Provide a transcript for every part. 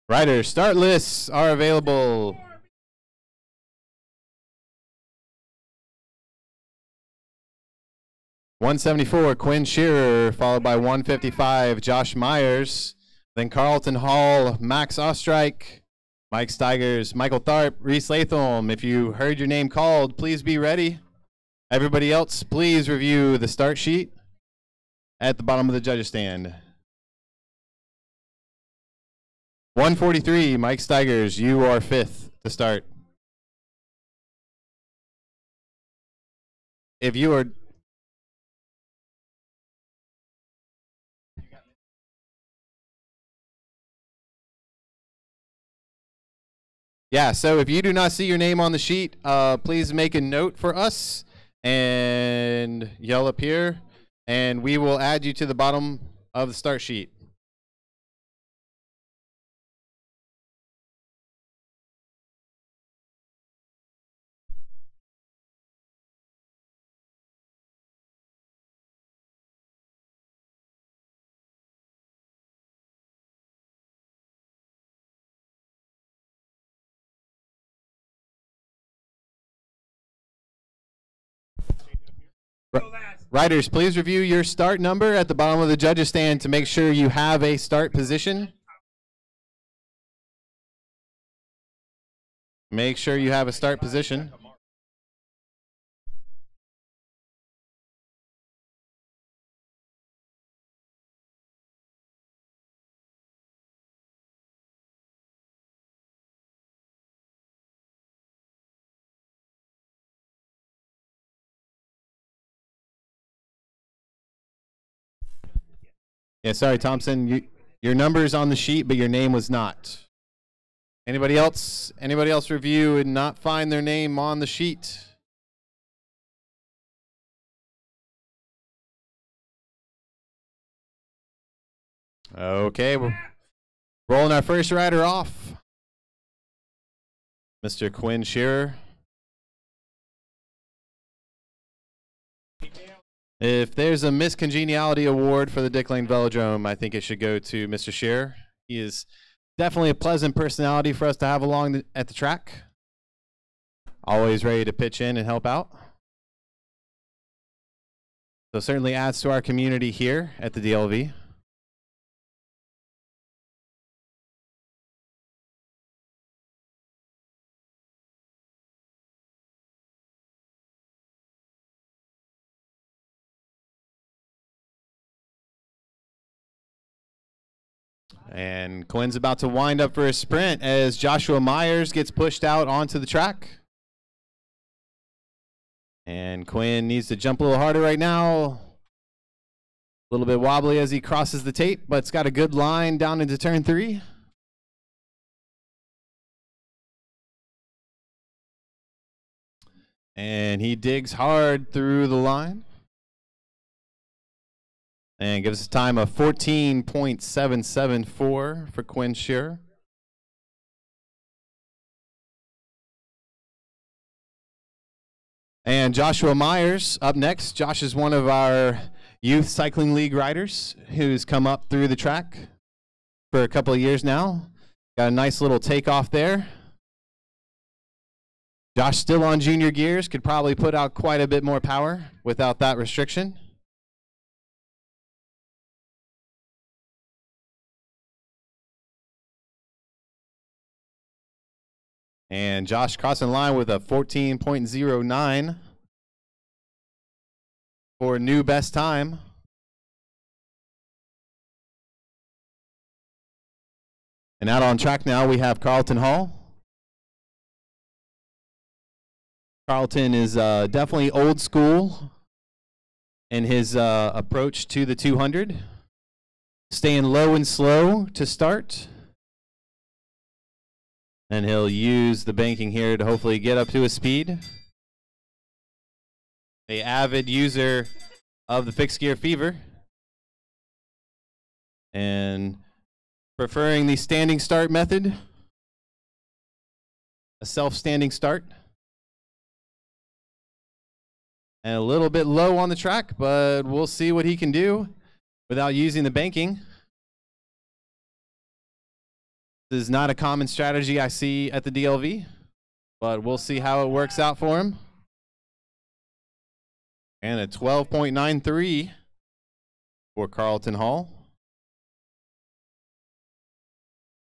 Rider start lists are available. $174, Quinn Shearer, followed by $155, Josh Myers. Then Carlton Hall, Max Ostrike, Mike Steigers, Michael Tharp, Reese Latham. If you heard your name called, please be ready. Everybody else, please review the start sheet at the bottom of the judges stand. 143, Mike Steigers, you are fifth to start. If you are... Yeah, so if you do not see your name on the sheet, please make a note for us and yell up here, and we will add you to the bottom of the start sheet. Riders, please review your start number at the bottom of the judges stand to make sure you have a start position. Make sure you have a start position. Yeah, sorry, Thompson. Your number's on the sheet, but your name was not. Anybody else? Anybody else review and not find their name on the sheet? Okay, we're rolling our first rider off. Mr. Quinn Shearer. If there's a miscongeniality award for the Dick Lane Velodrome, I think it should go to Mr. Shearer. He is definitely a pleasant personality for us to have along at the track. Always ready to pitch in and help out. So certainly adds to our community here at the DLV. And Quinn's about to wind up for a sprint as Joshua Myers gets pushed out onto the track. And Quinn needs to jump a little harder right now. A little bit wobbly as he crosses the tape, but it's got a good line down into turn 3. And he digs hard through the line. And gives us a time of 14.774 for Quinn Shearer. And Joshua Myers up next. Josh is one of our youth cycling league riders who's come up through the track for a couple of years now. Got a nice little takeoff there. Josh still on junior gears, could probably put out quite a bit more power without that restriction. And Josh crossing the line with a 14.09 for a new best time. And out on track now we have Carlton Hall. Carlton is definitely old school in his approach to the 200. Staying low and slow to start. And he'll use the banking here to hopefully get up to his speed. An avid user of the fixed gear fever. And preferring the standing start method. A self-standing start. And a little bit low on the track, but we'll see what he can do without using the banking. This is not a common strategy I see at the DLV, but we'll see how it works out for him. And a 12.93 for Carlton Hall.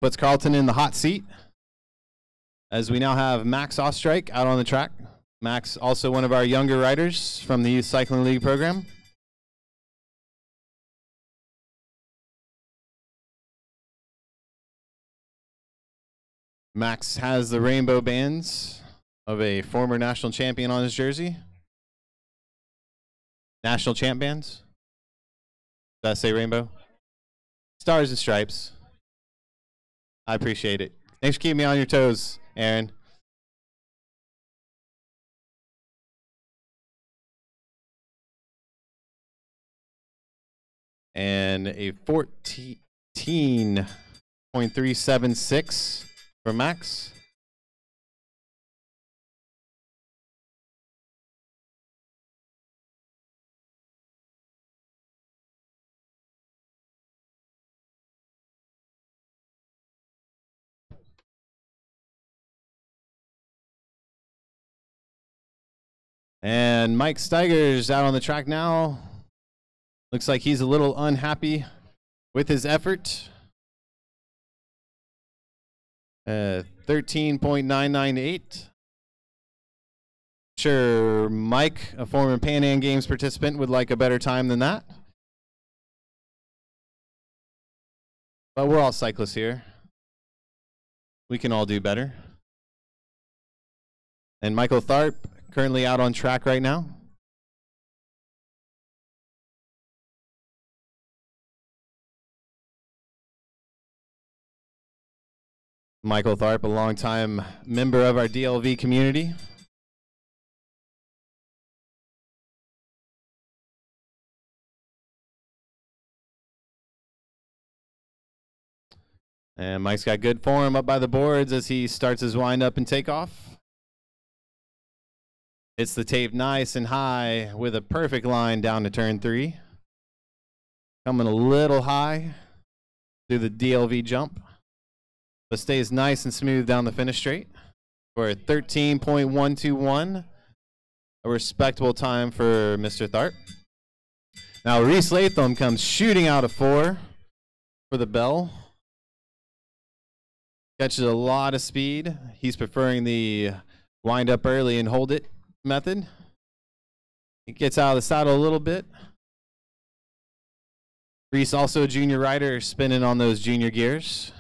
Puts Carlton in the hot seat, as we now have Max Ostrike out on the track. Max, also one of our younger riders from the Youth Cycling League program. Max has the rainbow bands of a former national champion on his jersey. National champ bands. Did I say rainbow? Stars and stripes. I appreciate it. Thanks for keeping me on your toes, Aaron. And a 14.376 for Max. And Mike Steiger's out on the track now. Looks like he's a little unhappy with his effort. 13.998. Sure, Mike, a former Pan Am Games participant, would like a better time than that. But we're all cyclists here. We can all do better. And Michael Tharp, currently out on track right now. Michael Tharp, a longtime member of our DLV community. And Mike's got good form up by the boards as he starts his wind up and takeoff. Hits the tape nice and high with a perfect line down to turn 3. Coming a little high through the DLV jump, but stays nice and smooth down the finish straight for a 13.121, a respectable time for Mr. Tharp. Now Reese Latham comes shooting out of 4 for the bell. Catches a lot of speed. He's preferring the wind up early and hold it method. He gets out of the saddle a little bit. Reese, also a junior rider, spinning on those junior gears.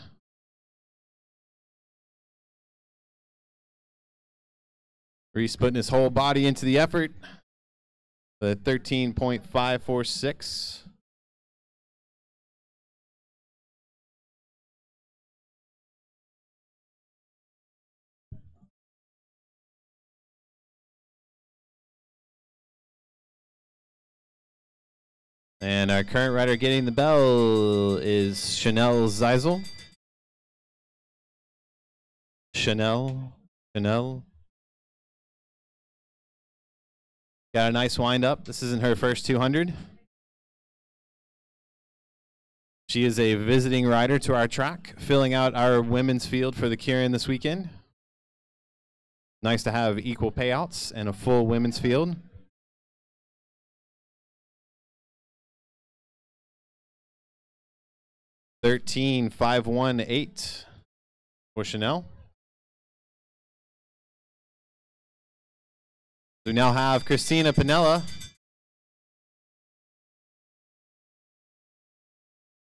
Reese putting his whole body into the effort. The 13.546. And our current rider getting the bell is Chanel Zeisel. Chanel. Got a nice wind up. This isn't her first 200. She is a visiting rider to our track, filling out our women's field for the Kieran this weekend. Nice to have equal payouts and a full women's field. $13,518 for Chanel. We now have Christina Pinella.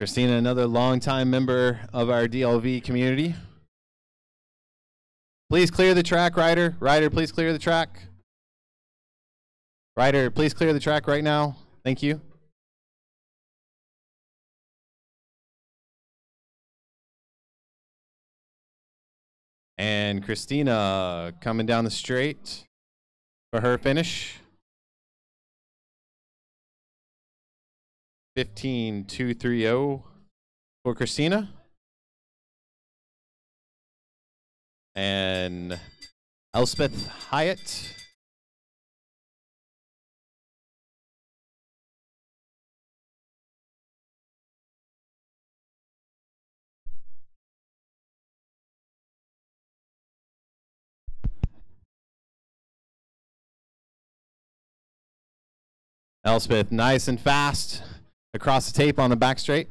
Christina, another longtime member of our DLV community. Please clear the track, rider. Rider, please clear the track. Rider, please clear the track right now. Thank you. And Christina coming down the straight for her finish. 15.230 for Christina. And Elspeth Hyatt. Elspeth, nice and fast across the tape on the back straight.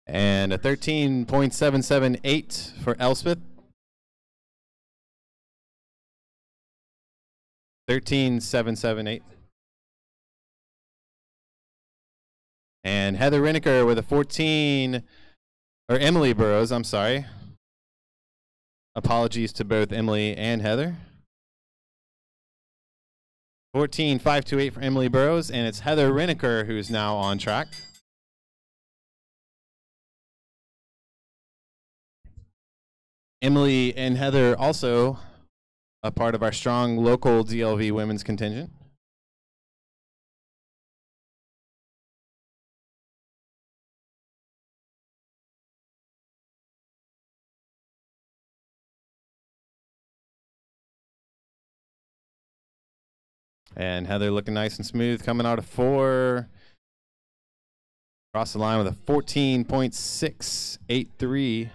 And a 13.778 for Elspeth. 13.778. And Heather Riniker with a 14, or Emily Burrows, I'm sorry. Apologies to both Emily and Heather. 14.528 for Emily Burrows, and it's Heather Riniker who's now on track. Emily and Heather also a part of our strong local DLV women's contingent. And Heather looking nice and smooth, coming out of 4. Across the line with a 14.683.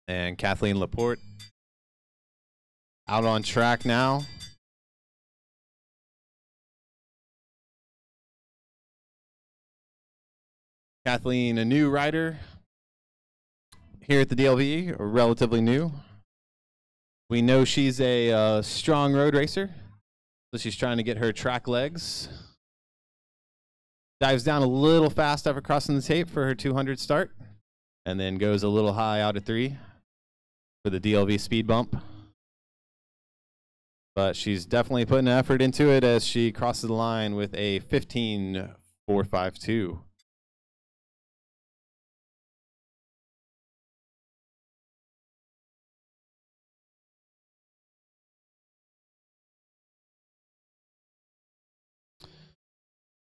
And Kathleen Laporte out on track now. Kathleen, a new rider here at the DLV, or relatively new. We know she's a strong road racer, so she's trying to get her track legs. Dives down a little fast after crossing the tape for her 200 start, and then goes a little high out at 3 for the DLV speed bump. But she's definitely putting effort into it as she crosses the line with a 15.452.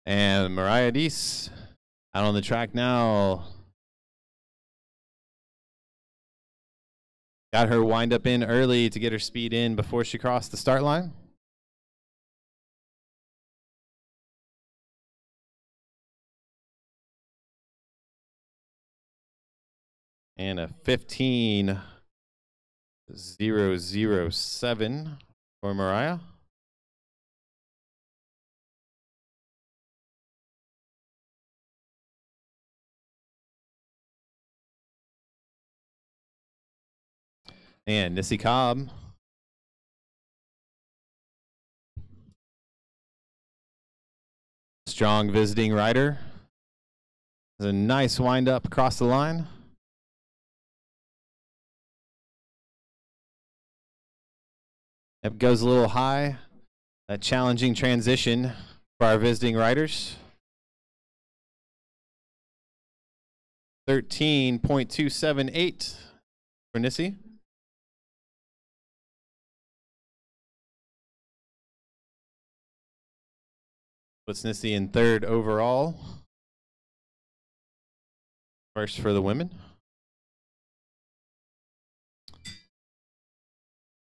And Mariah Deese out on the track now. Got her wind up in early to get her speed in before she crossed the start line. And a 15.007 for Mariah. And Nissy Cobb. Strong visiting rider. There's a nice wind up across the line. It goes a little high. A challenging transition for our visiting riders. 13.278 for Nissy. Puts Nissy in 3rd overall. First for the women.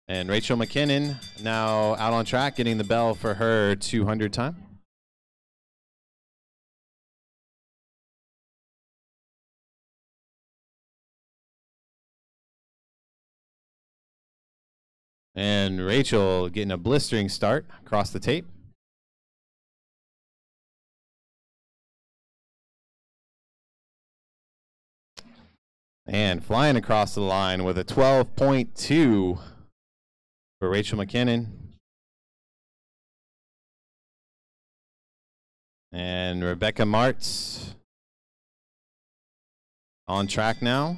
And Rachel McKinnon now out on track, getting the bell for her 200 time. And Rachel getting a blistering start across the tape. And flying across the line with a 12.2 for Rachel McKinnon. And Rebecca Martz on track now.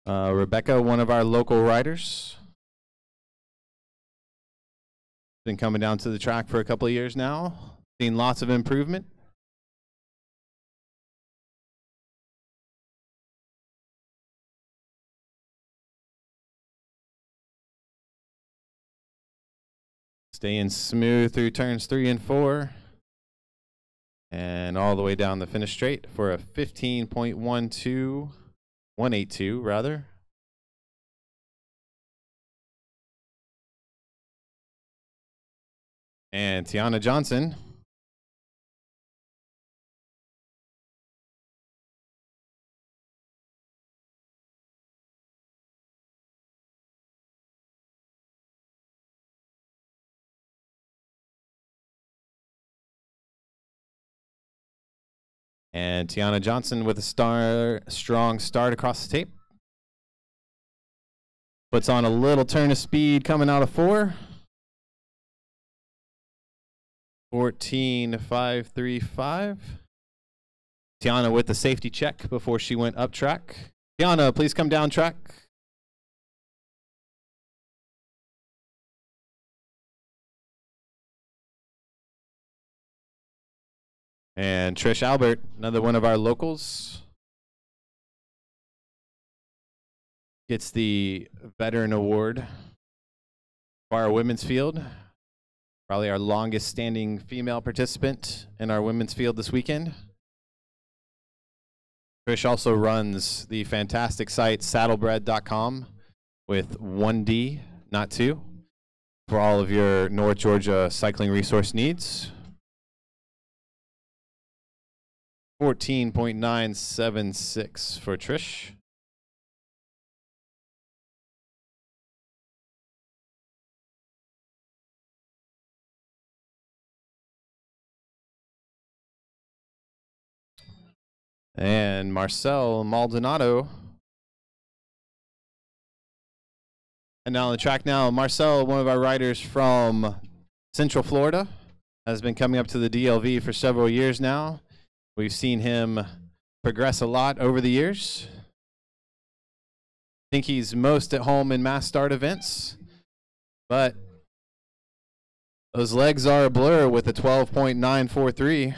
Rebecca, one of our local riders. Been coming down to the track for a couple of years now. Seen lots of improvement. Staying smooth through turns 3 and 4. And all the way down the finish straight for a 15.12, 182 rather. And Tiana Johnson. And Tiana Johnson with a strong start across the tape. Puts on a little turn of speed coming out of 4. 14.535. Tiana with the safety check before she went up track. Tiana, please come down track. And Trish Albert, another one of our locals, gets the Veteran Award for our women's field. Probably our longest standing female participant in our women's field this weekend. Trish also runs the fantastic site saddlebred.com with 1D, not 2, for all of your North Georgia cycling resource needs. 14.976 for Trish. And Marcel Maldonado. And now on the track now, Marcel, one of our riders from Central Florida, has been coming up to the DLV for several years now. We've seen him progress a lot over the years. I think he's most at home in mass start events, but those legs are a blur with a 12.943.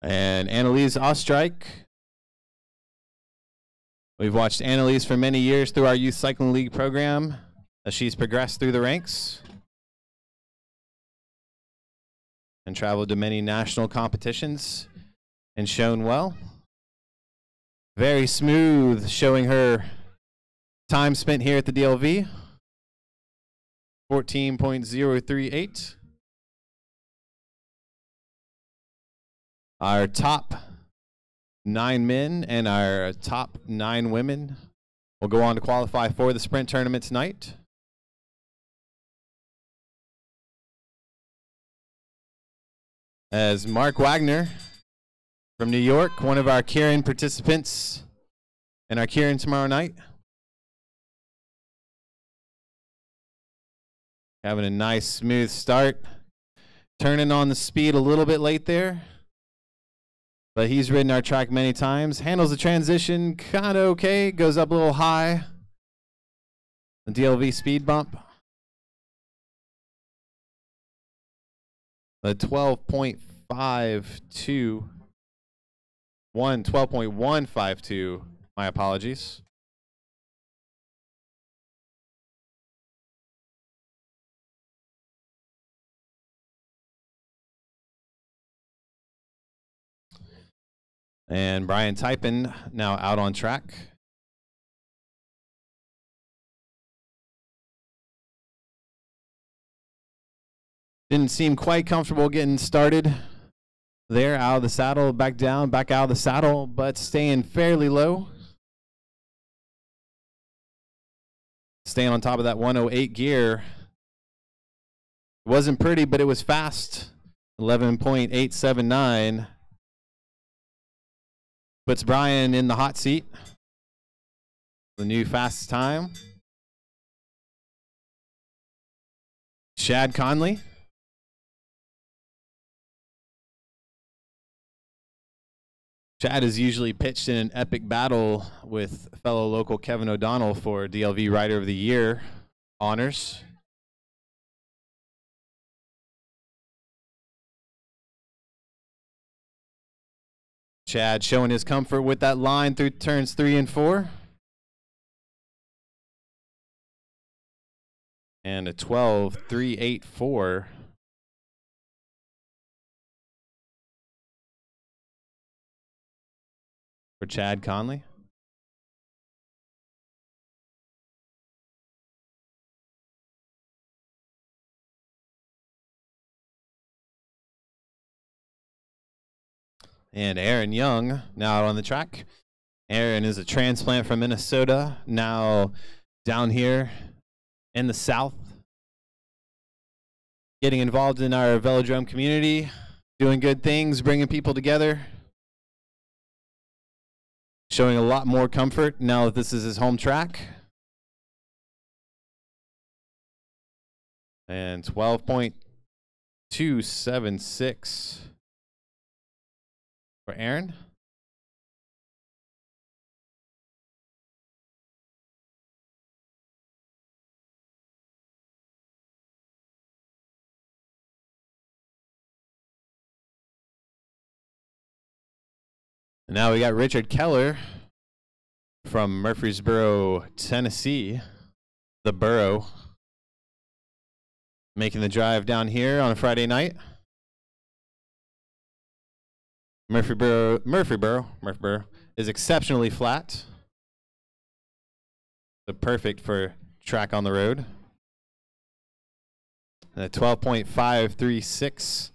And Annalise Ostreich. We've watched Annalise for many years through our Youth Cycling League program as she's progressed through the ranks and traveled to many national competitions and shown well. Very smooth, showing her time spent here at the DLV. 14.038. Our top 9 men and our top 9 women will go on to qualify for the sprint tournament tonight. As Mark Wagner from New York, one of our Kieran participants in our Kieran tomorrow night. Having a nice smooth start. Turning on the speed a little bit late there. But he's ridden our track many times. Handles the transition kind of okay. Goes up a little high. The DLV speed bump. The 12.521, 12.152. My apologies. And Brian Typin now out on track. Didn't seem quite comfortable getting started there, out of the saddle, back down, back out of the saddle, but staying fairly low. Staying on top of that 108 gear. It wasn't pretty, but it was fast. 11.879. Puts Brian in the hot seat. The new fastest time. Shad Conley. Chad is usually pitched in an epic battle with fellow local Kevin O'Donnell for DLV Rider of the Year honors. Chad showing his comfort with that line through turns 3 and 4. And a 12-3-8-4 for Chad Conley. And Aaron Young now on the track. Aaron is a transplant from Minnesota, now down here in the South, getting involved in our Velodrome community, doing good things, bringing people together, showing a lot more comfort now that this is his home track. And 12.276 for Aaron. And now we got Richard Keller from Murfreesboro, Tennessee, the borough, making the drive down here on a Friday night. Murfreesboro is exceptionally flat, so perfect for track on the road. And a 12.536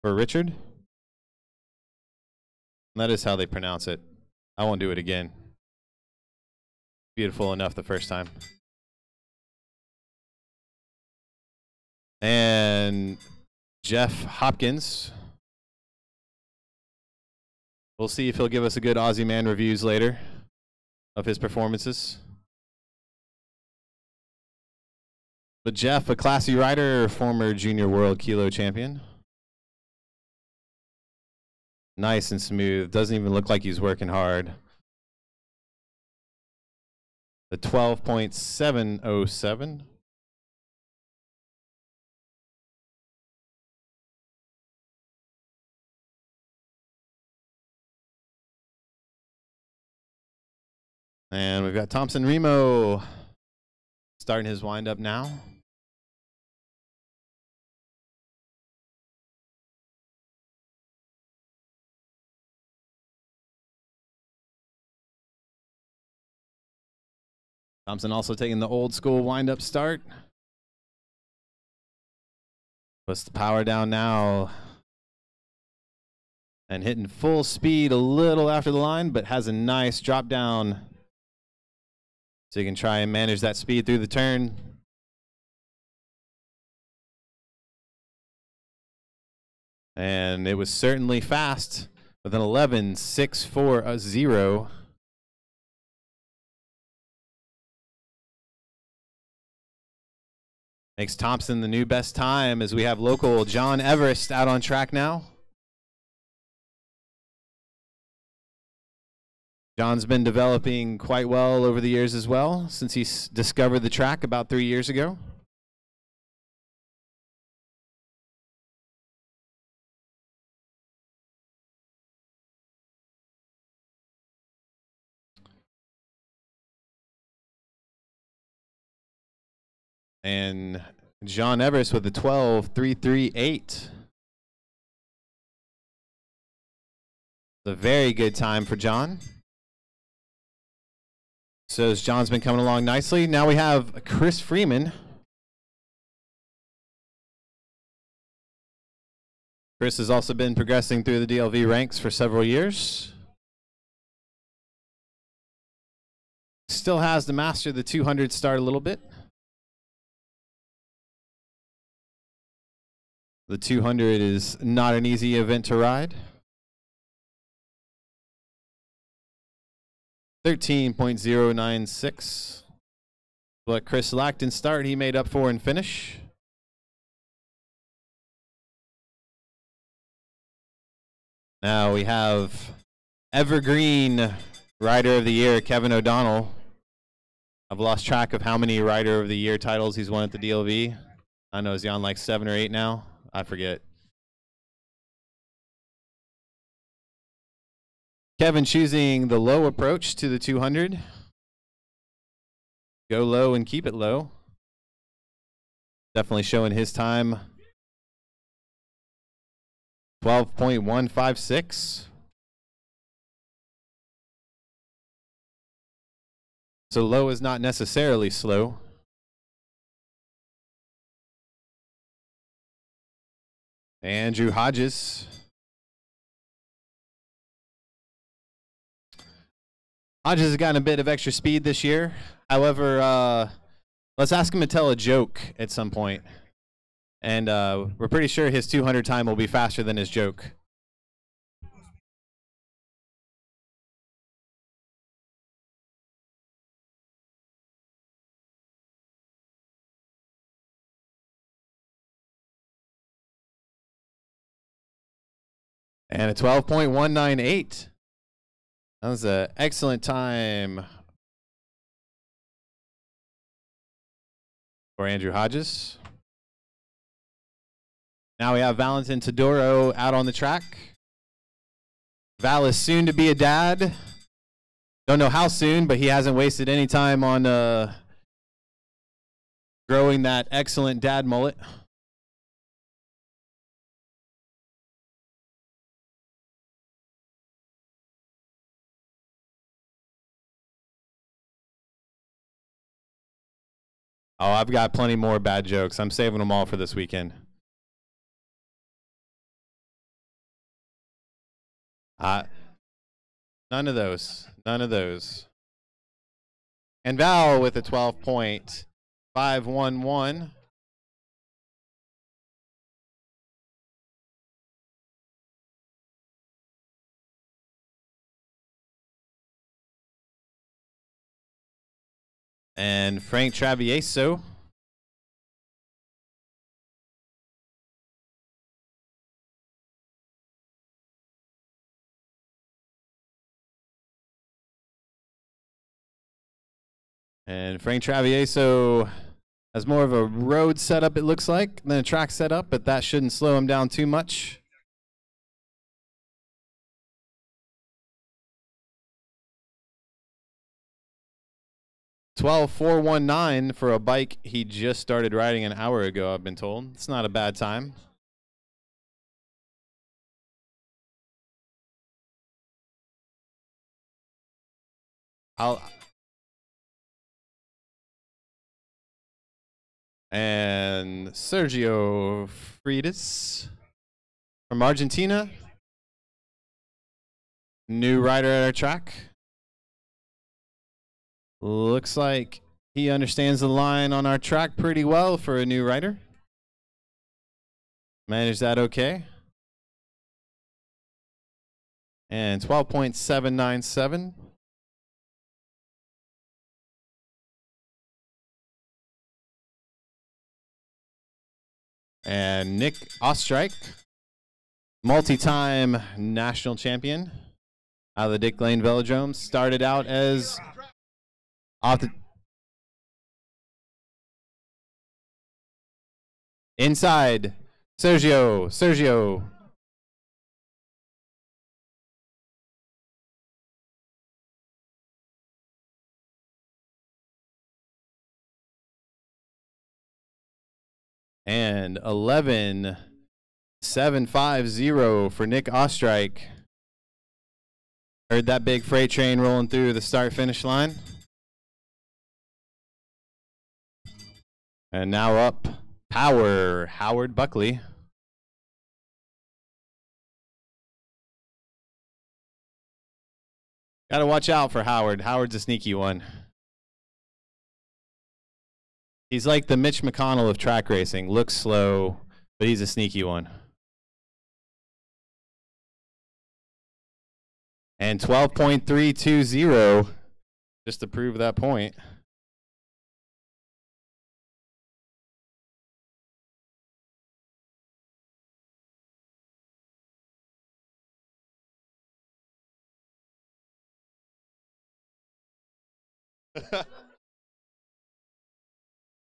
for Richard. And that is how they pronounce it. I won't do it again. Beautiful enough the first time. And Jeff Hopkins. We'll see if he'll give us a good Aussie Man reviews later of his performances. But Jeff, a classy rider, former junior world kilo champion. Nice and smooth. Doesn't even look like he's working hard. The 12.707. And we've got Thompson Remo starting his windup now. Thompson also taking the old school windup start. Puts the power down now. And hitting full speed a little after the line, but has a nice drop down. So you can try and manage that speed through the turn. And it was certainly fast with an 11.640. Makes Thompson the new best time as we have local John Everest out on track now. John's been developing quite well over the years as well, since he discovered the track about 3 years ago. And John Everest with the 12.338. It's a very good time for John. So as John's been coming along nicely. Now we have Chris Freeman. Chris has also been progressing through the DLV ranks for several years. Still has to master the 200 start a little bit. The 200 is not an easy event to ride. 13.096. What Chris lacked in start, he made up for in finish. Now we have Evergreen Rider of the Year, Kevin O'Donnell. I've lost track of how many Rider of the Year titles he's won at the DLV. I know, is he on like 7 or 8 now? I forget. Kevin choosing the low approach to the 200. Go low and keep it low. Definitely showing his time. 12.156. So low is not necessarily slow. Andrew Hodges. Hodges has gotten a bit of extra speed this year. However, let's ask him to tell a joke at some point. And we're pretty sure his 200 time will be faster than his joke. And a 12.198. That was an excellent time for Andrew Hodges. Now we have Valentin Todoro out on the track. Val is soon to be a dad. Don't know how soon, but he hasn't wasted any time on growing that excellent dad mullet. Oh, I've got plenty more bad jokes. I'm saving them all for this weekend. None of those. None of those. And Val with a 12.511. And Frank Travieso. And Frank Travieso has more of a road setup, it looks like, than a track setup, but that shouldn't slow him down too much. $12,419 for a bike he just started riding an hour ago, I've been told. It's not a bad time. And Sergio Freitas from Argentina. New rider at our track. Looks like he understands the line on our track pretty well for a new rider. Managed that okay. And 12.797. And Nick Ostrike, multi-time national champion out of the Dick Lane Velodrome, started out as off the inside. Sergio. And 11.750 for Nick Ostrike. Heard that big freight train rolling through the start-finish line. And now up, power, Howard Buckley. Got to watch out for Howard. Howard's a sneaky one. He's like the Mitch McConnell of track racing. Looks slow, but he's a sneaky one. And 12.320, just to prove that point.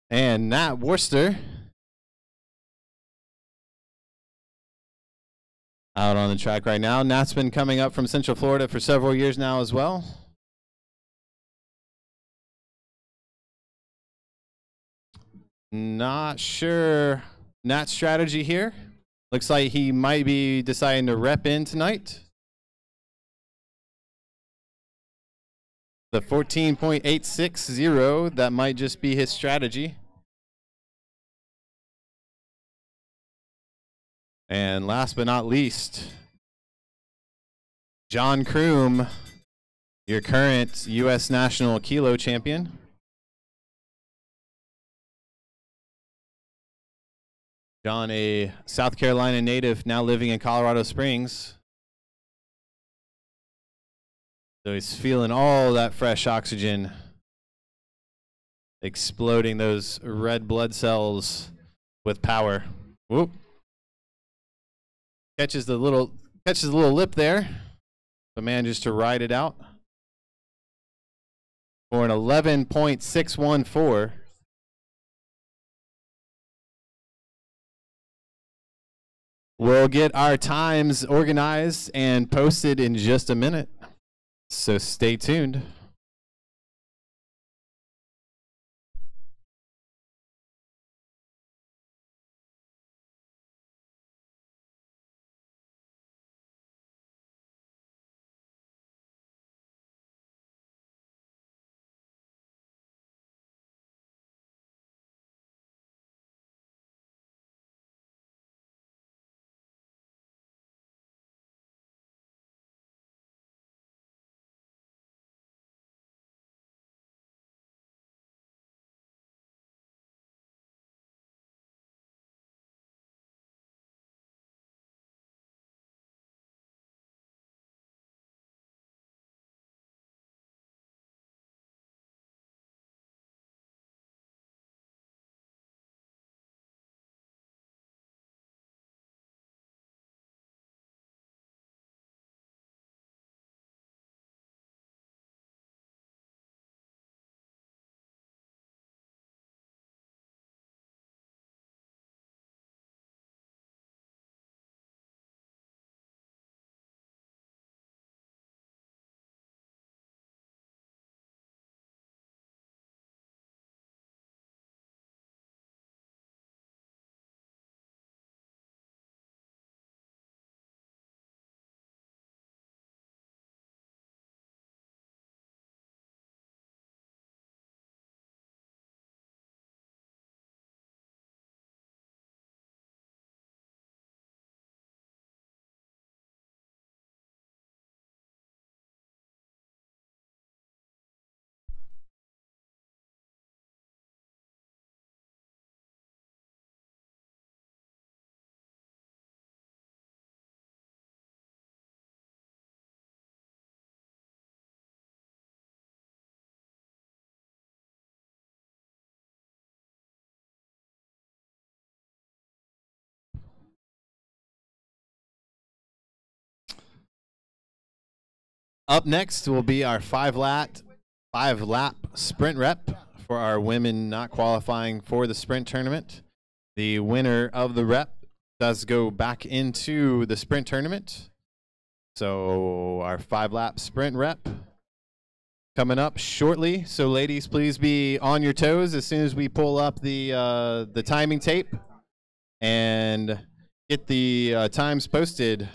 And Nat Worcester out on the track right now. Nat's been coming up from Central Florida for several years now as well. Not sure Nat's strategy here. Looks like he might be deciding to rep in tonight. The 14.860, that might just be his strategy. And last but not least, John Kroom, your current U.S. National Kilo champion. John, a South Carolina native, now living in Colorado Springs. So he's feeling all that fresh oxygen, exploding those red blood cells with power. Whoop. Catches the little lip there. The man just to ride it out for an 11.614. We'll get our times organized and posted in just a minute, so stay tuned. Up next will be our five lap sprint rep for our women not qualifying for the sprint tournament. The winner of the rep does go back into the sprint tournament. So our 5-lap sprint rep coming up shortly. So ladies, please be on your toes as soon as we pull up the timing tape and get the times posted.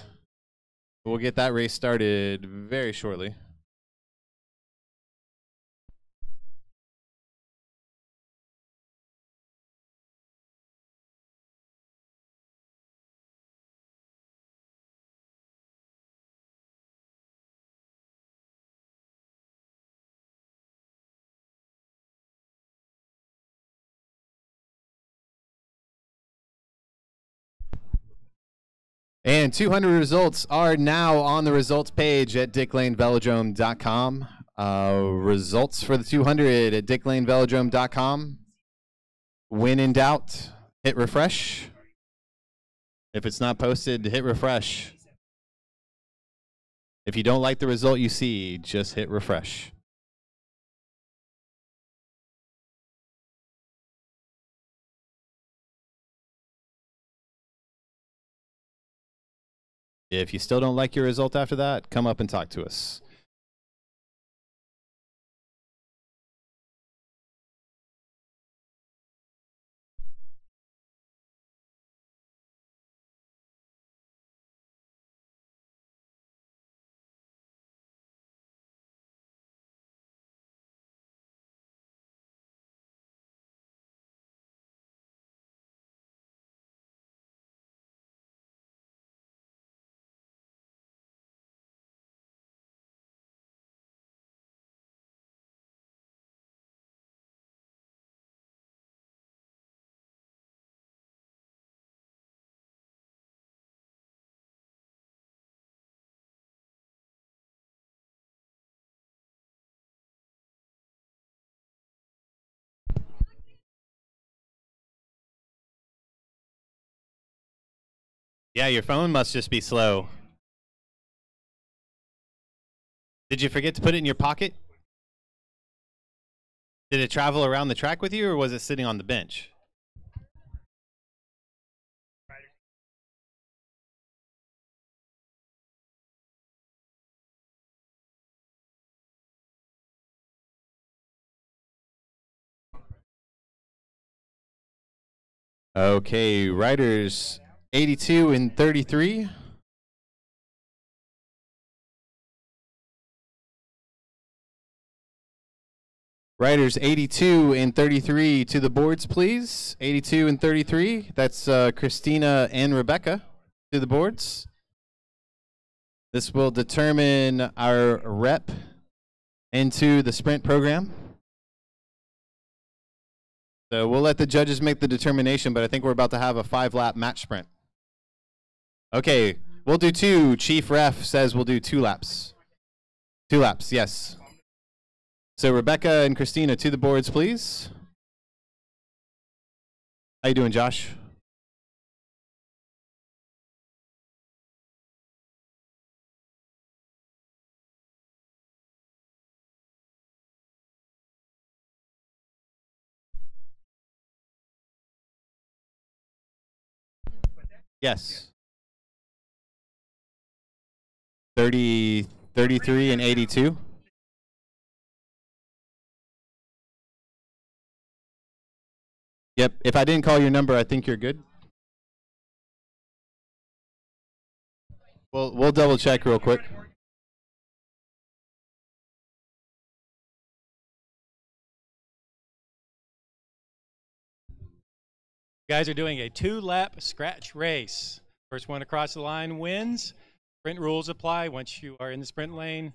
We'll get that race started very shortly. And 200 results are now on the results page at dicklanevelodrome.com. Results for the 200 at dicklanevelodrome.com. When in doubt, hit refresh. If it's not posted, hit refresh. If you don't like the result you see, just hit refresh. If you still don't like your result after that, come up and talk to us. Yeah, your phone must just be slow. Did you forget to put it in your pocket? Did it travel around the track with you, or was it sitting on the bench? Okay, riders 82 and 33. Riders 82 and 33 to the boards, please. 82 and 33. That's Christina and Rebecca to the boards. This will determine our rep into the sprint program. So we'll let the judges make the determination, but I think we're about to have a 5-lap match sprint. Okay, we'll do 2. Chief Ref says we'll do 2 laps. 2 laps, yes. So Rebecca and Christina to the boards, please. How you doing, Josh? Yes. 30, 33, and 82. Yep, if I didn't call your number, I think you're good. We'll double check real quick. You guys are doing a 2-lap scratch race. First one across the line wins. Sprint rules apply. Once you are in the sprint lane,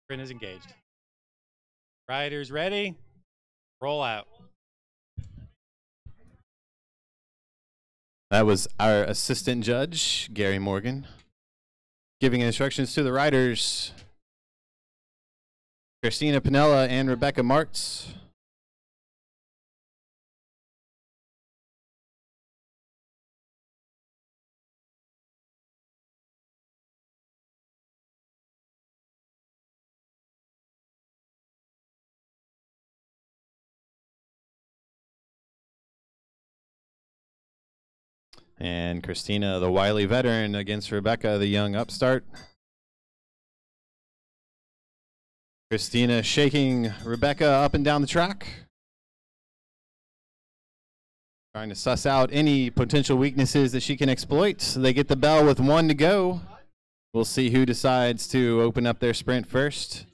sprint is engaged. Riders ready? Roll out. That was our assistant judge, Gary Morgan, giving instructions to the riders, Christina Pinella and Rebecca Martz. And Christina, the wily veteran, against Rebecca, the young upstart. Christina shaking Rebecca up and down the track, trying to suss out any potential weaknesses that she can exploit. So they get the bell with 1 to go. We'll see who decides to open up their sprint first.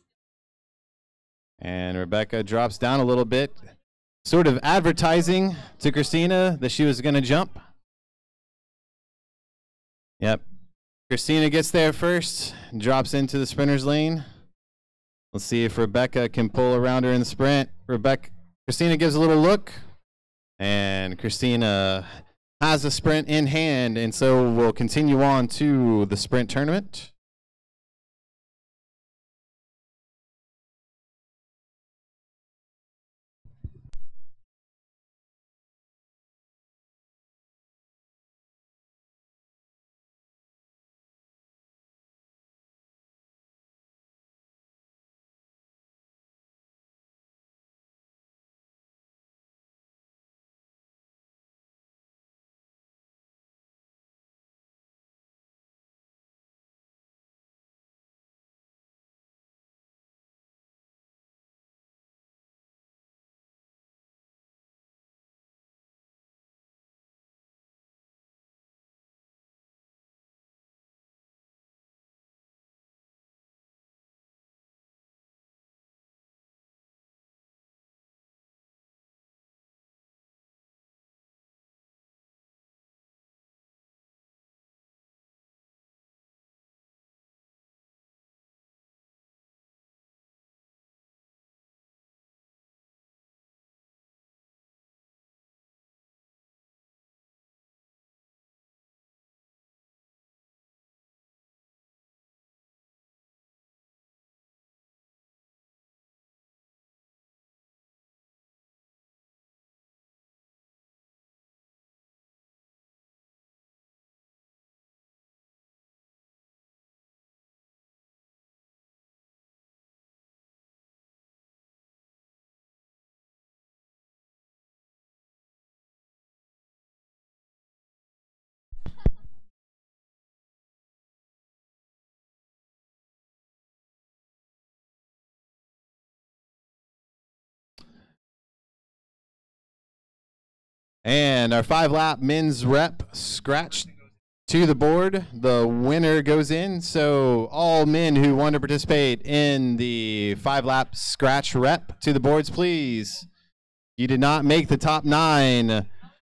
And Rebecca drops down a little bit, sort of advertising to Christina that she was going to jump. Yep. Christina gets there first, drops into the sprinter's lane. Let's see if Rebecca can pull around her in the sprint. Christina gives a little look, and Christina has a sprint in hand, and so we'll continue on to the sprint tournament. And our 5-lap men's rep scratch to the board. The winner goes in. So all men who want to participate in the 5-lap scratch rep to the boards, please. You did not make the top 9.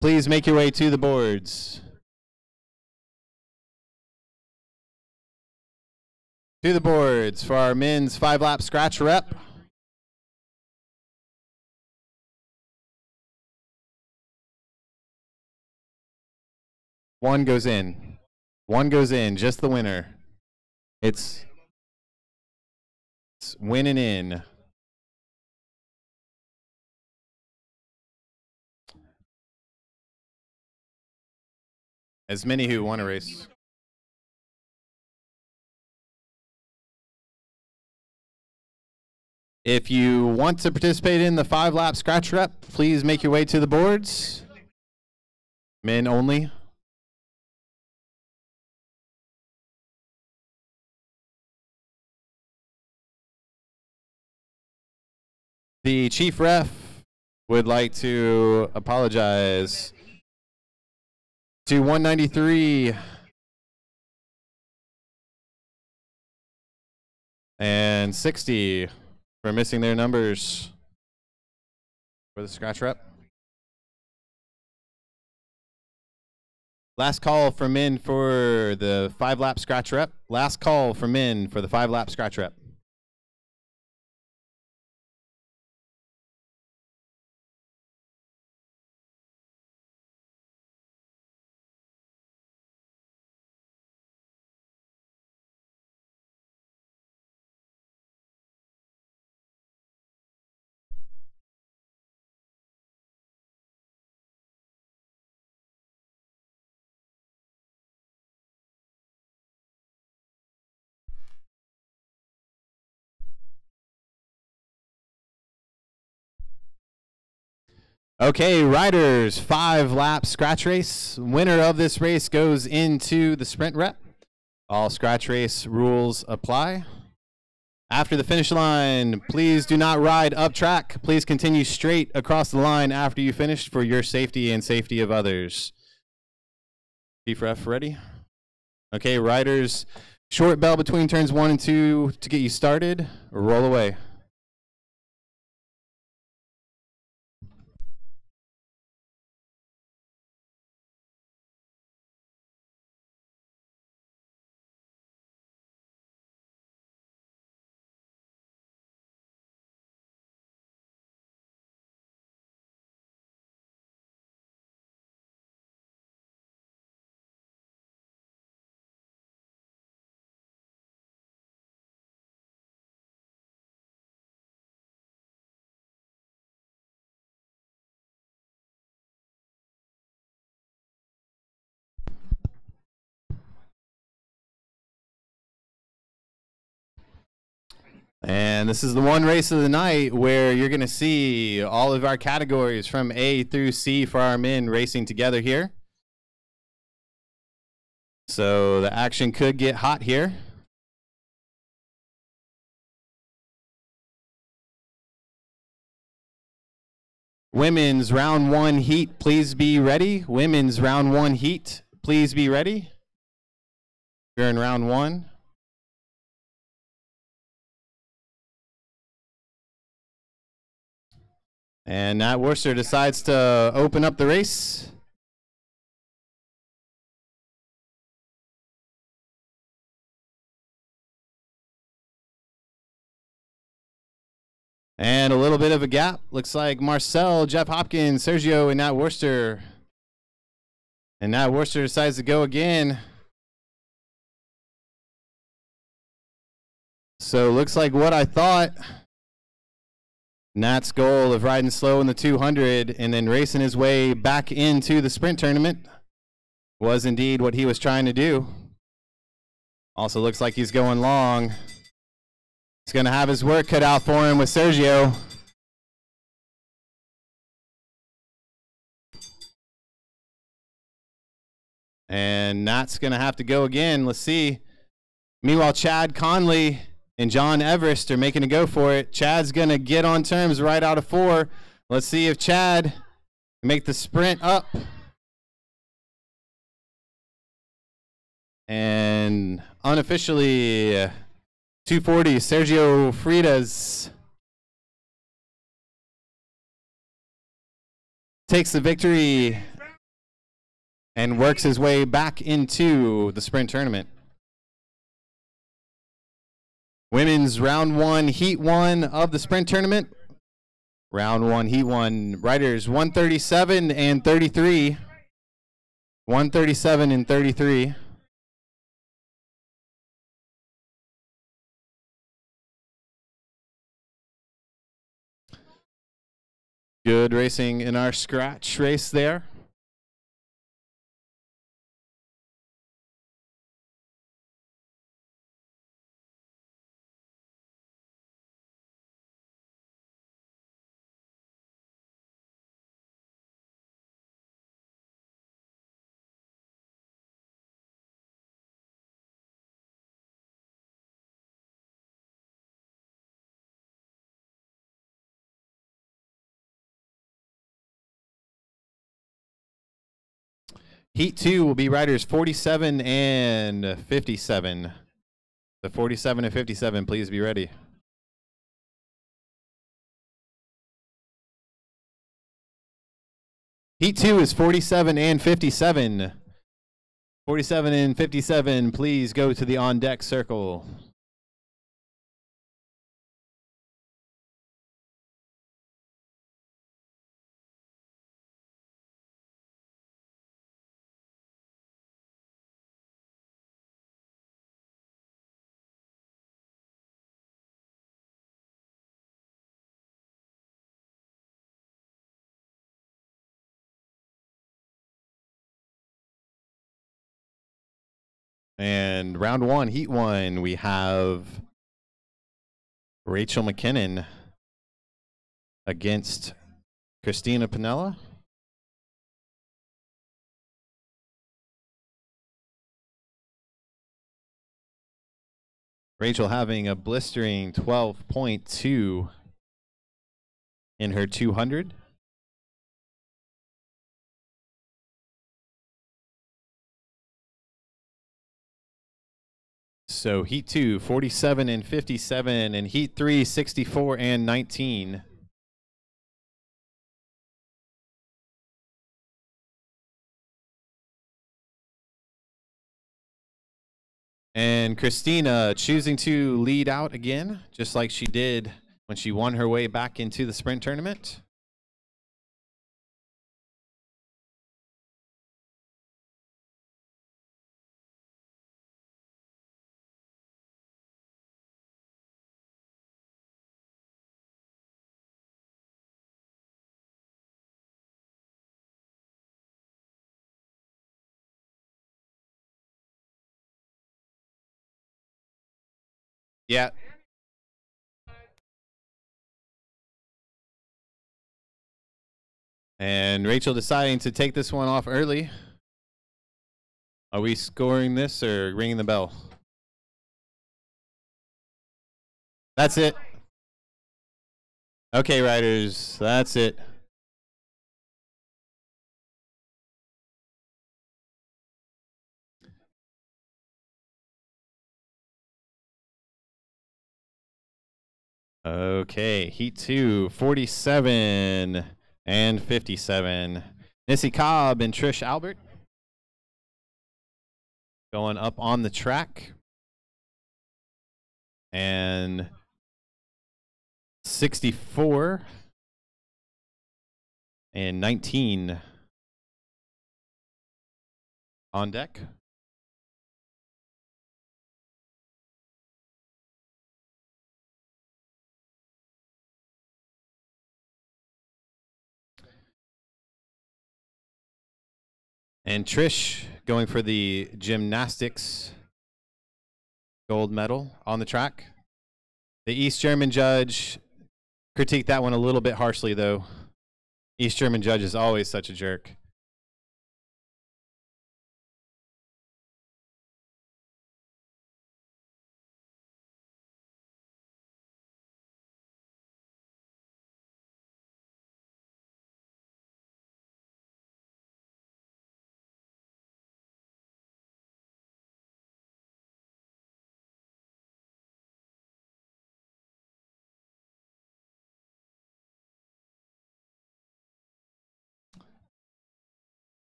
Please make your way to the boards. To the boards for our men's 5-lap scratch rep. One goes in. One goes in, just the winner. It's winning in. As many who want to race. If you want to participate in the 5-lap scratch rep, please make your way to the boards. Men only. The chief ref would like to apologize to 193 and 60 for missing their numbers for the scratch rep. Last call for men for the 5-lap scratch rep. Last call for men for the 5-lap scratch rep. Okay, riders, 5-lap scratch race. Winner of this race goes into the sprint rep. All scratch race rules apply. After the finish line, please do not ride up track. Please continue straight across the line after you finish for your safety and safety of others. Chief ref ready? Okay, riders, short bell between turns 1 and 2 to get you started. Roll away. And this is the one race of the night where you're going to see all of our categories from A through C for our men racing together here. So the action could get hot here. Women's round 1 heat, please be ready. Women's round 1 heat, please be ready. You're in round 1. And Nat Worcester decides to open up the race. And a little bit of a gap. Looks like Marcel, Jeff Hopkins, Sergio, and Nat Worcester. And Nat Worcester decides to go again. So looks like what I thought. Nat's goal of riding slow in the 200 and then racing his way back into the sprint tournament was indeed what he was trying to do. Also looks like he's going long. He's going to have his work cut out for him with Sergio. And Nat's going to have to go again. Let's see. Meanwhile, Chad Conley and John Everest are making a go for it. Chad's going to get on terms right out of 4. Let's see if Chad Make the sprint up. And unofficially, 240, Sergio Freitas takes the victory and works his way back into the sprint tournament. Women's round 1, heat 1 of the sprint tournament. Round 1, heat 1, riders 137 and 33. 137 and 33. Good racing in our scratch race there. Heat 2 will be riders 47 and 57. The 47 and 57, please be ready. Heat 2 is 47 and 57. 47 and 57, please go to the on-deck circle. And round 1, heat 1, we have Rachel McKinnon against Christina Pinella. Rachel having a blistering 12.2 in her 200. So heat 2, 47 and 57, and heat 3, 64 and 19. And Christina choosing to lead out again, just like she did when she won her way back into the sprint tournament. Yeah. And Rachel deciding to take this one off early. Are we scoring this or ringing the bell? That's it. Okay, riders, that's it. Okay, heat 2, 47 and 57. Missy Cobb and Trish Albert going up on the track. And 64 and 19 on deck. And Trish going for the gymnastics gold medal on the track. The East German judge critiqued that one a little bit harshly, though. East German judge is always such a jerk.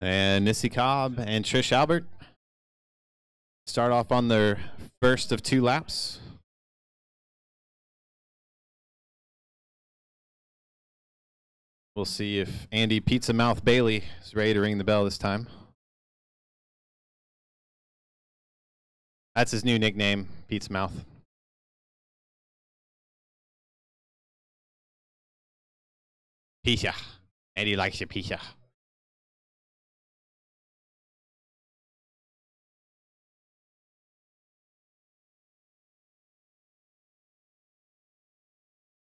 And Missy Cobb and Trish Albert start off on their first of 2 laps. We'll see if Andy Pizza Mouth Bailey is ready to ring the bell this time. That's his new nickname, Pizza Mouth. Pizza. Andy likes your pizza.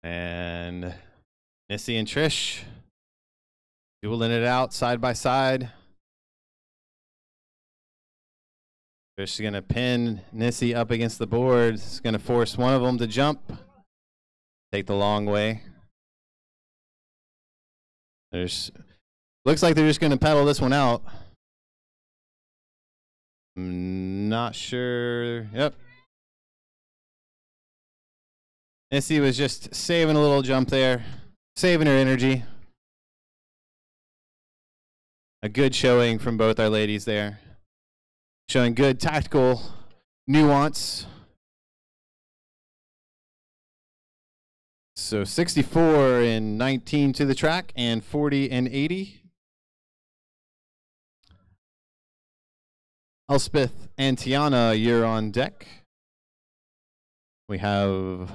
And Missy and Trish dueling it out side by side. Trish is going to pin Missy up against the board. It's going to force one of them to jump. Take the long way. Looks like they're just going to pedal this one out. I'm not sure. Yep. Missy was just saving a little jump there, saving her energy. A good showing from both our ladies there. Showing good tactical nuance. So 64 and 19 to the track and 40 and 80. Elspeth and Tiana, you're on deck. We have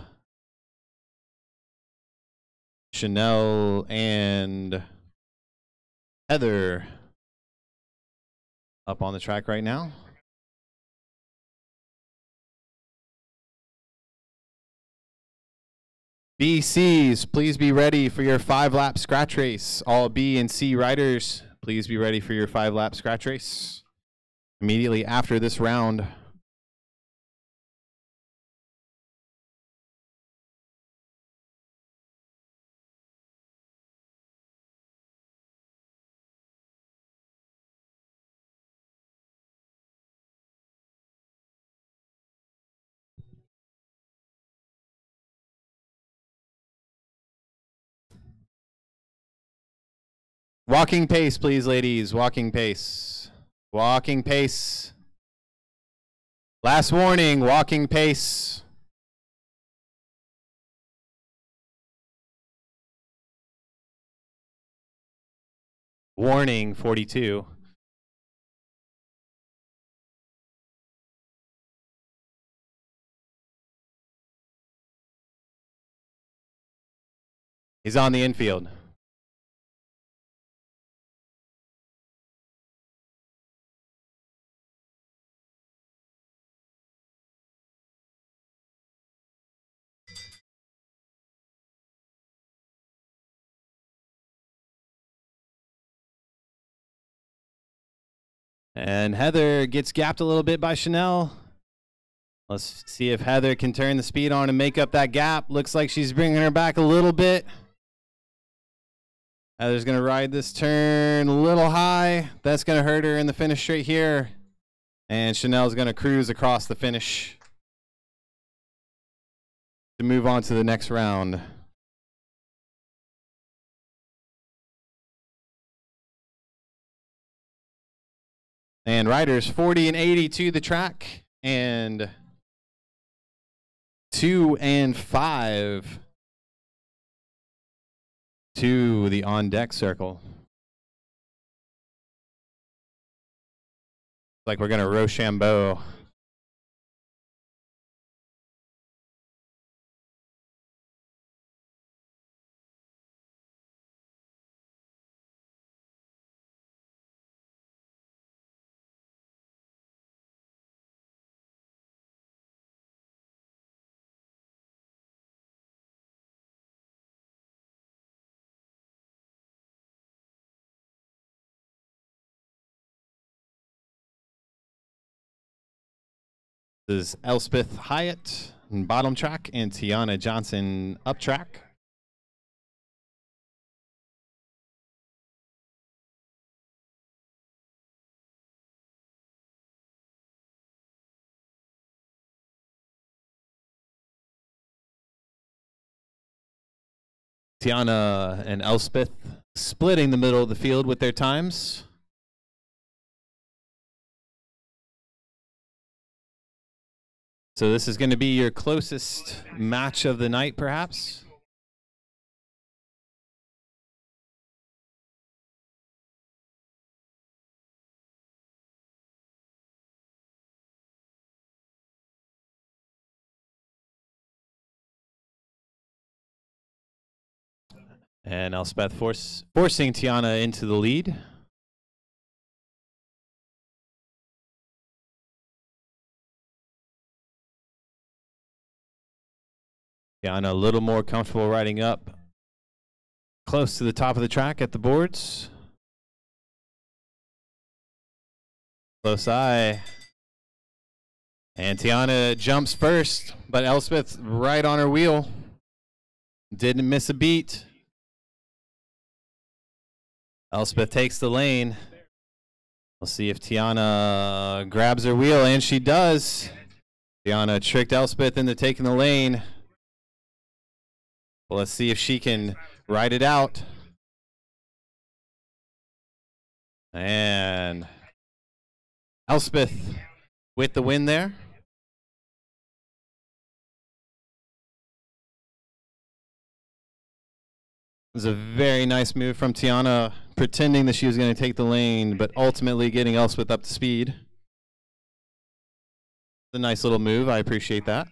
Chanel and Heather up on the track right now. BCs, please be ready for your 5-lap scratch race. All B and C riders, please be ready for your 5-lap scratch race immediately after this round. Walking pace, please, ladies. Walking pace. Walking pace. Last warning, walking pace. Warning, 42. He's on the infield. And Heather gets gapped a little bit by Chanel. Let's see if Heather can turn the speed on and make up that gap. Looks like she's bringing her back a little bit. Heather's going to ride this turn a little high. That's going to hurt her in the finish straight here. And Chanel's going to cruise across the finish to move on to the next round. And riders 40 and 80 to the track, and 2 and 5 to the on deck circle. Like we're gonna Rochambeau. This is Elspeth Hyatt in bottom track and Tiana Johnson up track. Tiana and Elspeth splitting the middle of the field with their times. So this is going to be your closest match of the night, perhaps? And Elspeth forcing Tiana into the lead. Tiana a little more comfortable riding up close to the top of the track at the boards. Close eye. And Tiana jumps first, but Elspeth's right on her wheel. Didn't miss a beat. Elspeth takes the lane. We'll see if Tiana grabs her wheel, and she does. Tiana tricked Elspeth into taking the lane. Well, let's see if she can ride it out. And Elspeth with the win there. It was a very nice move from Tiana, pretending that she was going to take the lane, but ultimately getting Elspeth up to speed. It's a nice little move. I appreciate that.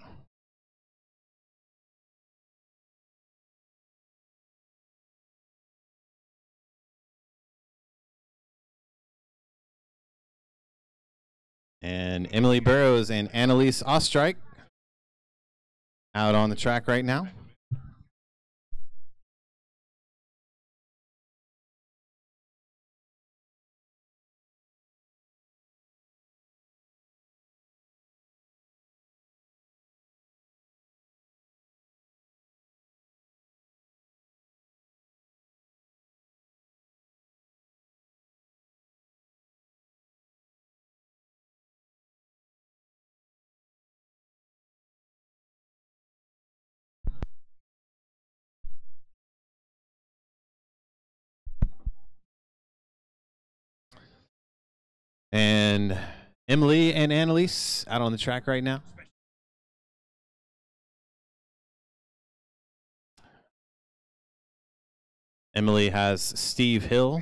And Emily Burrows and Annalise Ostrike out on the track right now. And Emily and Annalise out on the track right now. Emily has Steve Hill,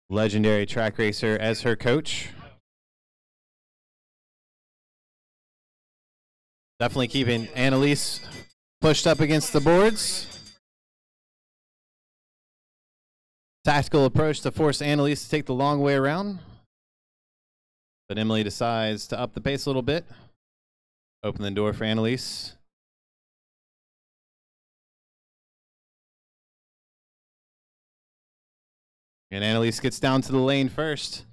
legendary track racer, as her coach. Definitely keeping Annalise pushed up against the boards. Tactical approach to force Annalise to take the long way around. But Emily decides to up the pace a little bit. Open the door for Annalise. And Annalise gets down to the lane first.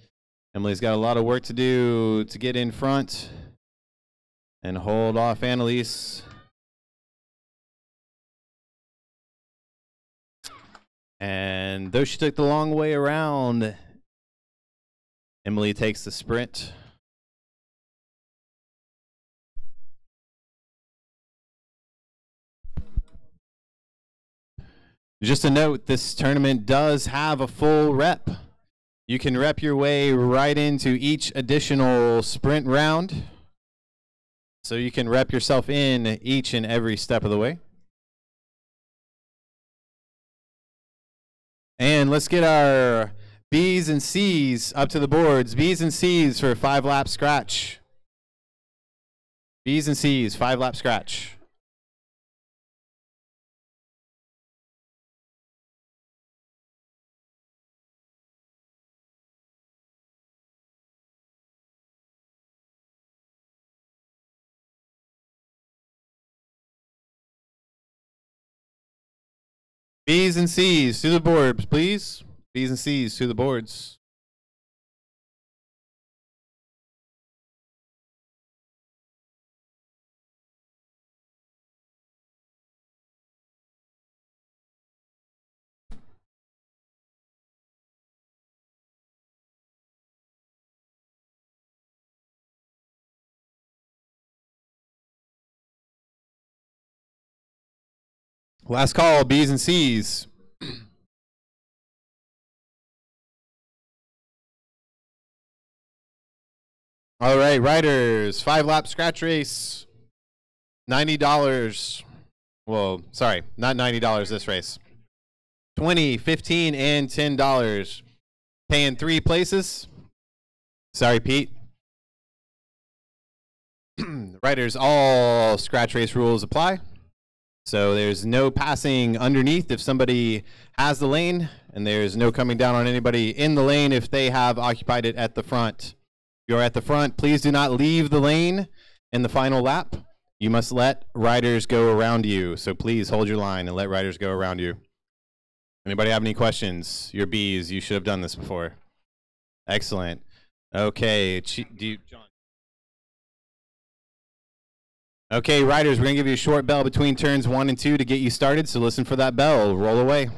Emily's got a lot of work to do to get in front and hold off Annalise. And though she took the long way around, Emily takes the sprint. Just a note, this tournament does have a full rep. You can rep your way right into each additional sprint round. So you can rep yourself in each and every step of the way. And let's get our B's and C's up to the boards. B's and C's for 5-lap scratch. B's and C's, 5-lap scratch. B's and C's to the boards, please. B's and C's to the boards. Last call, B's and C's. All right, riders, 5-lap scratch race, $90. Well, sorry, not $90 this race. $20, $15, and $10. Paying 3 places. Sorry, Pete. Riders, all scratch race rules apply. So there's no passing underneath if somebody has the lane, and there's no coming down on anybody in the lane if they have occupied it at the front. If you're at the front, please do not leave the lane in the final lap. You must let riders go around you. So please hold your line and let riders go around you. Anybody have any questions? Your Bs, you should have done this before. Excellent. Okay, John? Okay, riders, we're going to give you a short bell between turns 1 and 2 to get you started, so listen for that bell. Roll away.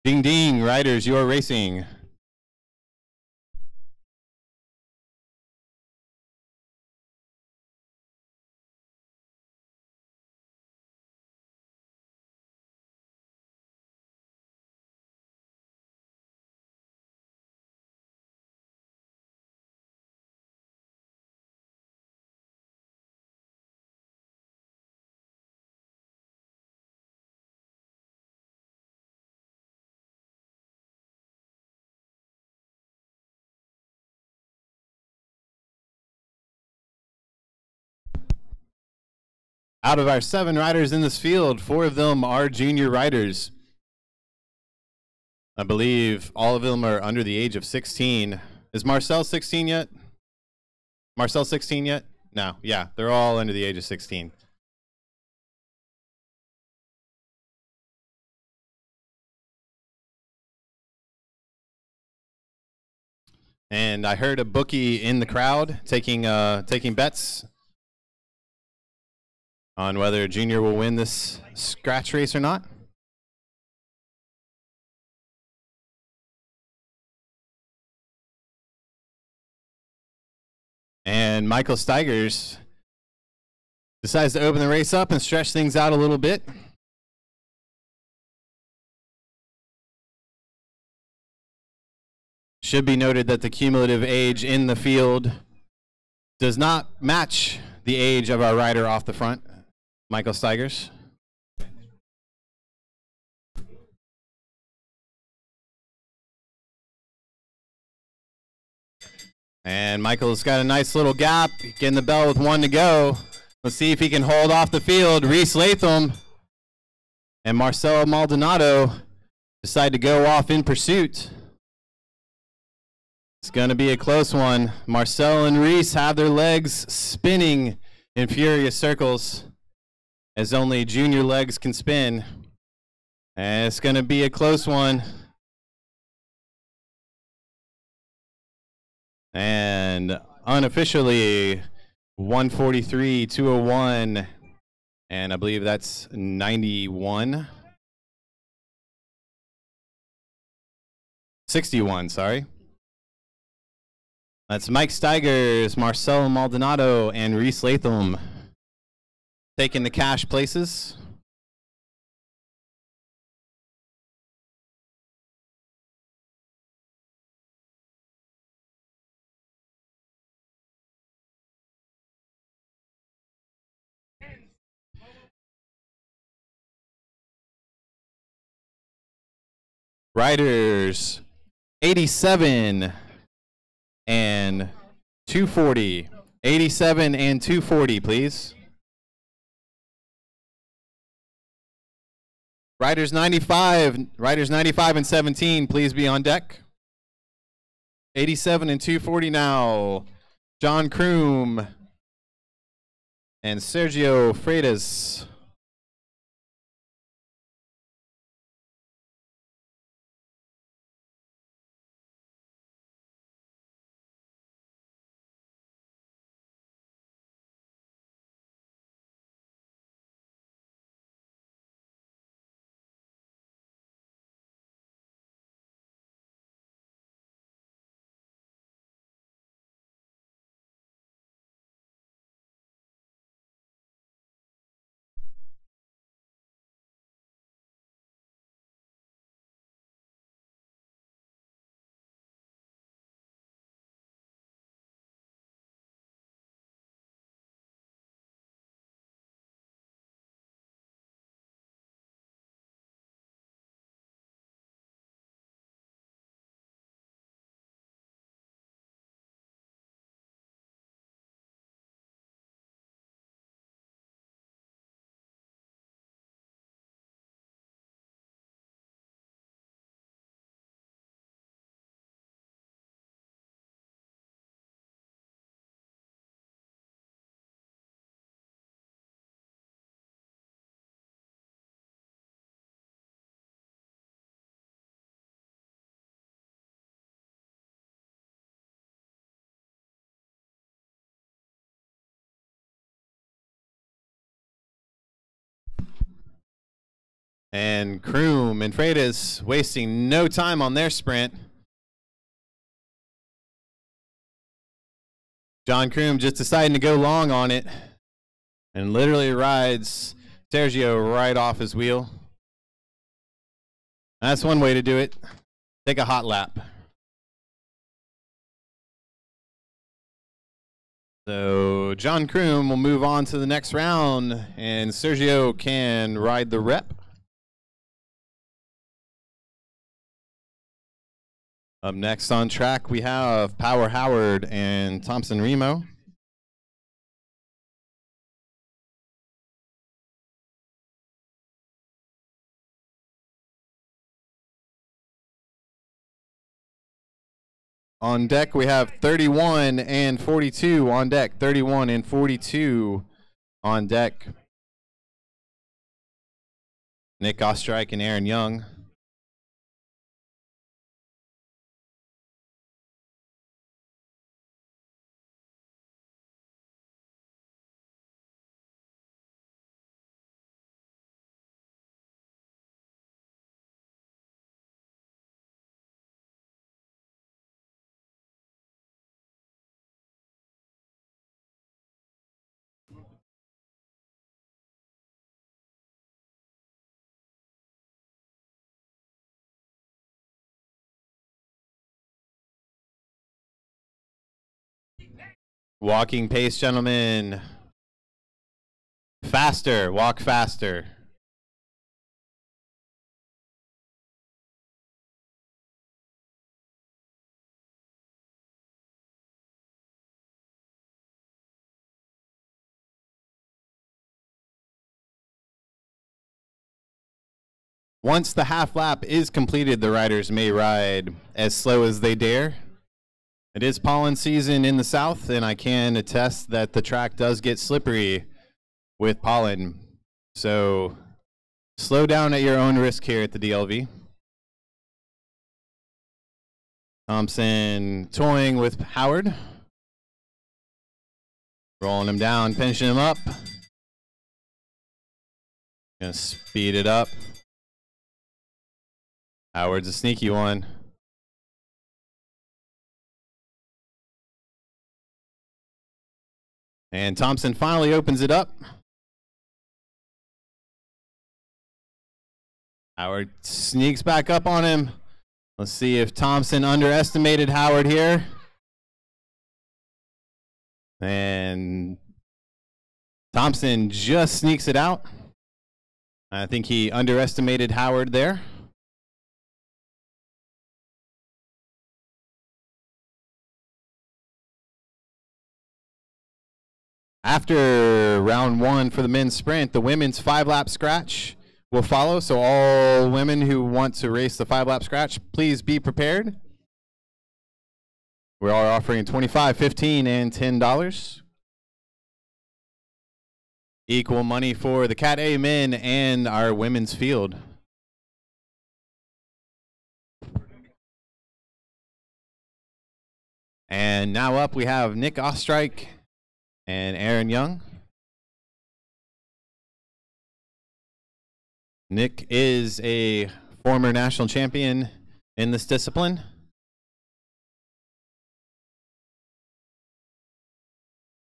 Ding, ding, riders, you are racing. Out of our 7 riders in this field, 4 of them are junior riders. I believe all of them are under the age of 16. Is Marcel 16 yet? Marcel 16 yet? No, yeah, they're all under the age of 16. And I heard a bookie in the crowd taking bets on whether Junior will win this scratch race or not. And Michael Steigers decides to open the race up and stretch things out a little bit. Should be noted that the cumulative age in the field does not match the age of our rider off the front, Michael Steigers. And Michael's got a nice little gap, getting the bell with 1 to go. Let's see if he can hold off the field. Reese Latham and Marcelo Maldonado decide to go off in pursuit. It's going to be a close one. Marcel and Reese have their legs spinning in furious circles, as only junior legs can spin. And it's going to be a close one. And unofficially, 143, 201, and I believe that's 91. 61, sorry. That's Mike Steigers, Marcelo Maldonado, and Reese Latham taking the cash places. Riders 87 and 240. 87 and 240, please. Riders 95 and 17, please be on deck. 87 and 240 now. John Kroom and Sergio Freitas. And Kroom and Freitas wasting no time on their sprint. John Kroom just deciding to go long on it and literally rides Sergio right off his wheel. That's one way to do it. Take a hot lap. So John Kroom will move on to the next round, and Sergio can ride the rep. Up next on track, we have Power Howard and Thompson Remo. On deck, we have 31 and 42 on deck. 31 and 42 on deck. Nick Ostrike and Aaron Young. Walking pace, gentlemen. Faster, walk faster. Once the half lap is completed, the riders may ride as slow as they dare. It is pollen season in the south, and I can attest that the track does get slippery with pollen. So slow down at your own risk here at the DLV. Thompson toying with Howard. Rolling him down, pinching him up. Gonna speed it up. Howard's a sneaky one. And Thompson finally opens it up. Howard sneaks back up on him. Let's see if Thompson underestimated Howard here. And Thompson just sneaks it out. I think he underestimated Howard there. After round one for the men's sprint, the women's 5-lap scratch will follow. So all women who want to race the 5-lap scratch, please be prepared. We are offering $25, $15, and $10. Equal money for the Cat A men and our women's field. And now up we have Nick Ostrike and Aaron Young. Nick is a former national champion in this discipline.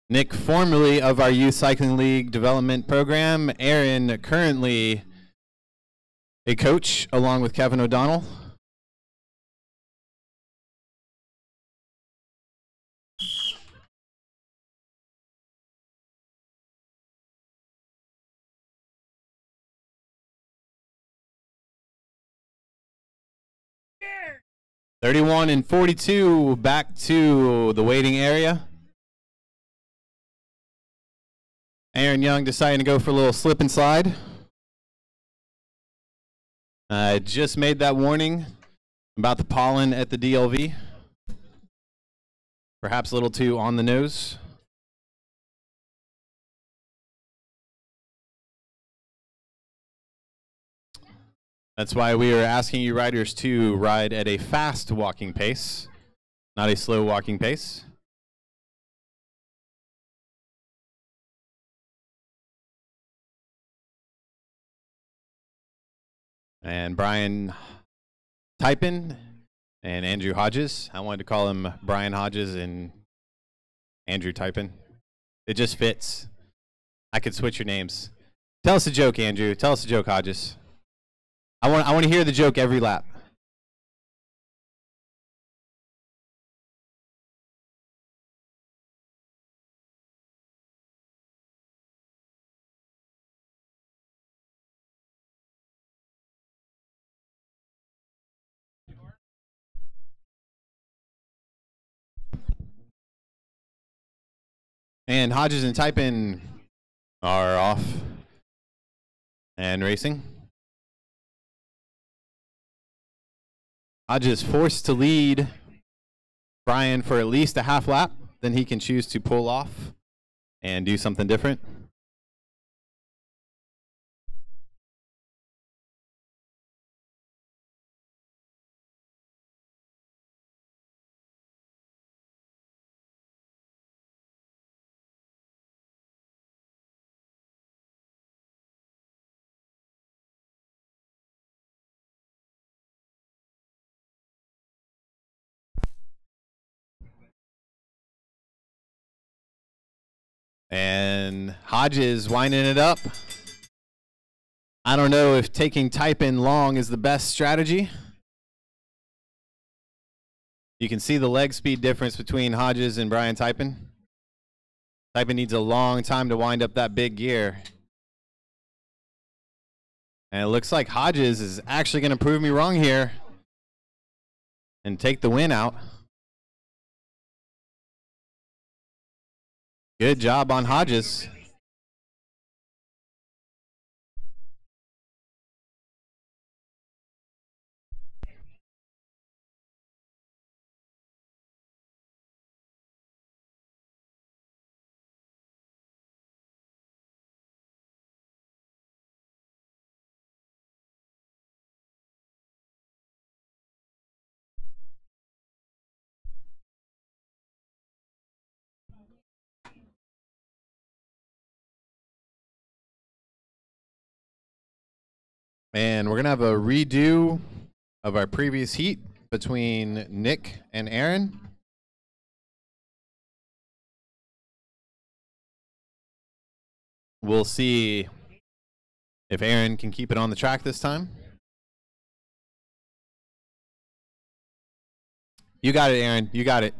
Nick, formerly of our Youth Cycling League development program. Aaron, currently a coach along with Kevin O'Donnell. Yeah. 31 and 42 back to the waiting area. Aaron Young deciding to go for a little slip and slide. I just made that warning about the pollen at the DLV. Perhaps a little too on the nose. That's why we are asking you riders to ride at a fast walking pace, not a slow walking pace. And Brian Typin and Andrew Hodges. I wanted to call him Brian Hodges and Andrew Typin. It just fits. I could switch your names. Tell us a joke, Andrew. Tell us a joke, Hodges. I want to hear the joke every lap. And Hodges and Typin are off and racing. Hodges forced to lead Brian for at least a half lap. Then he can choose to pull off and do something different. And Hodges winding it up. I don't know if taking Typin long is the best strategy. You can see the leg speed difference between Hodges and Brian Typin. Typin needs a long time to wind up that big gear. And it looks like Hodges is actually going to prove me wrong here and take the win out. Good job on Hodges. And we're going to have a redo of our previous heat between Nick and Aaron. We'll see if Aaron can keep it on the track this time. You got it, Aaron. You got it.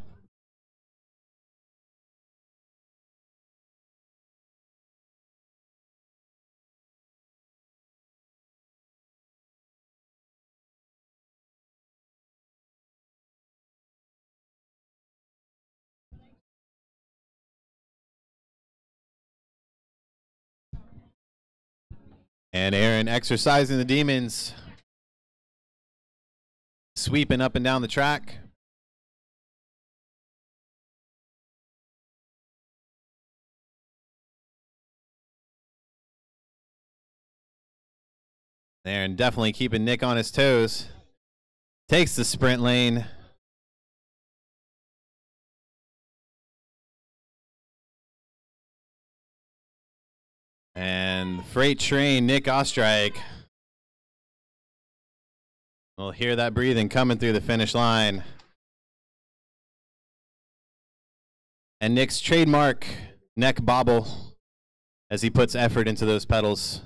And Aaron exercising the demons. Sweeping up and down the track. Aaron definitely keeping Nick on his toes. Takes the sprint lane. And freight train Nick Ostrike. We'll hear that breathing coming through the finish line. And Nick's trademark neck bobble as he puts effort into those pedals.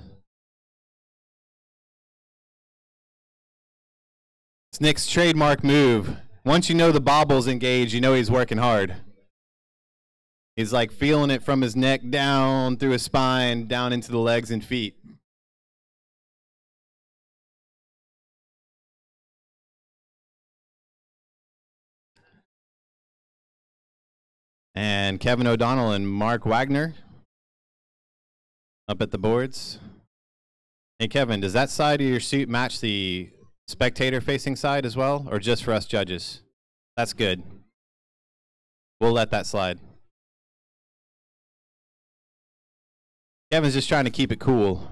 It's Nick's trademark move. Once you know the bobble's engaged, you know he's working hard. He's like feeling it from his neck down through his spine, down into the legs and feet. And Kevin O'Donnell and Mark Wagner up at the boards. Hey, Kevin, does that side of your suit match the spectator-facing side as well, or just for us judges? That's good. We'll let that slide. Kevin's just trying to keep it cool.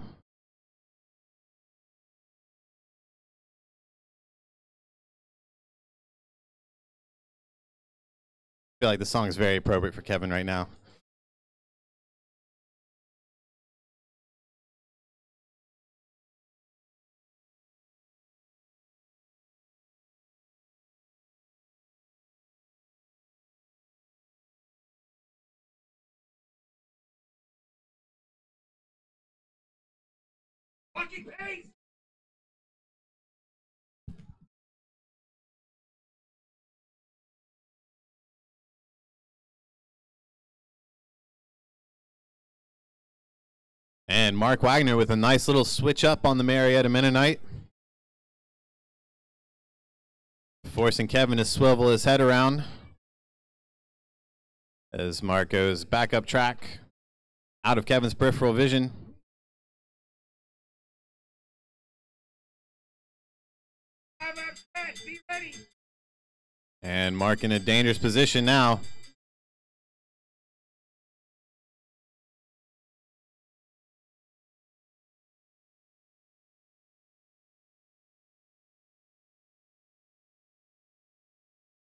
I feel like the song is very appropriate for Kevin right now. And Mark Wagner with a nice little switch up on the Marietta Mennonite, forcing Kevin to swivel his head around as Mark goes back up track, out of Kevin's peripheral vision. And Mark in a dangerous position now.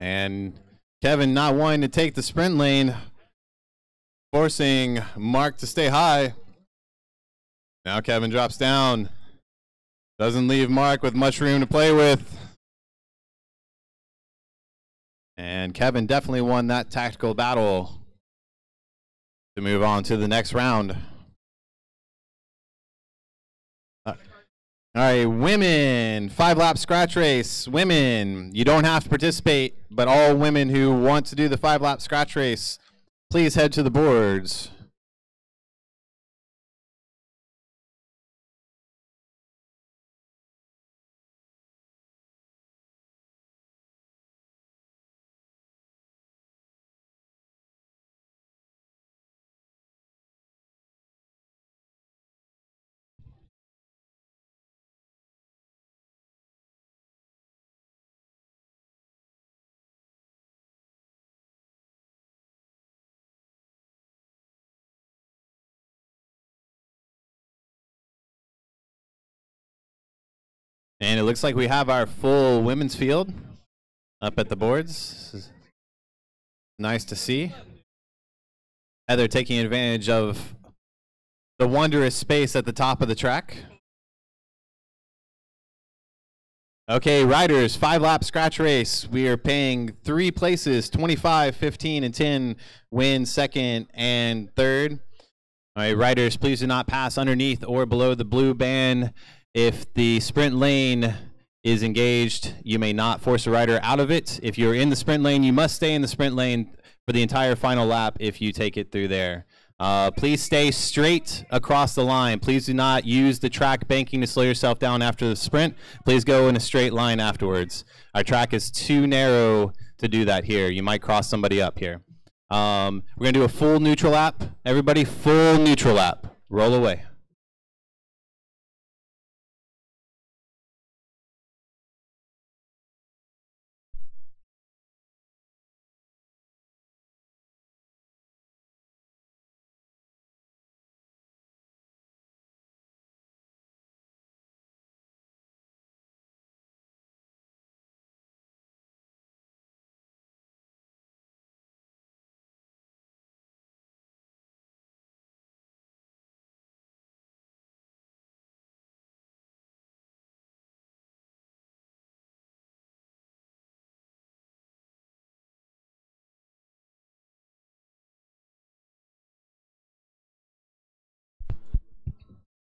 And Kevin not wanting to take the sprint lane, forcing Mark to stay high. Now Kevin drops down. Doesn't leave Mark with much room to play with. And Kevin definitely won that tactical battle to move on to the next round. All right, women, 5-lap scratch race. Women, you don't have to participate, but all women who want to do the 5-lap scratch race, please head to the boards. And it looks like we have our full women's field up at the boards. Nice to see. Heather taking advantage of the wondrous space at the top of the track. Okay, riders, 5-lap scratch race. We are paying 3 places, 25, 15, and 10, win second and third. All right, riders, please do not pass underneath or below the blue band. If the sprint lane is engaged, you may not force a rider out of it. If you're in the sprint lane, you must stay in the sprint lane for the entire final lap if you take it through there. Please stay straight across the line. Please do not use the track banking to slow yourself down after the sprint. Please go in a straight line afterwards. Our track is too narrow to do that here. You might cross somebody up here. We're going to do a full neutral lap. Everybody, full neutral lap. Roll away.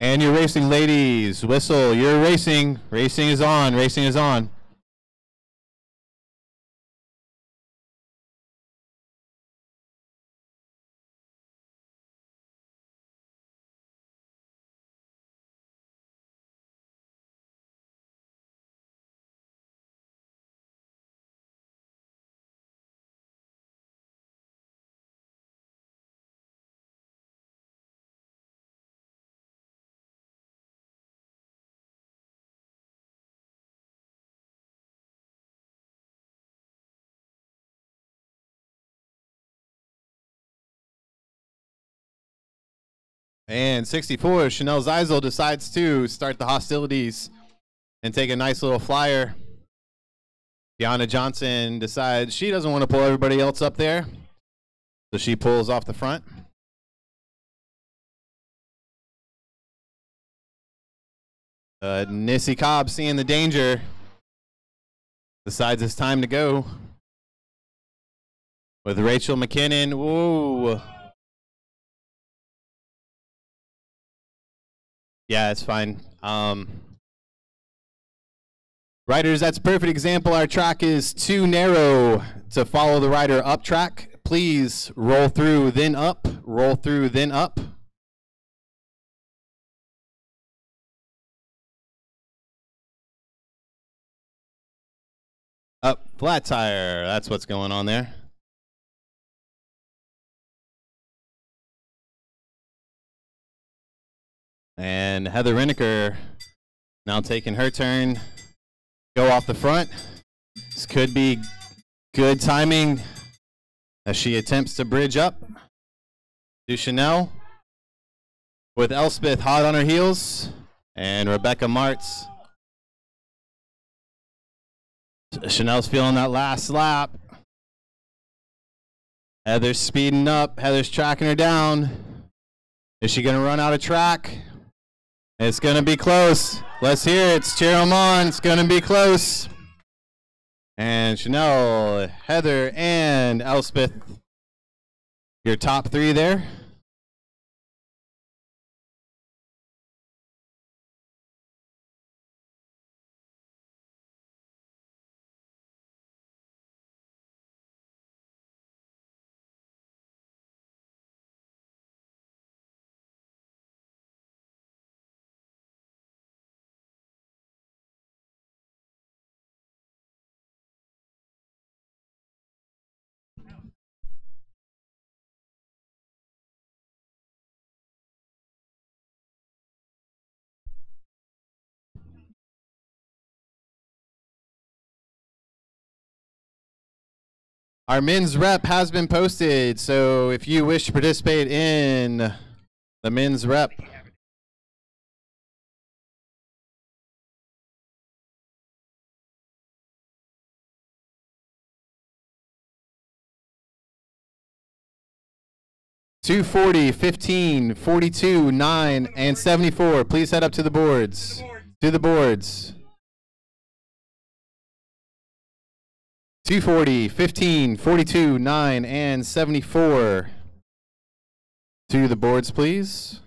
And you're racing, ladies. Whistle, you're racing. Racing is on. Racing is on. And 64, Chanel Zeisel decides to start the hostilities and take a nice little flyer. Deanna Johnson decides she doesn't want to pull everybody else up there, so she pulls off the front. Nissy Cobb, seeing the danger, decides it's time to go. With Rachel McKinnon, whoa. Yeah, it's fine. Riders, that's a perfect example. Our track is too narrow to follow the rider up track. Please roll through, then up. Roll through, then up. Up, flat tire. That's what's going on there. And Heather Reniker now taking her turn. Go off the front. This could be good timing as she attempts to bridge up. Duchanel with Elspeth hot on her heels. And Rebecca Martz. Chanel's feeling that last lap. Heather's speeding up. Heather's tracking her down. Is she going to run out of track? It's going to be close. Let's hear it. Cheer them on. It's going to be close. And Chanel, Heather, and Elspeth, your top three there. Our men's rep has been posted, so if you wish to participate in the men's rep, (240, 15, 42, 9, and 74). Please head up to the boards. To the boards. 240, 15, 42, 9, and 74. To the boards, please.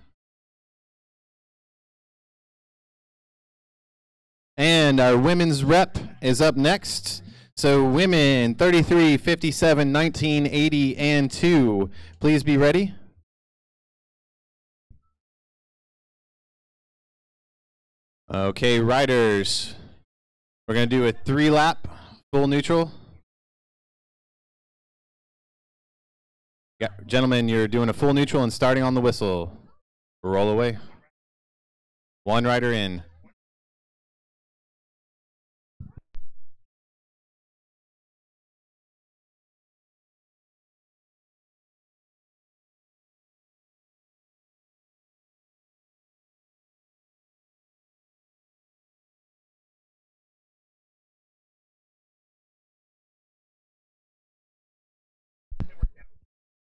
And our women's rep is up next. So women, 33, 57, 19, 80, and 2. Please be ready. Okay, riders. We're going to do a 3-lap full neutral. Yeah, gentlemen, you're doing a full neutral and starting on the whistle. Roll away. One rider in.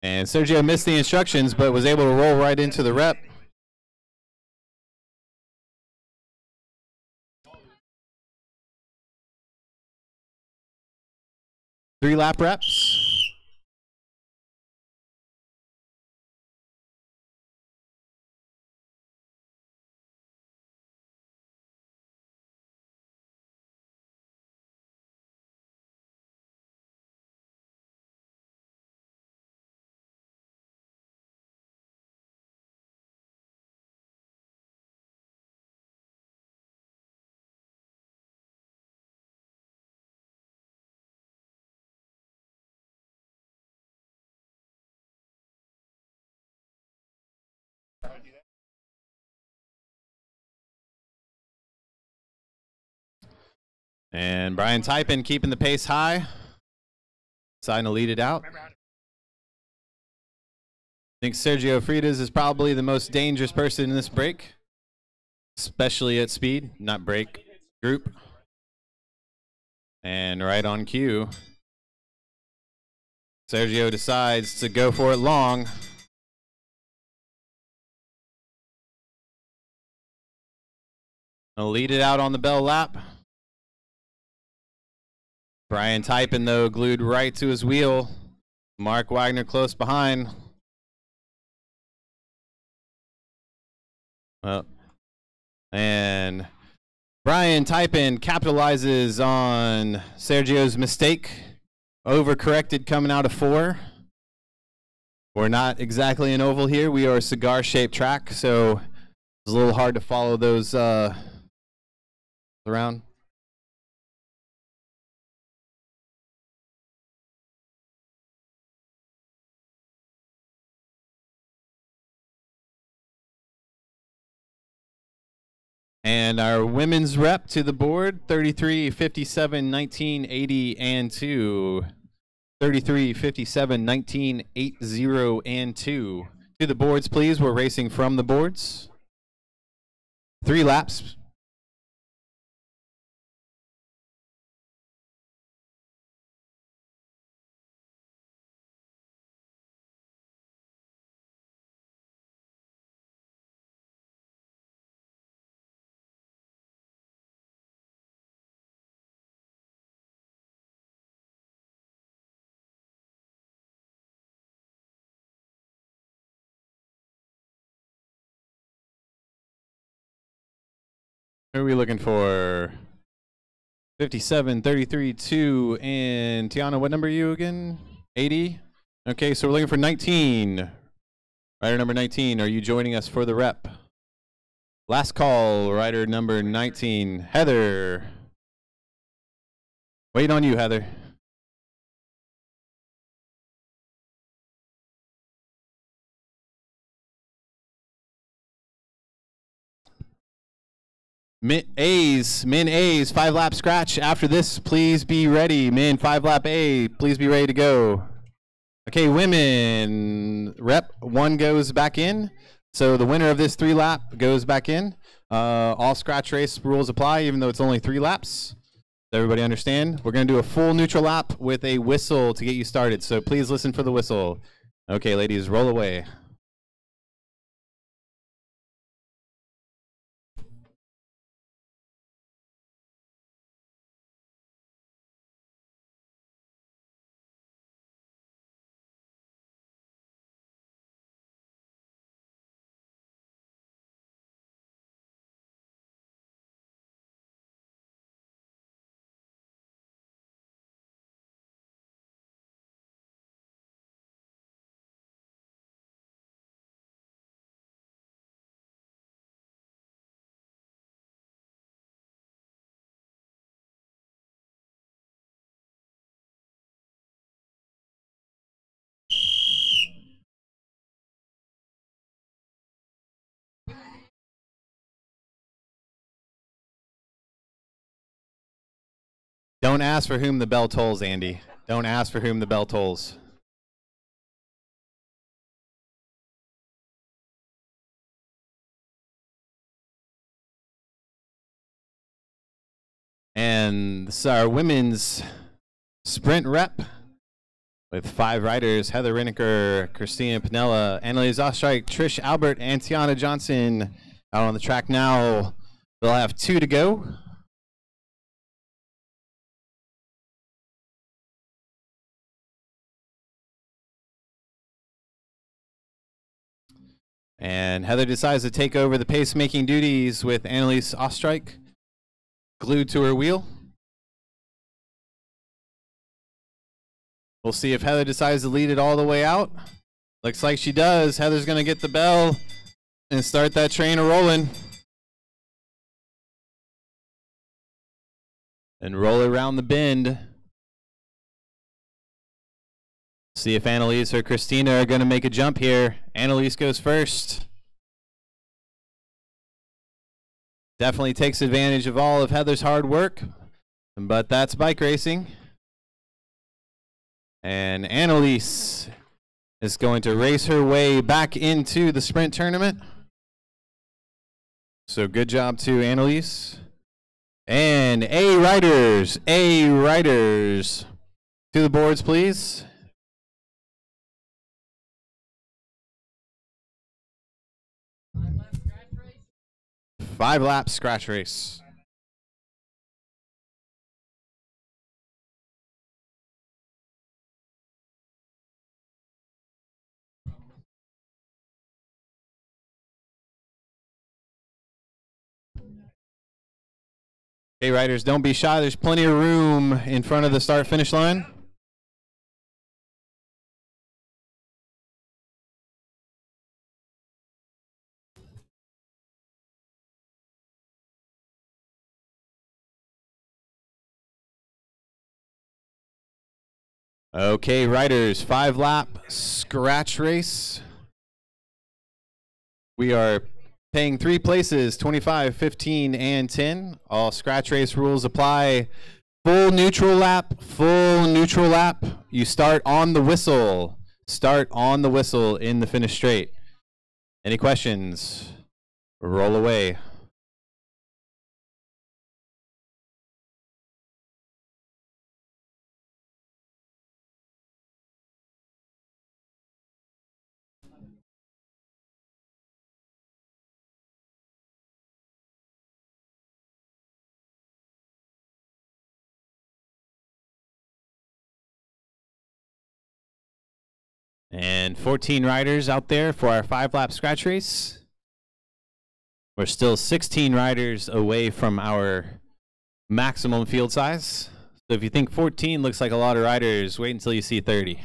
And Sergio missed the instructions, but was able to roll right into the rep. Three-lap reps. And Brian Typin keeping the pace high. Deciding to lead it out. I think Sergio Freitas is probably the most dangerous person in this break, especially at speed, not break, group. And right on cue, Sergio decides to go for it long. He'll lead it out on the bell lap. Brian Typin, though, glued right to his wheel. Mark Wagner close behind. Well, And Brian Typin capitalizes on Sergio's mistake. Overcorrected coming out of 4. We're not exactly an oval here. We are a cigar-shaped track, so it's a little hard to follow those around. And our women's rep to the board, 33, 57, 19, 80, and 2. 33, 57, 19, 80, and 2. To the boards, please. We're racing from the boards. 3 laps. Who are we looking for? 57, 33, 2, and Tiana, what number are you again? 80? Okay, so we're looking for 19. Rider number 19, are you joining us for the rep? Last call, rider number 19, Heather. Waiting on you, Heather. Min A's, 5-lap scratch. After this, please be ready. Min, 5-lap A, please be ready to go. Okay, women, rep 1 goes back in. So the winner of this 3-lap goes back in. All scratch race rules apply, even though it's only 3 laps. Does everybody understand? We're going to do a full neutral lap with a whistle to get you started. So please listen for the whistle. Okay, ladies, roll away. Don't ask for whom the bell tolls, Andy. Don't ask for whom the bell tolls. And this is our women's sprint rep with 5 riders: Heather Riniker, Christina Pinella, Annalise Ostrike, Trish Albert, and Tiana Johnson out on the track now. They'll have 2 to go. And Heather decides to take over the pacemaking duties with Annalise Ostrike glued to her wheel. We'll see if Heather decides to lead it all the way out. Looks like she does. Heather's going to get the bell and start that train a-rolling. And roll it around the bend. See if Annalise or Christina are going to make a jump here. Annalise goes first. Definitely takes advantage of all of Heather's hard work, but that's bike racing. And Annalise is going to race her way back into the sprint tournament. So good job to Annalise. And A riders, to the boards, please. 5-lap scratch race. Okay, riders, don't be shy. There's plenty of room in front of the start-finish line. Okay, riders, 5-lap scratch race. We are paying 3 places, 25, 15, and 10. All scratch race rules apply. Full neutral lap, full neutral lap. You start on the whistle. Start on the whistle in the finish straight. Any questions? Roll away. And 14 riders out there for our 5-lap scratch race. We're still 16 riders away from our maximum field size. So if you think 14 looks like a lot of riders, wait until you see 30.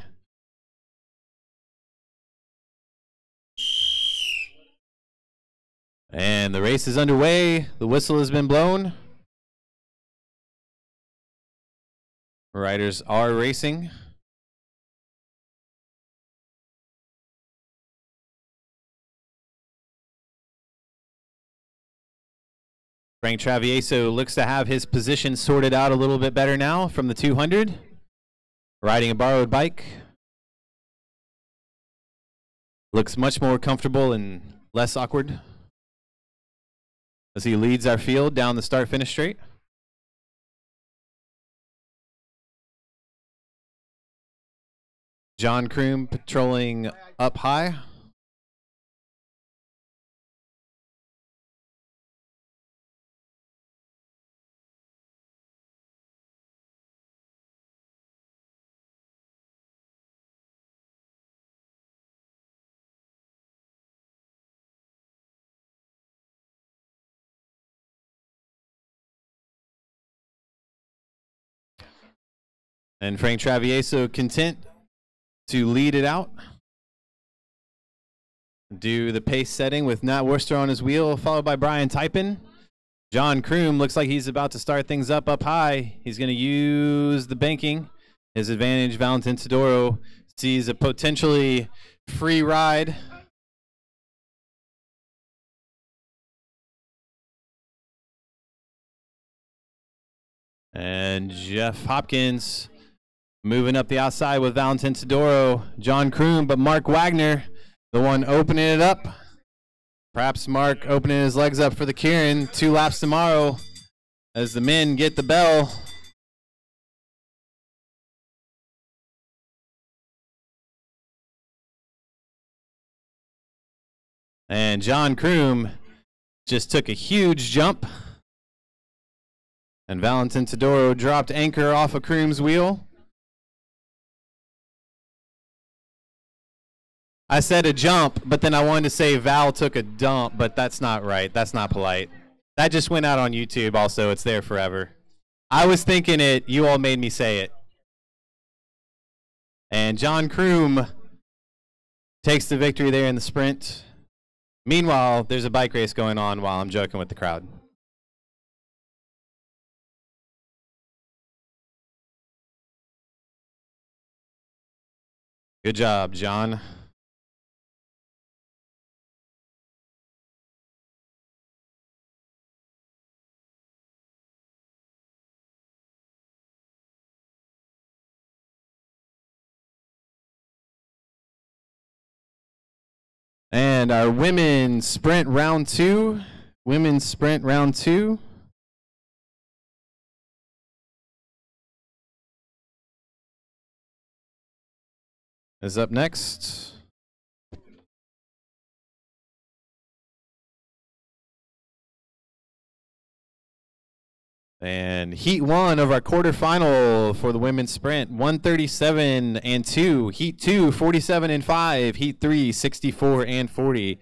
And the race is underway. The whistle has been blown. Riders are racing. Frank Travieso looks to have his position sorted out a little bit better now from the 200. Riding a borrowed bike. Looks much more comfortable and less awkward as he leads our field down the start-finish straight. John Kroom patrolling up high. And Frank Travieso content to lead it out. Do the pace setting with Nat Worcester on his wheel, followed by Brian Typin. John Kroom looks like he's about to start things up high. He's going to use the banking. His advantage, Valentin Todoro sees a potentially free ride. And Jeff Hopkins moving up the outside with Valentin Todoro, John Kroom, but Mark Wagner, the one opening it up. Perhaps Mark opening his legs up for the Kieran. 2 laps tomorrow as the men get the bell. And John Kroom just took a huge jump. And Valentin Todoro dropped anchor off of Kroom's wheel. I said a jump, but then I wanted to say Val took a dump, but that's not right. That's not polite. That just went out on YouTube also. It's there forever. I was thinking it. You all made me say it. And John Kroom takes the victory there in the sprint. Meanwhile, there's a bike race going on while I'm joking with the crowd. Good job, John. And our women's sprint round 2. Women's sprint round 2. Is up next. And heat 1 of our quarterfinal for the women's sprint, 137 and 2. Heat 2, 47 and 5. Heat 3, 64 and 40.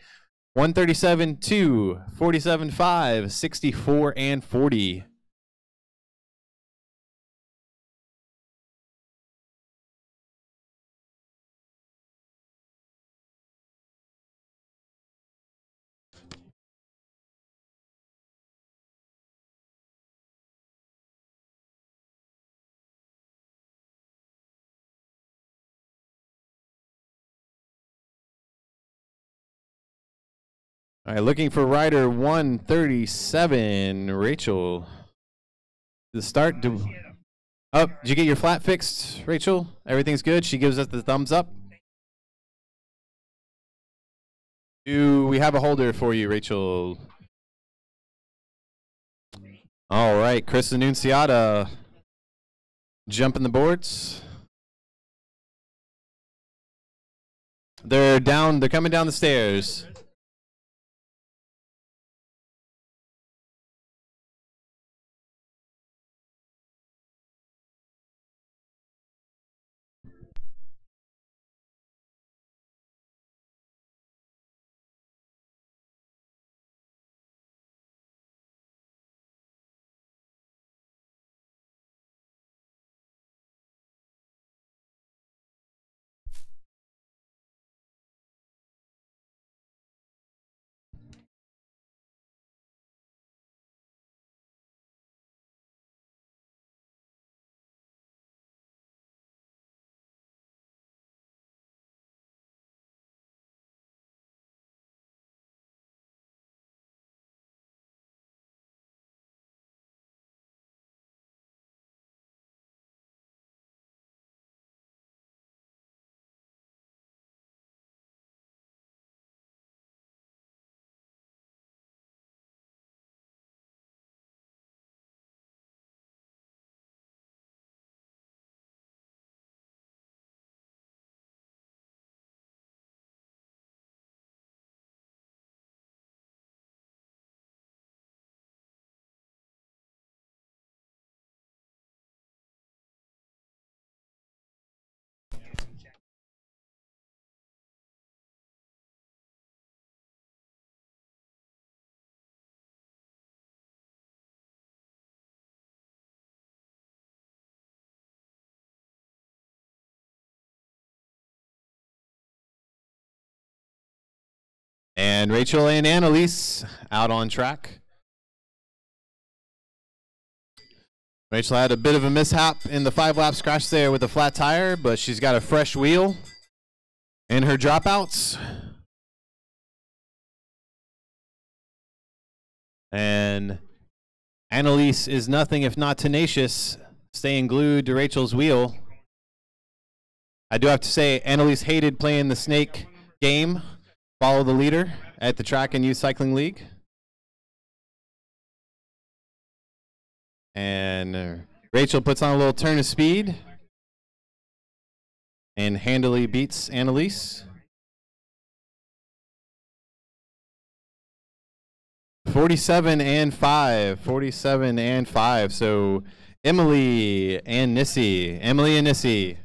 137, 2, 47, 5, 64 and 40. All right, looking for rider 137, Rachel. The start. Oh, did you get your flat fixed, Rachel? Everything's good? She gives us the thumbs up. Do we have a holder for you, Rachel? All right, Chris Annunciata jumping the boards. They're down. They're coming down the stairs. And Rachel and Annalise out on track. Rachel had a bit of a mishap in the 5-lap scratch there with a flat tire, but she's got a fresh wheel in her dropouts. And Annalise is nothing if not tenacious, staying glued to Rachel's wheel. I do have to say, Annalise hated playing the snake game. Follow the leader at the track and youth cycling league. And Rachel puts on a little turn of speed and handily beats Annalise. 47 and 5. 47 and 5. So Emily and Nissy. Emily and Nissy.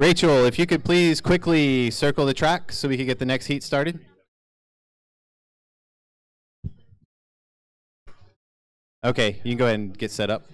Rachel, if you could please quickly circle the track so we can get the next heat started. Okay, you can go ahead and get set up.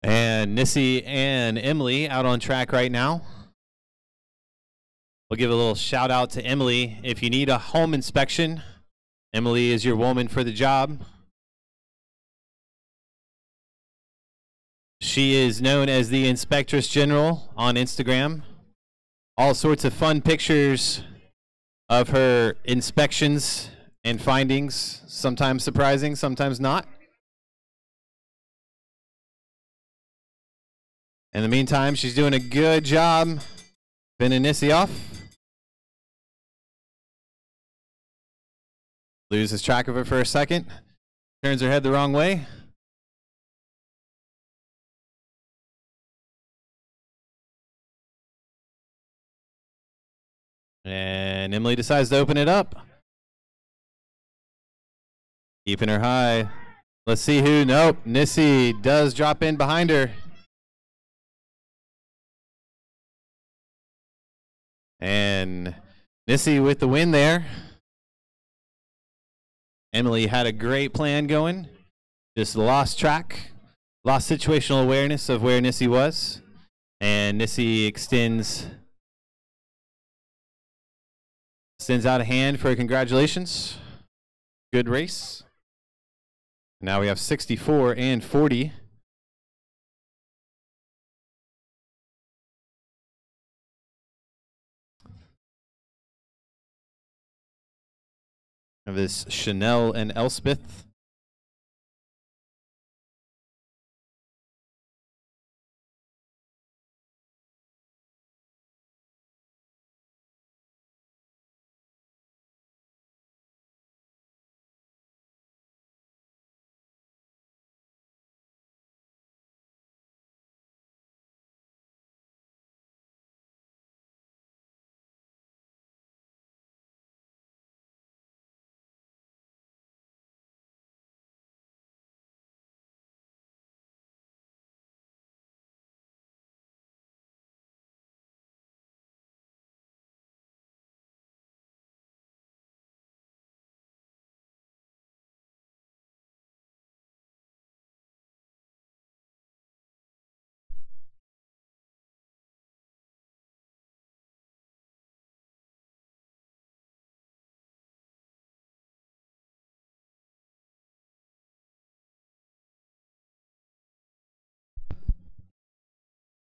And Nissy and Emily out on track right now. We'll give a little shout out to Emily. If you need a home inspection, Emily is your woman for the job. She is known as the Inspectress General on Instagram. All sorts of fun pictures of her inspections and findings, sometimes surprising, sometimes not. In the meantime, she's doing a good job pinning Nissy off. Loses track of it for a second. Turns her head the wrong way. And Emily decides to open it up. Keeping her high. Let's see who. Nope. Nissy does drop in behind her. And Nissy with the win there. Emily had a great plan going. Just lost track. Lost situational awareness of where Nissy was. And Nissy extends out a hand for congratulations. Good race. Now we have 64 and 40. Of this Chanel and Elspeth.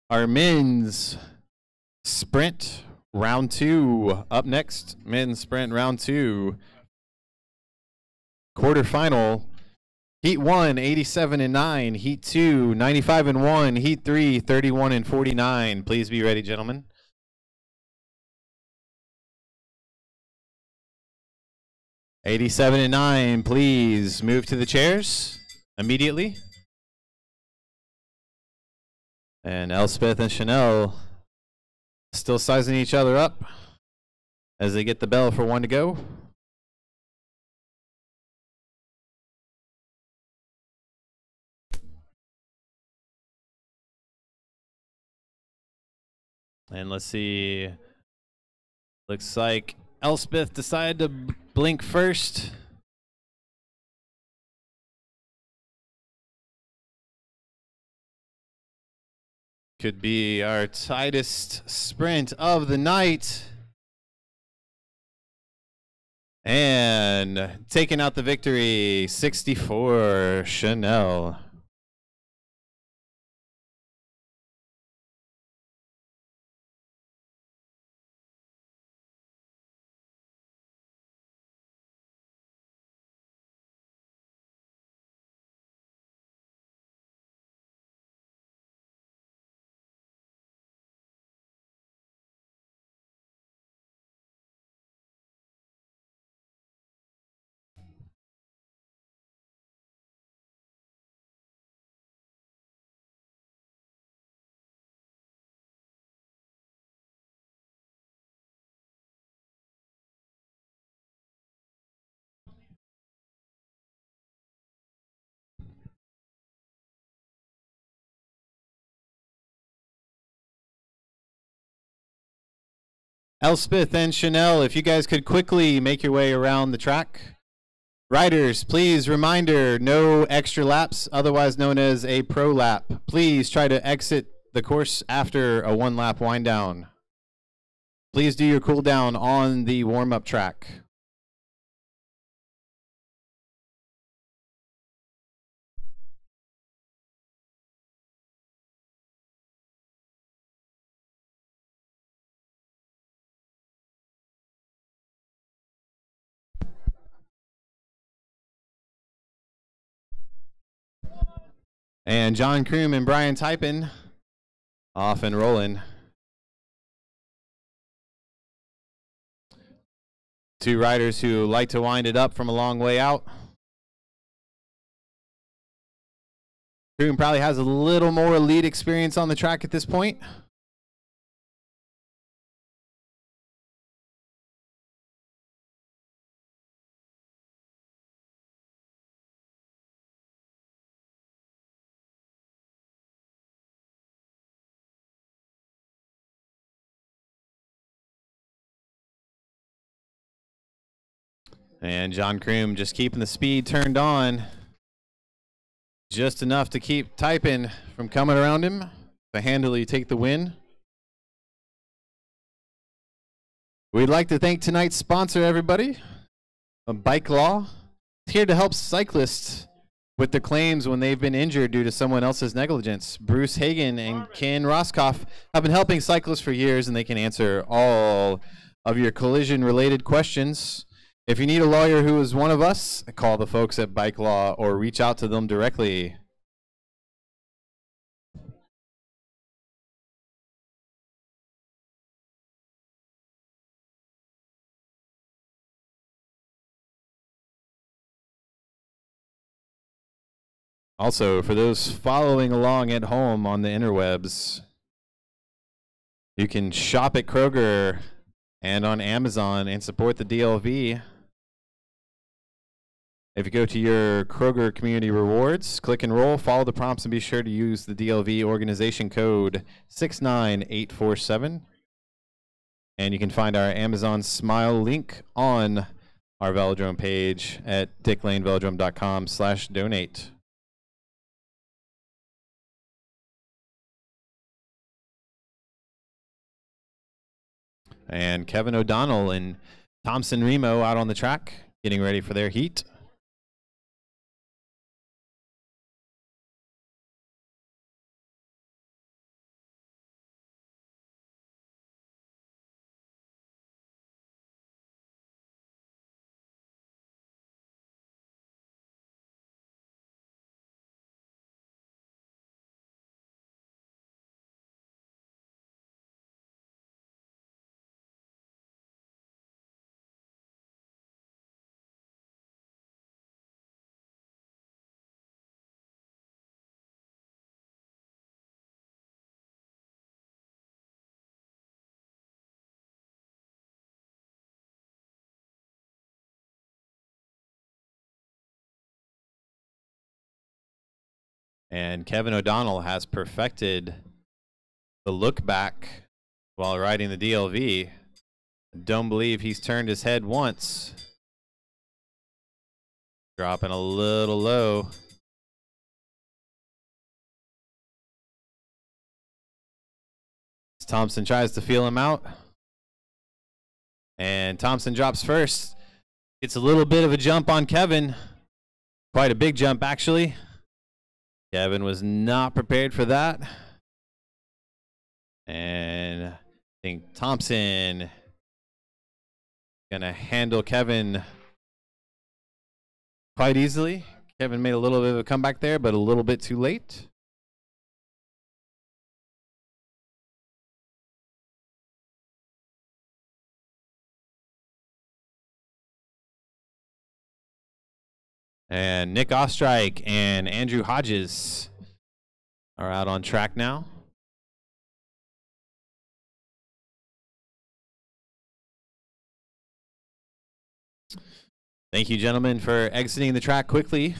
Our men's sprint round 2 up next. Men's sprint round 2. Quarterfinal. Heat 1, 87 and 9. Heat 2, 95 and 1. Heat 3, 31 and 49. Please be ready, gentlemen. '87 and 9, please move to the chairs immediately. And Elspeth and Chanel still sizing each other up as they get the bell for 1 to go. And let's see. Looks like Elspeth decided to blink first. Could be our tightest sprint of the night. And taking out the victory, 64, Chanel. Elspeth and Chanel, if you guys could quickly make your way around the track. Riders, please, reminder, no extra laps, otherwise known as a pro lap. Please try to exit the course after a 1-lap wind down. Please do your cool down on the warm-up track. And John Kroom and Brian Typin off and rolling. Two riders who like to wind it up from a long way out. Kroom probably has a little more lead experience on the track at this point. And John Kroom just keeping the speed turned on. Just enough to keep Typin from coming around him to handily take the win. We'd like to thank tonight's sponsor, everybody, Bike Law. It's here to help cyclists with their claims when they've been injured due to someone else's negligence. Bruce Hagen and Ken Roscoff have been helping cyclists for years, and they can answer all of your collision-related questions. If you need a lawyer who is one of us, call the folks at Bike Law or reach out to them directly. Also, for those following along at home on the interwebs, you can shop at Kroger and on Amazon and support the DLV. If you go to your Kroger Community Rewards, click Enroll, follow the prompts, and be sure to use the DLV organization code 69847. And you can find our Amazon Smile link on our Velodrome page at dicklanevelodrome.com/donate. And Kevin O'Donnell and Thompson Remo out on the track, getting ready for their heat. And Kevin O'Donnell has perfected the look back while riding the DLV. Don't believe he's turned his head once. Dropping a little low. Thompson tries to feel him out. And Thompson drops first. It's a little bit of a jump on Kevin. Quite a big jump, actually. Kevin was not prepared for that. And I think Thompson gonna handle Kevin quite easily. Kevin made a little bit of a comeback there, but a little bit too late. And Nick Ostrike and Andrew Hodges are out on track now. Thank you, gentlemen, for exiting the track quickly.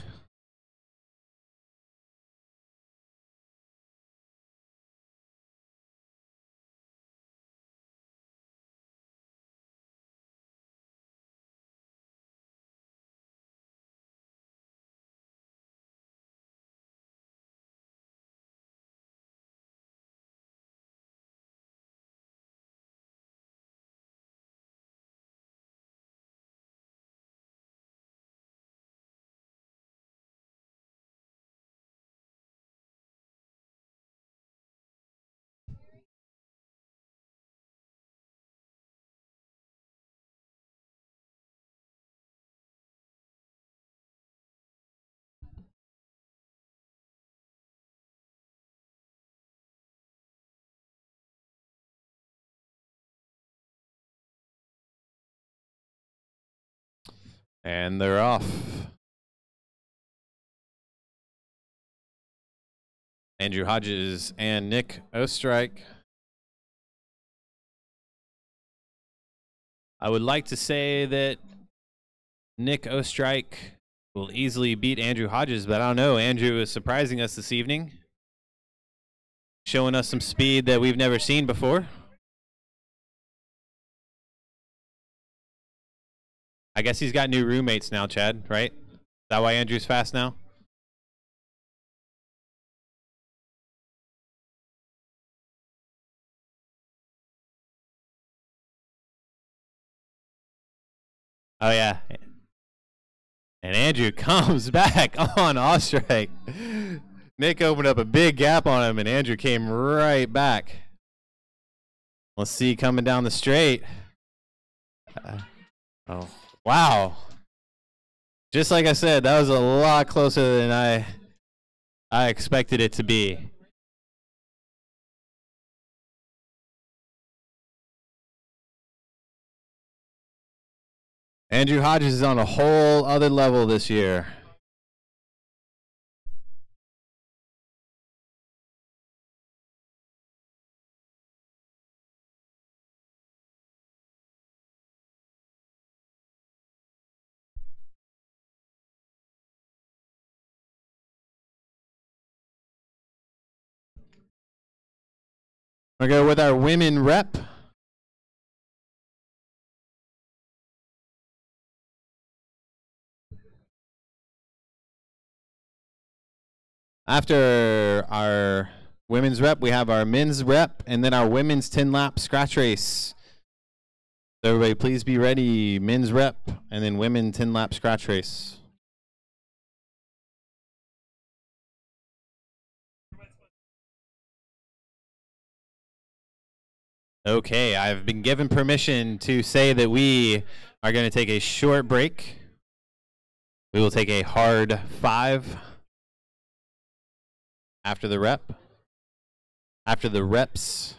And they're off. Andrew Hodges and Nick Ostrike. I would like to say that Nick Ostrike will easily beat Andrew Hodges, but I don't know. Andrew is surprising us this evening, showing us some speed that we've never seen before. I guess he's got new roommates now, Chad, right? Is that why Andrew's fast now? Oh, yeah. And Andrew comes back on Ostrike. Nick opened up a big gap on him, and Andrew came right back. Let's see coming down the straight. Oh, wow. Just like I said, that was a lot closer than I expected it to be. Andrew Hodges is on a whole other level this year. We'll go with our women rep. After our women's rep, we have our men's rep, and then our women's 10-lap scratch race. So everybody, please be ready. Men's rep, and then women 10-lap scratch race. Okay, I've been given permission to say that we are going to take a short break. We will take a hard 5 after the rep. After the reps.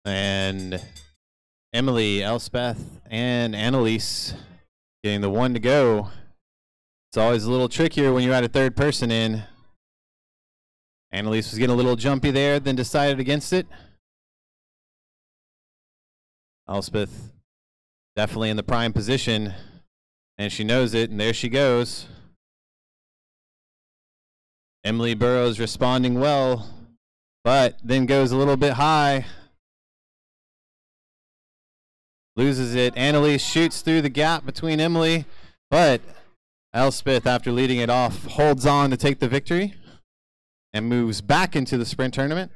And Emily, Elspeth, and Annalise getting the 1 to go. It's always a little trickier when you add a third person in. Annalise was getting a little jumpy there, then decided against it. Elspeth definitely in the prime position, and she knows it, and there she goes. Emily Burrows responding well, but then goes a little bit high. Loses it. Annalise shoots through the gap between Emily, but Elspeth, after leading it off, holds on to take the victory and moves back into the sprint tournament.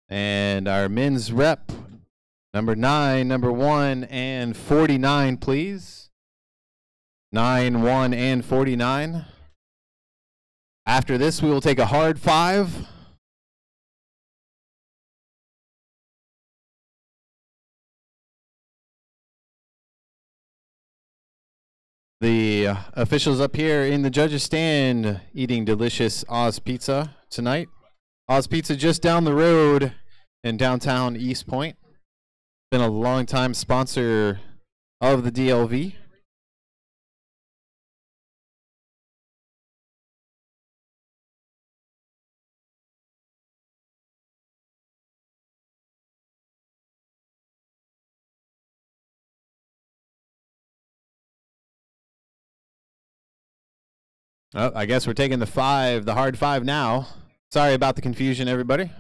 And our men's rep, number 9, number 1, and 49, please. 9, 1, and 49. After this, we will take a hard 5. The officials up here in the judges' stand eating delicious Oz Pizza tonight. Oz Pizza just down the road in downtown East Point. Been a long-time sponsor of the DLV. Oh, I guess we're taking the 5, the hard 5 now. Sorry about the confusion, everybody.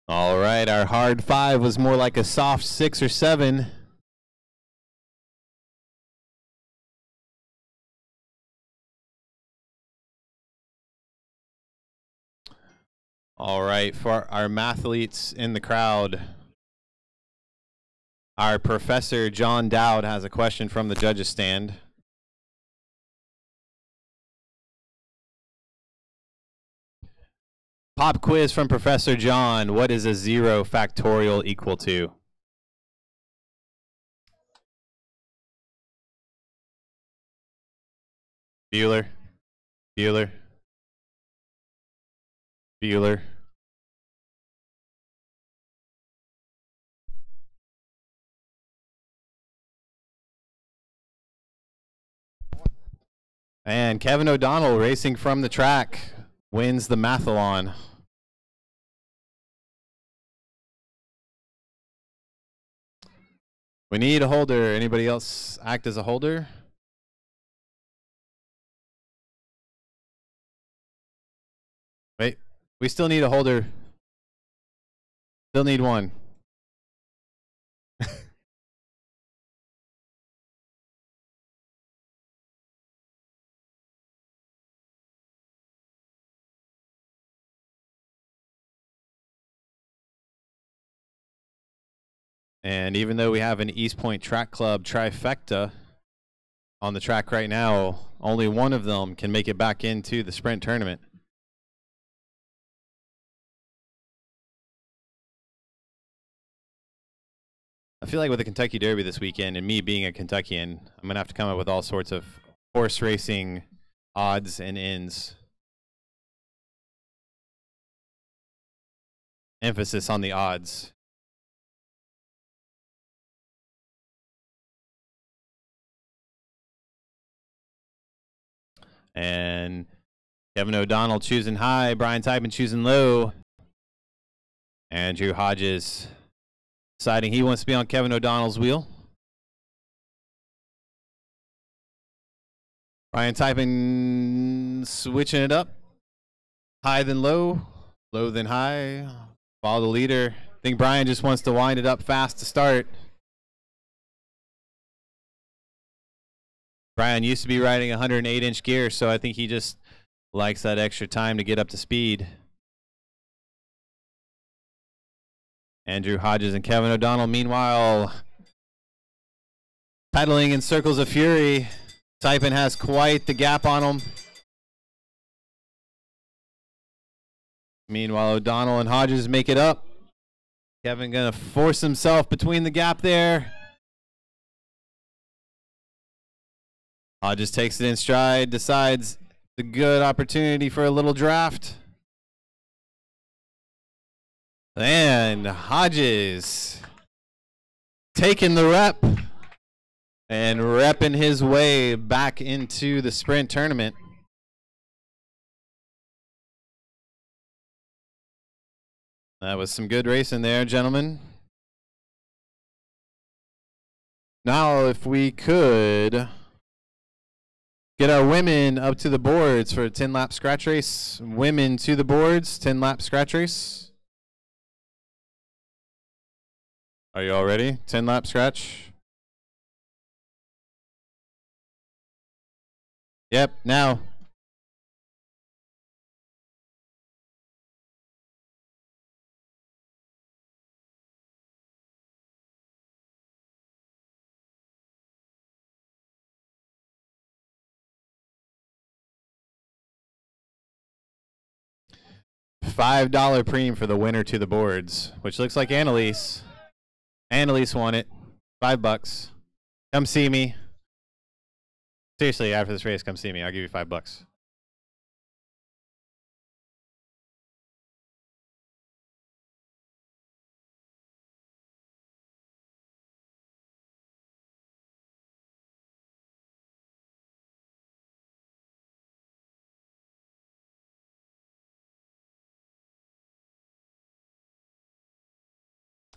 All right, our hard 5 was more like a soft 6 or 7. All right, for our mathletes in the crowd, our Professor John Dowd has a question from the judges' stand. Pop quiz from Professor John. What is a 0 factorial equal to? Bueller. Bueller. Bueller. And Kevin O'Donnell, racing from the track, wins the mathalon. We need a holder. Anybody else act as a holder? Wait, we still need a holder. Still need one. And even though we have an East Point Track Club trifecta on the track right now, only one of them can make it back into the sprint tournament. I feel like with the Kentucky Derby this weekend and me being a Kentuckian, I'm going to have to come up with all sorts of horse racing odds and ends. Emphasis on the odds. And Kevin O'Donnell choosing high, Brian Typen choosing low. Andrew Hodges deciding he wants to be on Kevin O'Donnell's wheel. Brian Typen switching it up. High then low, low then high. Follow the leader. I think Brian just wants to wind it up fast to start. Brian used to be riding 108-inch gear, so I think he just likes that extra time to get up to speed. Andrew Hodges and Kevin O'Donnell, meanwhile, pedaling in circles of fury. Typen has quite the gap on him. Meanwhile, O'Donnell and Hodges make it up. Kevin gonna force himself between the gap there. Hodges takes it in stride, decides the good opportunity for a little draft. And Hodges taking the rep and repping his way back into the sprint tournament. That was some good racing there, gentlemen. Now, if we could get our women up to the boards for a 10-lap scratch race. Women to the boards, 10-lap scratch race. Are you all ready? 10-lap scratch. Yep, now. $5 premium for the winner to the boards, which looks like Annalise. Annalise won it. $5. Come see me. Seriously, after this race, come see me. I'll give you $5.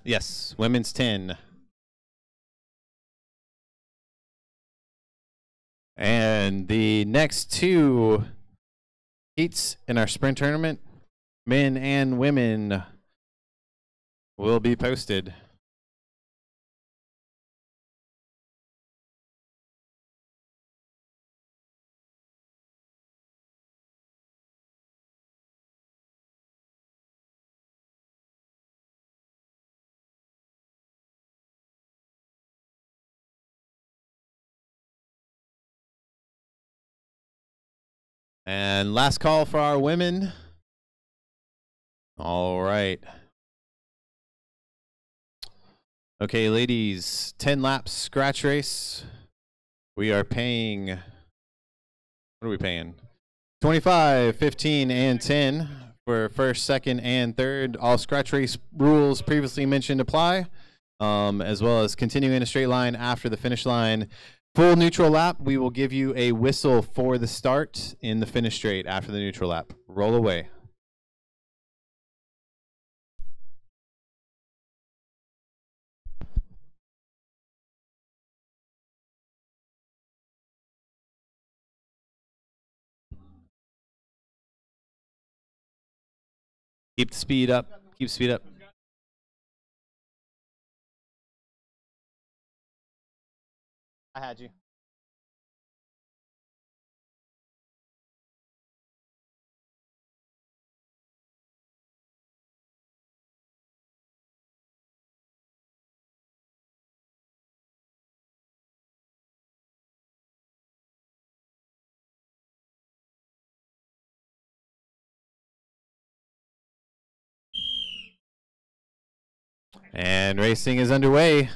Yes, women's 10. And the next two heats in our sprint tournament, men and women, will be posted. And last call for our women. All right. Okay, ladies, 10 laps scratch race. We are paying, what are we paying? 25, 15, and 10 for first, second, and third. All scratch race rules previously mentioned apply, as well as continuing in a straight line after the finish line. Full neutral lap, we will give you a whistle for the start in the finish straight after the neutral lap. Roll away. Keep the speed up. Keep the speed up. I had you. And racing is underway.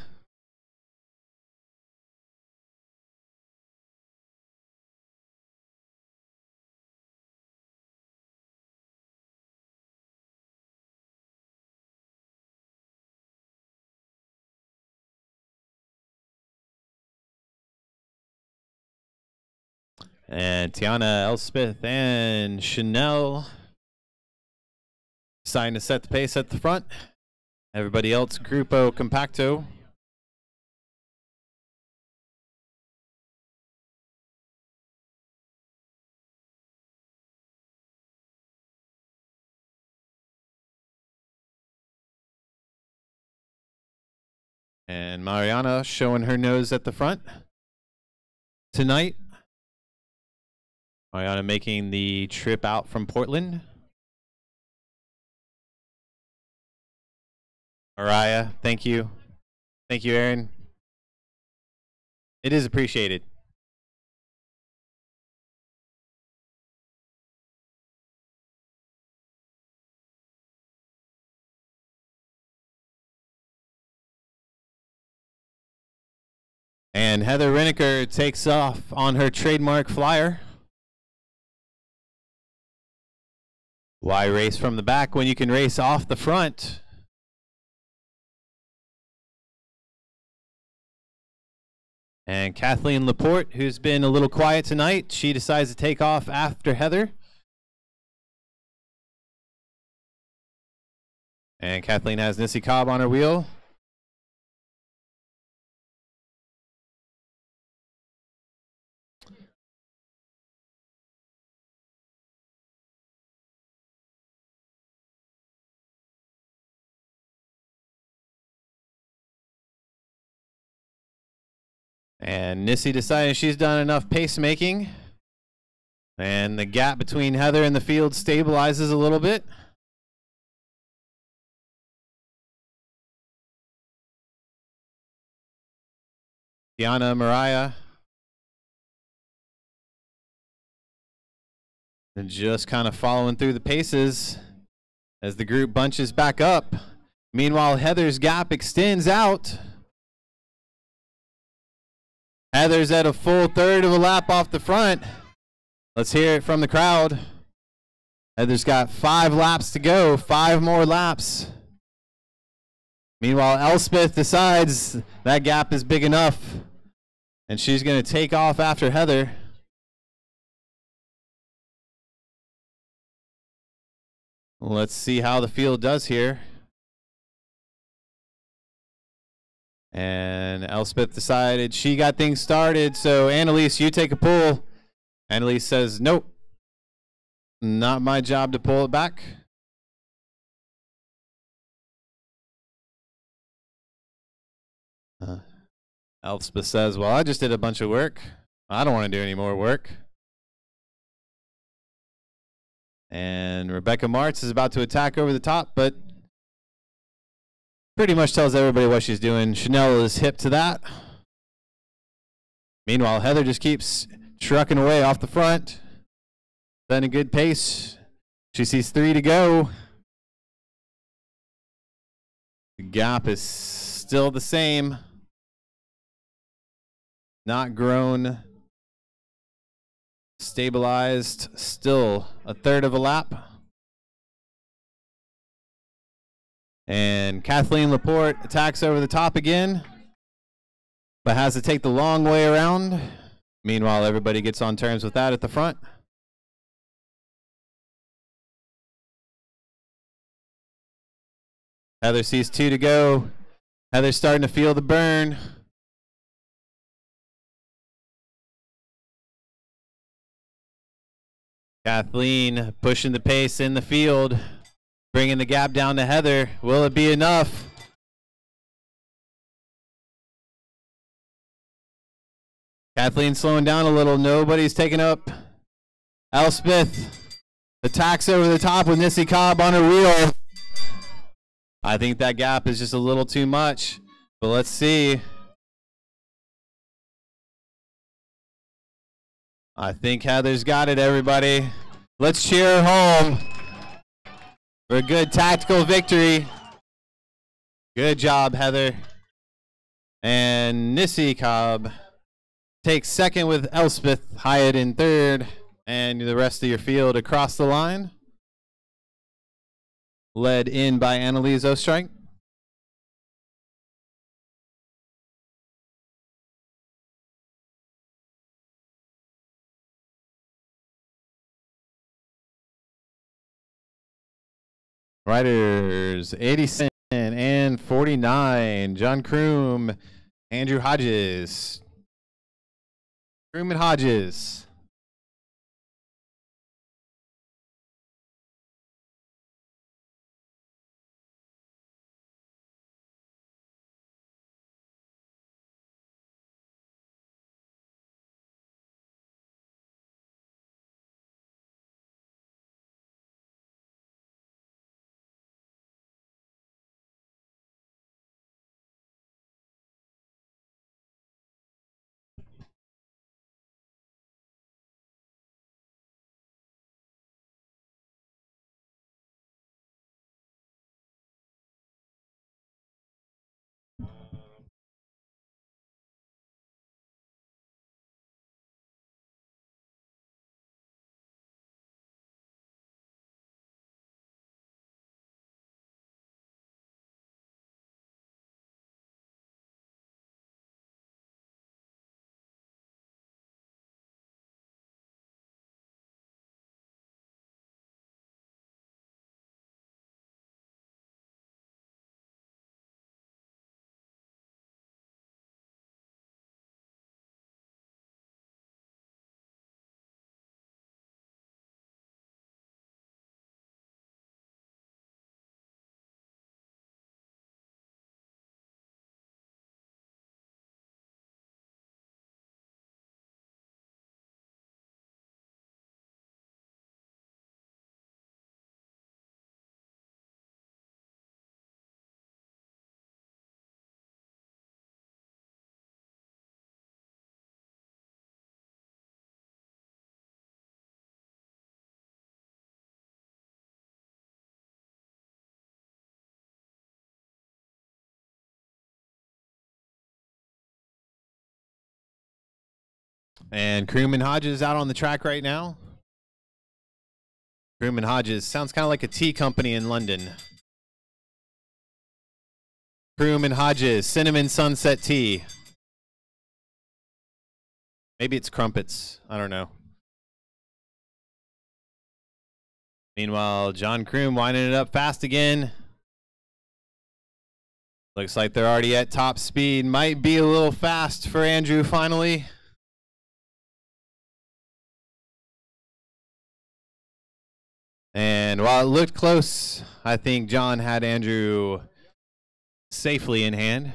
And Tiana, Elspeth, and Chanel deciding to set the pace at the front. Everybody else, Grupo Compacto. And Mariana showing her nose at the front tonight. Mariana making the trip out from Portland. Mariah, thank you. Thank you, Aaron. It is appreciated. And Heather Reneker takes off on her trademark flyer. Why race from the back when you can race off the front? And Kathleen Laporte, who's been a little quiet tonight, she decides to take off after Heather. And Kathleen has Nissy Cobb on her wheel. And Nissy decided she's done enough pacemaking. And the gap between Heather and the field stabilizes a little bit. Tiana, Mariah. And just kind of following through the paces as the group bunches back up. Meanwhile, Heather's gap extends out. Heather's at a full third of a lap off the front. Let's hear it from the crowd. Heather's got 5 laps to go, 5 more laps. Meanwhile, Elspeth decides that gap is big enough, and she's going to take off after Heather. Let's see how the field does here. And Elspeth decided she got things started, so Annalise, you take a pull. Annalise says, nope, not my job to pull it back. Elspeth says, well, I just did a bunch of work. I don't want to do any more work. And Rebecca Martz is about to attack over the top, but pretty much tells everybody what she's doing. Chanel is hip to that. Meanwhile, Heather just keeps trucking away off the front. Setting a good pace. She sees 3 to go. The gap is still the same. Not grown. Stabilized. Still a third of a lap. And Kathleen Laporte attacks over the top again, but has to take the long way around. Meanwhile, everybody gets on terms with that at the front. Heather sees 2 to go. Heather's starting to feel the burn. Kathleen pushing the pace in the field, bringing the gap down to Heather. Will it be enough? Kathleen slowing down a little. Nobody's taking up. Elspeth attacks over the top with Nissy Cobb on her wheel. I think that gap is just a little too much, but let's see. I think Heather's got it, everybody. Let's cheer her home for a good tactical victory. Good job, Heather. And Nissy Cobb takes second with Elspeth Hyatt in third, and the rest of your field across the line. Led in by Annalise Ostrike. Riders 87 and 49. John Kroom, Andrew Hodges. Kroom and Hodges. And Kroom and Hodges out on the track right now. Kroom and Hodges sounds kind of like a tea company in London. Kroom and Hodges, Cinnamon Sunset Tea. Maybe it's crumpets. I don't know. Meanwhile, John Kroom winding it up fast again. Looks like they're already at top speed. Might be a little fast for Andrew finally. And while it looked close, I think John had Andrew safely in hand.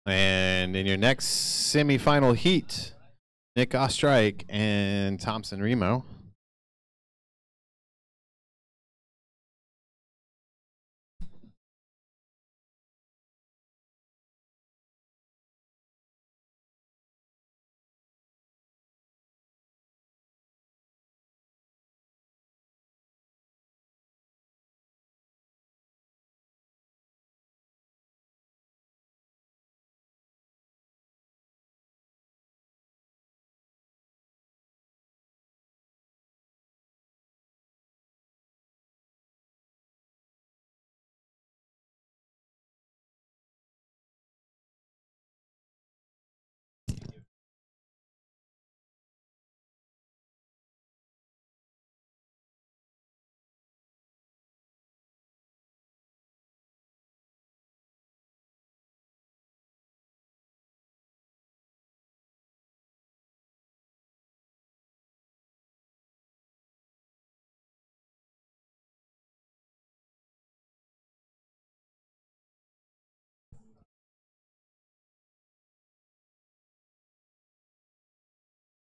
And in your next semifinal heat, Nick Ostrike and Thompson Remo.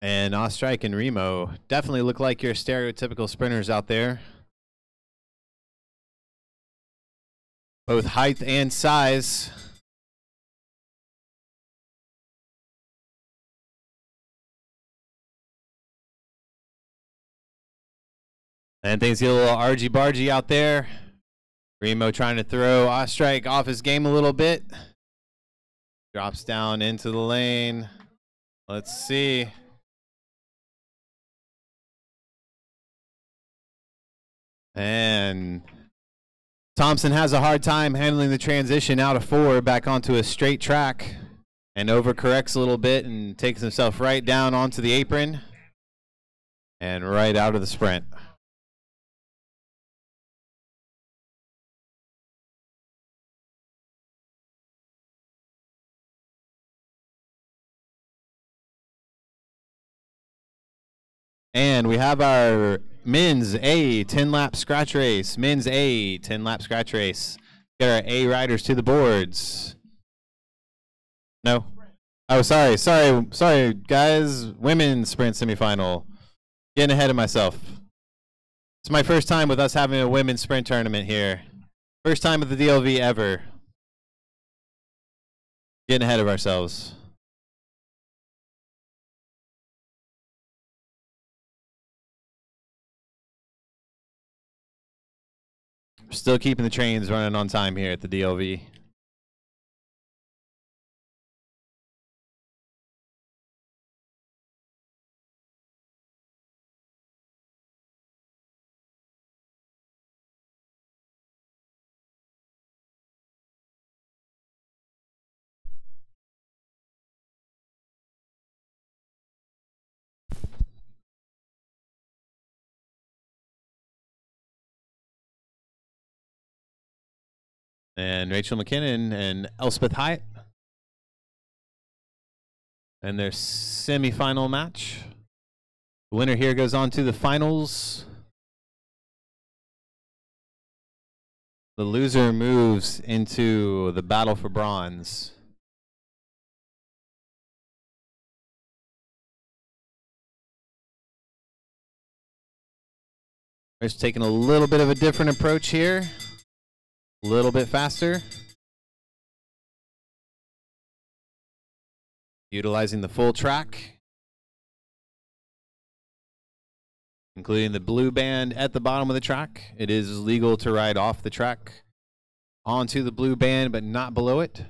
And Ostrike and Remo definitely look like your stereotypical sprinters out there. Both height and size. And things get a little argy-bargy out there. Remo trying to throw Ostrike off his game a little bit. Drops down into the lane. Let's see. And Thompson has a hard time handling the transition out of 4 back onto a straight track and overcorrects a little bit and takes himself right down onto the apron and right out of the sprint. And we have our men's A 10-lap scratch race. Men's A 10-lap scratch race. Get our A riders to the boards. No? Oh, sorry, guys. Women's sprint semifinal. Getting ahead of myself. It's my first time with us having a women's sprint tournament here. First time at the DLV ever. Getting ahead of ourselves. Still keeping the trains running on time here at the DLV. And Rachel McKinnon and Elspeth Hyatt. And their semifinal match. The winner here goes on to the finals. The loser moves into the battle for bronze. Just taking a little bit of a different approach here. A little bit faster. Utilizing the full track. Including the blue band at the bottom of the track. It is legal to ride off the track onto the blue band, but not below it.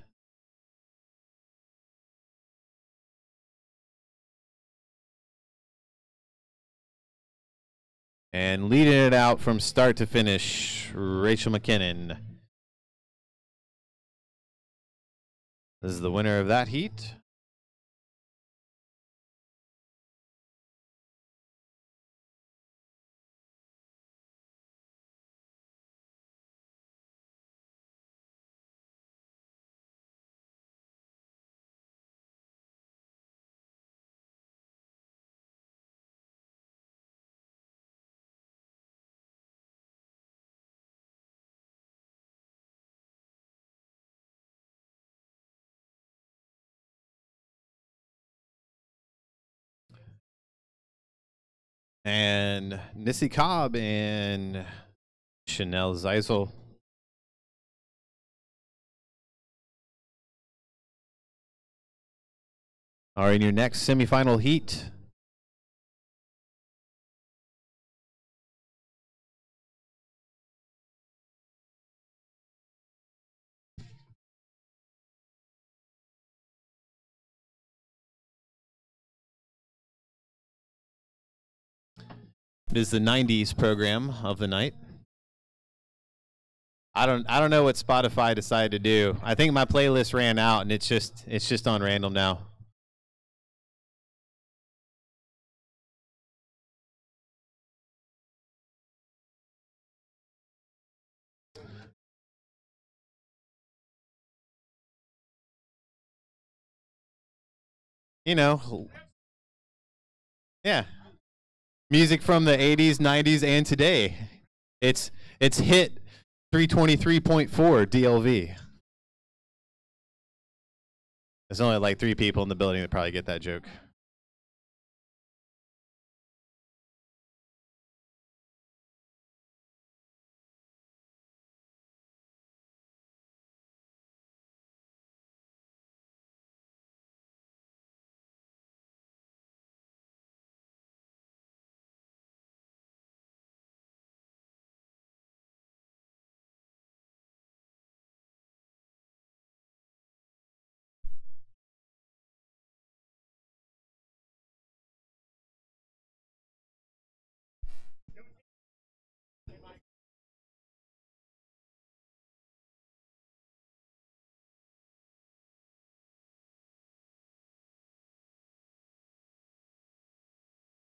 And leading it out from start to finish, Rachel McKinnon. This is the winner of that heat. And Nissy Cobb and Chanel Zeisel. Are in your next semifinal heat. It is the 90s program of the night. I don't know what Spotify decided to do. I think my playlist ran out and it's just on random now. You know, yeah. Music from the 80s, 90s, and today. It's hit 323.4 DLV. There's only like 3 people in the building that probably get that joke.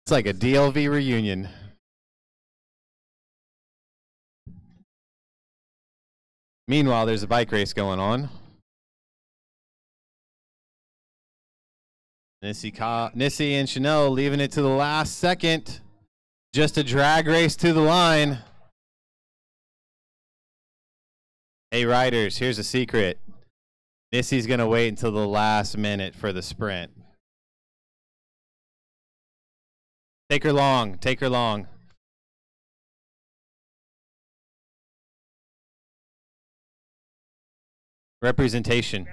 It's like a DLV reunion. Meanwhile, there's a bike race going on. Nissy and Chanel leaving it to the last second. Just a drag race to the line. Hey, riders, here's a secret. Nissy's going to wait until the last minute for the sprint. Take her long. Take her long. Representation.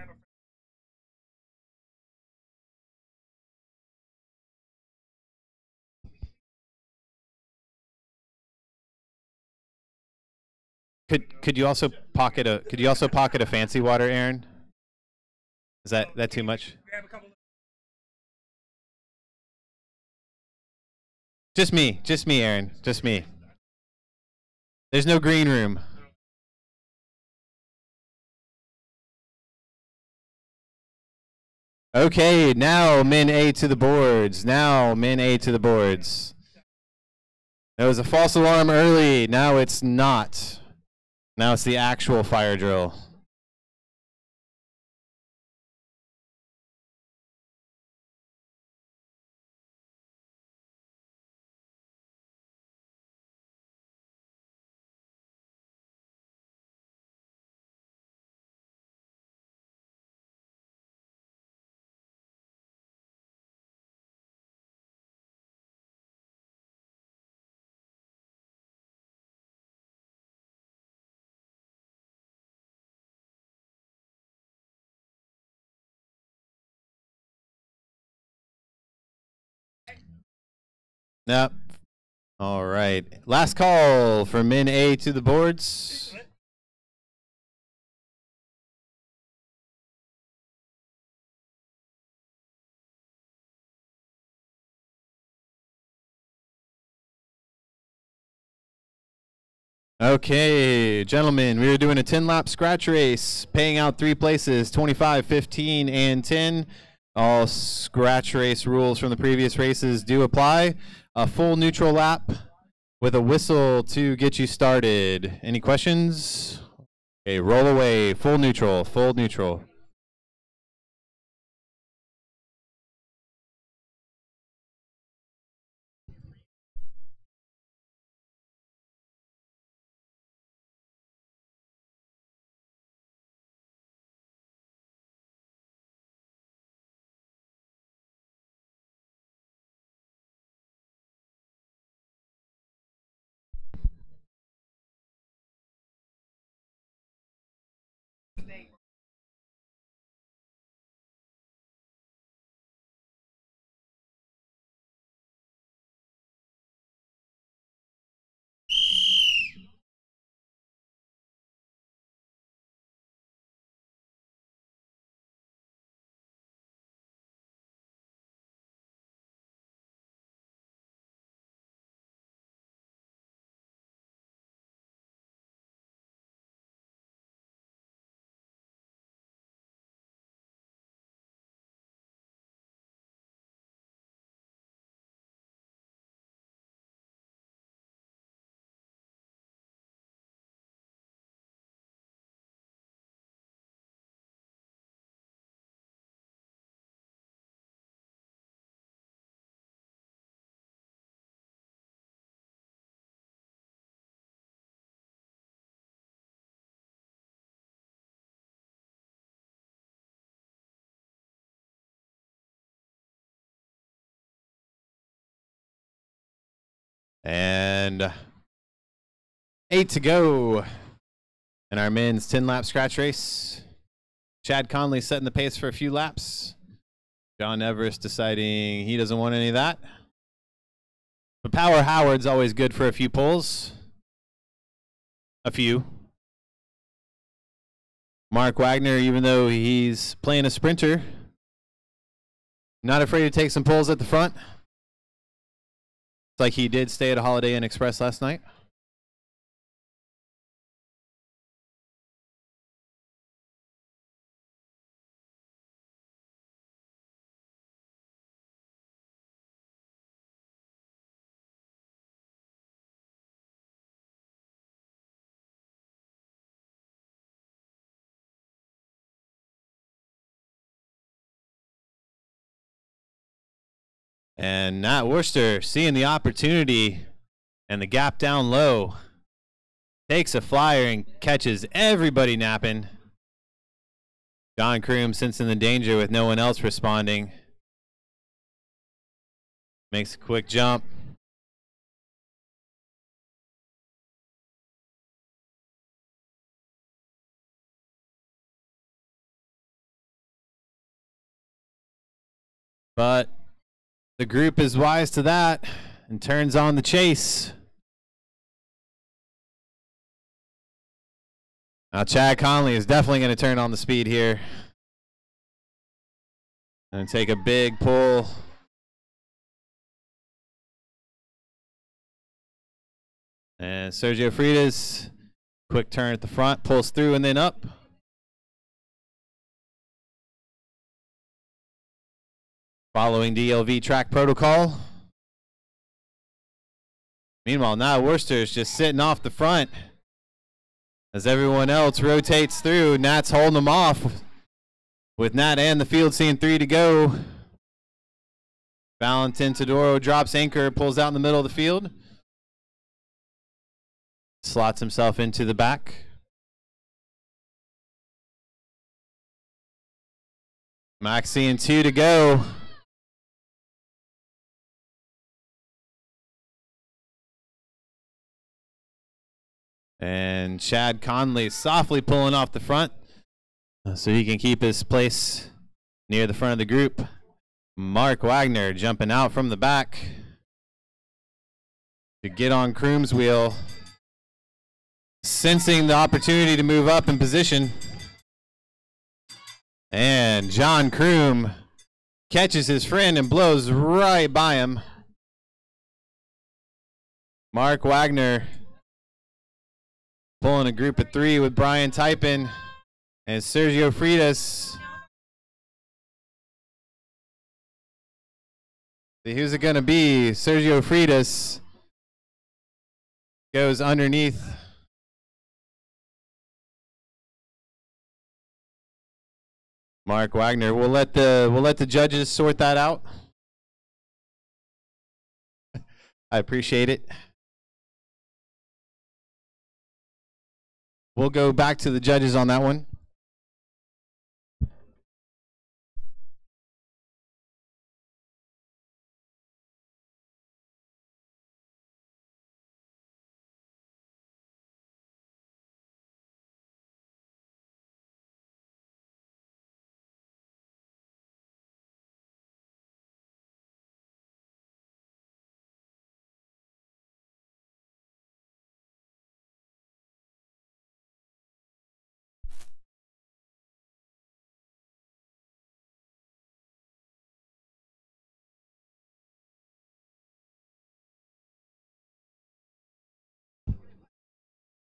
Could you also pocket a fancy water, Aaron? Is that too much? Just me, Aaron, just me. There's no green room. Okay, now min A to the boards. Now min A to the boards. That was a false alarm early. Now it's not. Now it's the actual fire drill. Yep. All right. Last call for min A to the boards. Okay, gentlemen, we are doing a 10-lap scratch race, paying out 3 places, 25, 15, and 10. All scratch race rules from the previous races do apply. A full neutral lap with a whistle to get you started. Any questions? Okay, roll away. Full neutral, full neutral. And 8 to go in our men's 10-lap scratch race. Chad Conley setting the pace for a few laps. John Everest deciding he doesn't want any of that. But Power Howard's always good for a few pulls. A few. Mark Wagner, even though he's playing a sprinter, not afraid to take some pulls at the front. It's like he did stay at a Holiday Inn Express last night. And Nat Worcester, seeing the opportunity and the gap down low, takes a flyer and catches everybody napping. John Kroom sensing the danger with no one else responding. Makes a quick jump. But the group is wise to that and turns on the chase. Now Chad Conley is definitely going to turn on the speed here and take a big pull. And Sergio Freitas, quick turn at the front, pulls through and then up. Following DLV track protocol. Meanwhile, now Worcester is just sitting off the front as everyone else rotates through. Nat's holding them off with Nat and the field seeing 3 to go. Valentin Todoro drops anchor, pulls out in the middle of the field. Slots himself into the back. Max seeing 2 to go. And Chad Conley softly pulling off the front so he can keep his place near the front of the group. Mark Wagner jumping out from the back to get on Kroom's wheel, sensing the opportunity to move up in position. And John Kroom catches his friend and blows right by him. Mark Wagner pulling a group of 3 with Brian Typin and Sergio Freitas. Who's it going to be? Sergio Freitas goes underneath. Mark Wagner. We'll let the judges sort that out. I appreciate it. We'll go back to the judges on that one.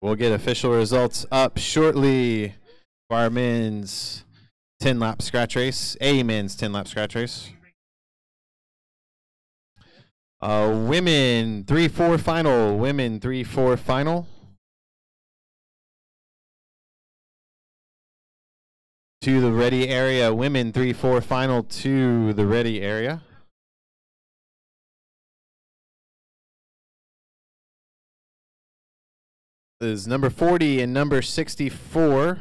We'll get official results up shortly for our men's 10-lap scratch race. Men's 10-lap scratch race. Women 3-4 final. Women 3-4 final. To the ready area. Women 3-4 final to the ready area. Is number 40 and number 64.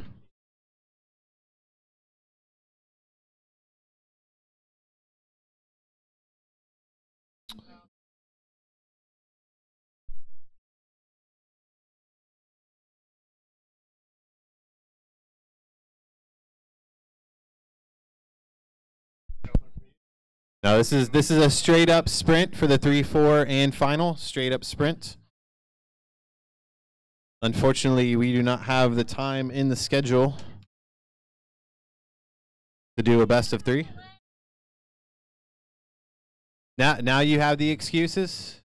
No, this is a straight up sprint for the 3, 4, and final. Straight up sprint. Unfortunately, we do not have the time in the schedule to do a best of 3. Now you have the excuses.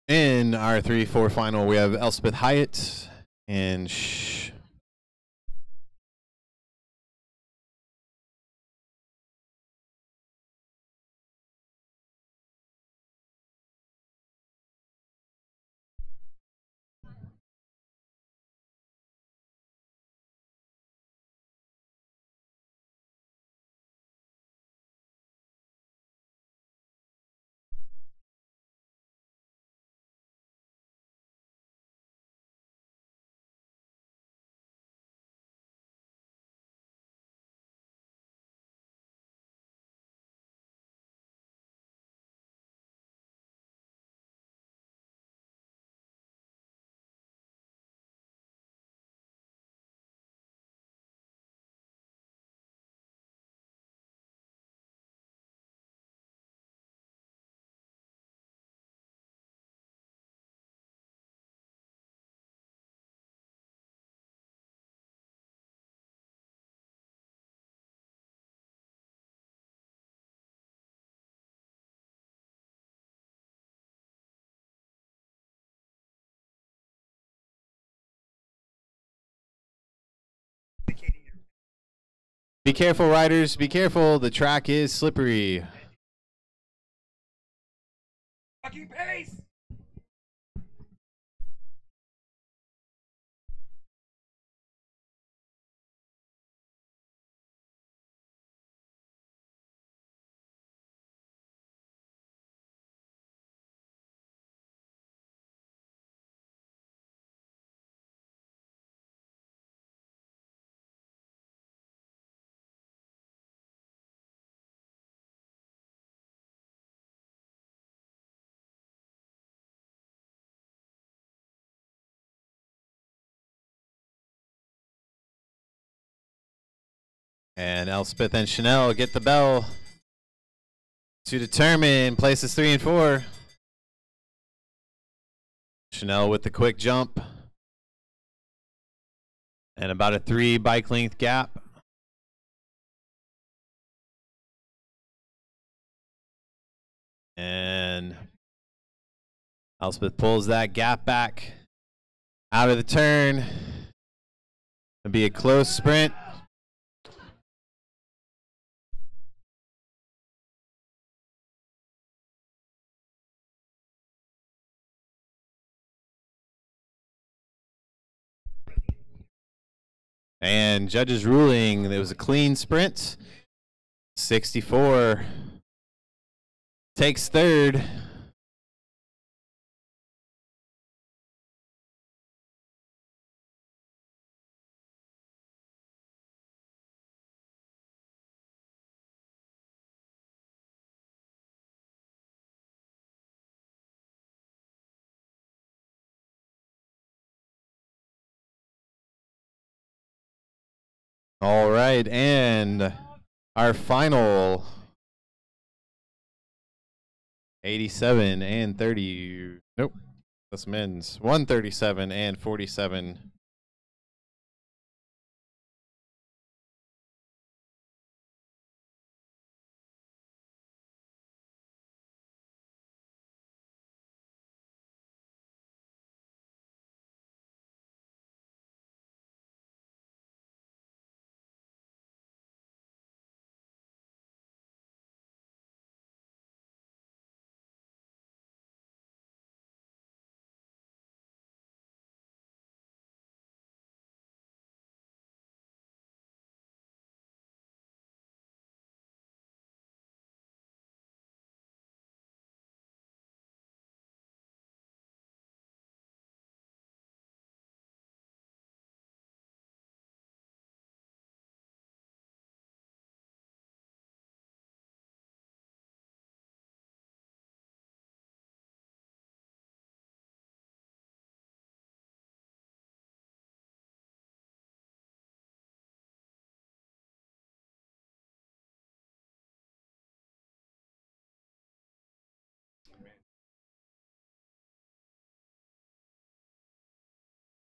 In our 3, 4 final, we have Elspeth Hyatt and be careful, riders. Be careful. The track is slippery. Fucking pace! And Elspeth and Chanel get the bell to determine places 3 and 4. Chanel with the quick jump. And about a 3 bike length gap. And Elspeth pulls that gap back out of the turn. It'll be a close sprint. And judges ruling it was a clean sprint. 64 takes third. All right, and our final 87 and 30. Nope, that's men's 137 and 47.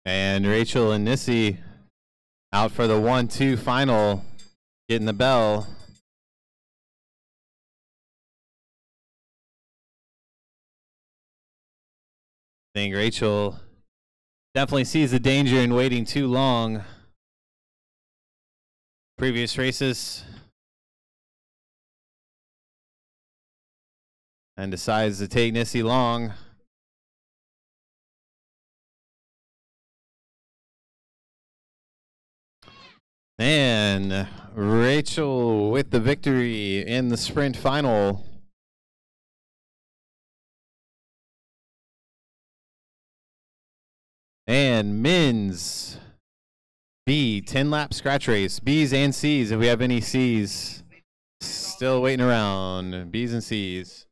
And Rachel and Nissy out for the 1-2 final, getting the bell. I think Rachel definitely sees the danger in waiting too long. Previous races. And decides to take Nissy long. And Rachel with the victory in the sprint final. And men's B 10-lap scratch race. B's and C's if we have any C's. Still waiting around. B's and C's.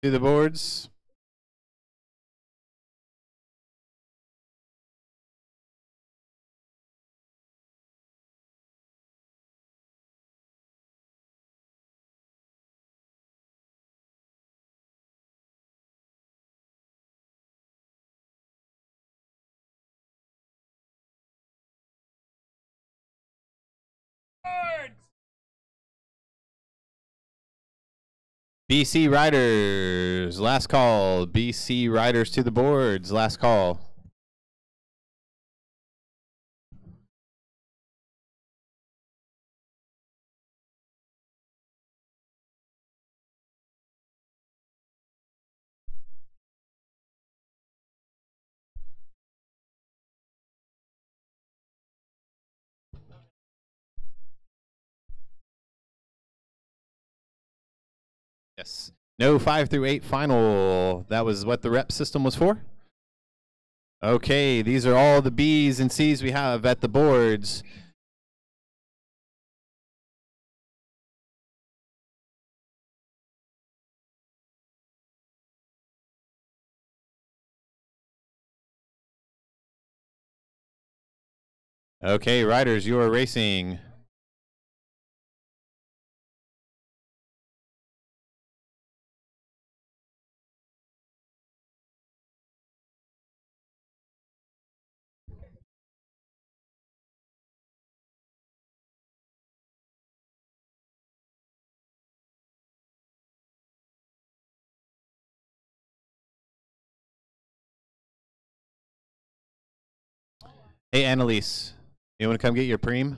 To the boards. BC Riders, last call. BC Riders to the boards, last call. Yes. No 5 through 8 final. That was what the rep system was for. Okay, these are all the B's and C's we have at the boards. Okay, riders, you are racing. Hey, Annalise, you want to come get your preem?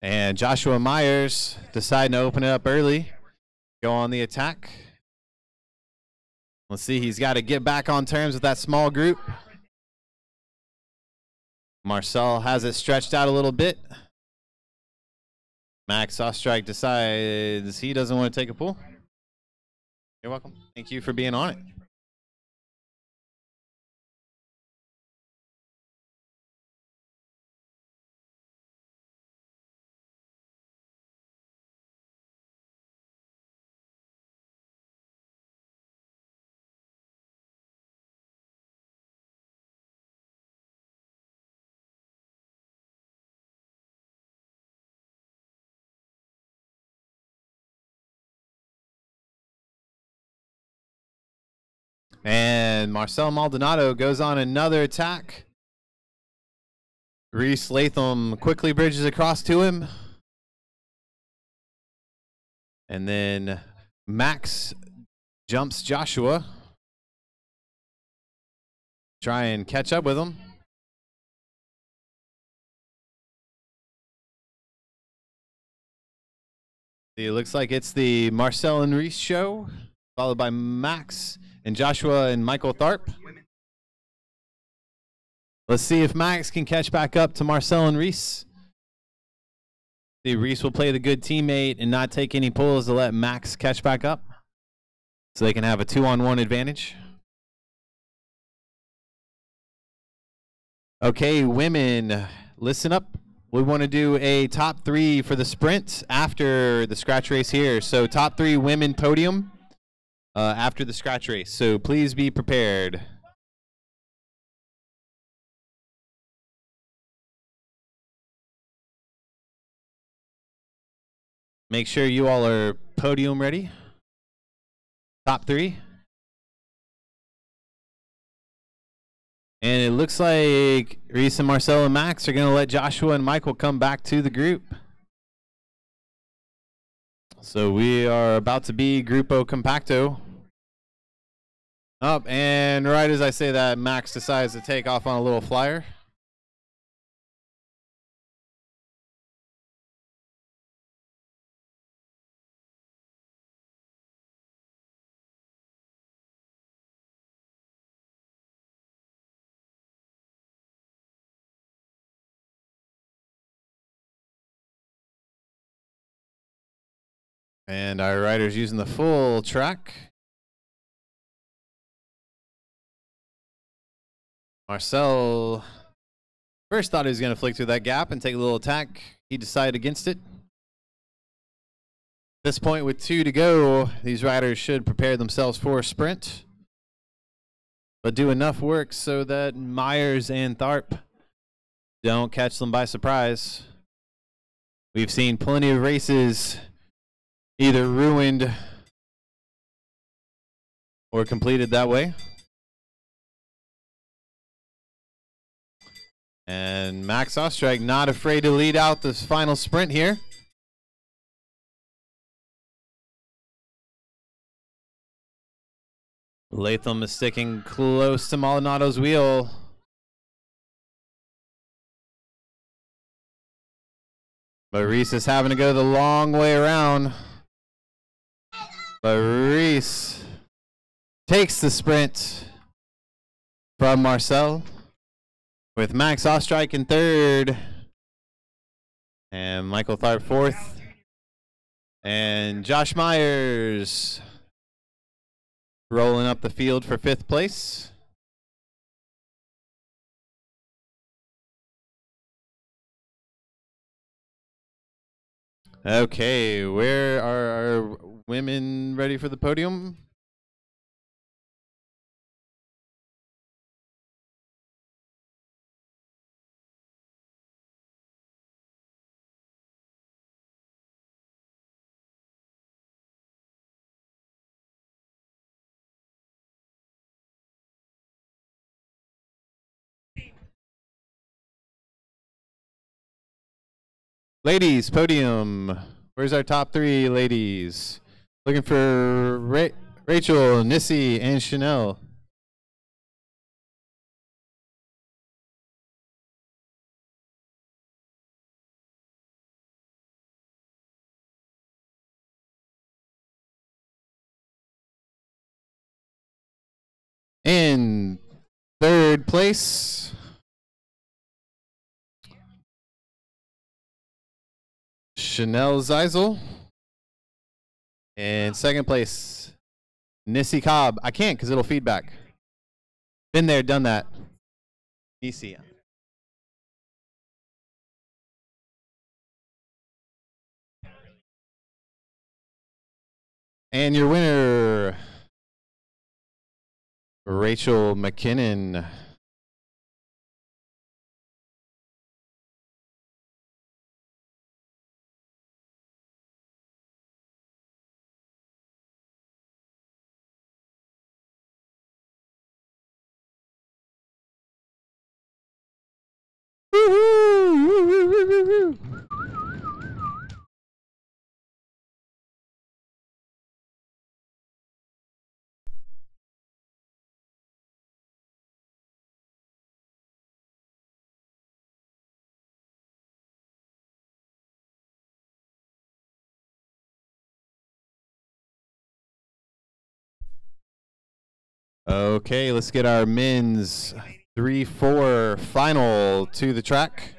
And Joshua Myers deciding to open it up early. Go on the attack. Let's see, he's got to get back on terms with that small group. Marcel has it stretched out a little bit. Max Ostrike decides he doesn't want to take a pull. You're welcome. Thank you for being on it. And Marcel Maldonado goes on another attack. Reese Latham quickly bridges across to him. And then Max jumps Joshua. Try and catch up with him. See, it looks like it's the Marcel and Reese show, followed by Max and Joshua and Michael Tharp. Let's see if Max can catch back up to Marcel and Reese. Reese will play the good teammate and not take any pulls to let Max catch back up, so they can have a 2-on-1 advantage. Okay, women, listen up. We want to do a top 3 for the sprint after the scratch race here. So top 3 women podium after the scratch race. So please be prepared. Make sure you all are podium ready. Top 3. And it looks like Reese and Marcel and Max are going to let Joshua and Michael come back to the group. So we are about to be Grupo Compacto. Up, and right as I say that, Max decides to take off on a little flyer. And our rider's using the full track. Marcel first thought he was going to flick through that gap and take a little attack. He decided against it. At this point, with 2 to go, these riders should prepare themselves for a sprint, but do enough work so that Myers and Tharp don't catch them by surprise. We've seen plenty of races either ruined or completed that way. And Max Ostrike not afraid to lead out this final sprint here. Latham is sticking close to Maldonado's wheel. But Reese is having to go the long way around. But Reese takes the sprint from Marcel, with Max Ostrike in 3rd and Michael Tharp 4th, and Josh Myers rolling up the field for 5th place. Okay, where are our women ready for the podium? Ladies, podium. Where's our top 3 ladies? Looking for Rachel, Nissy, and Chanel. In 3rd place, Chanel Zeisel. And 2nd place, Nissy Cobb. I can't because it'll feedback. Been there, done that. Nissy. And your winner, Rachel McKinnon. Okay, let's get our men's 3-4 final to the track.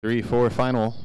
3-4 final.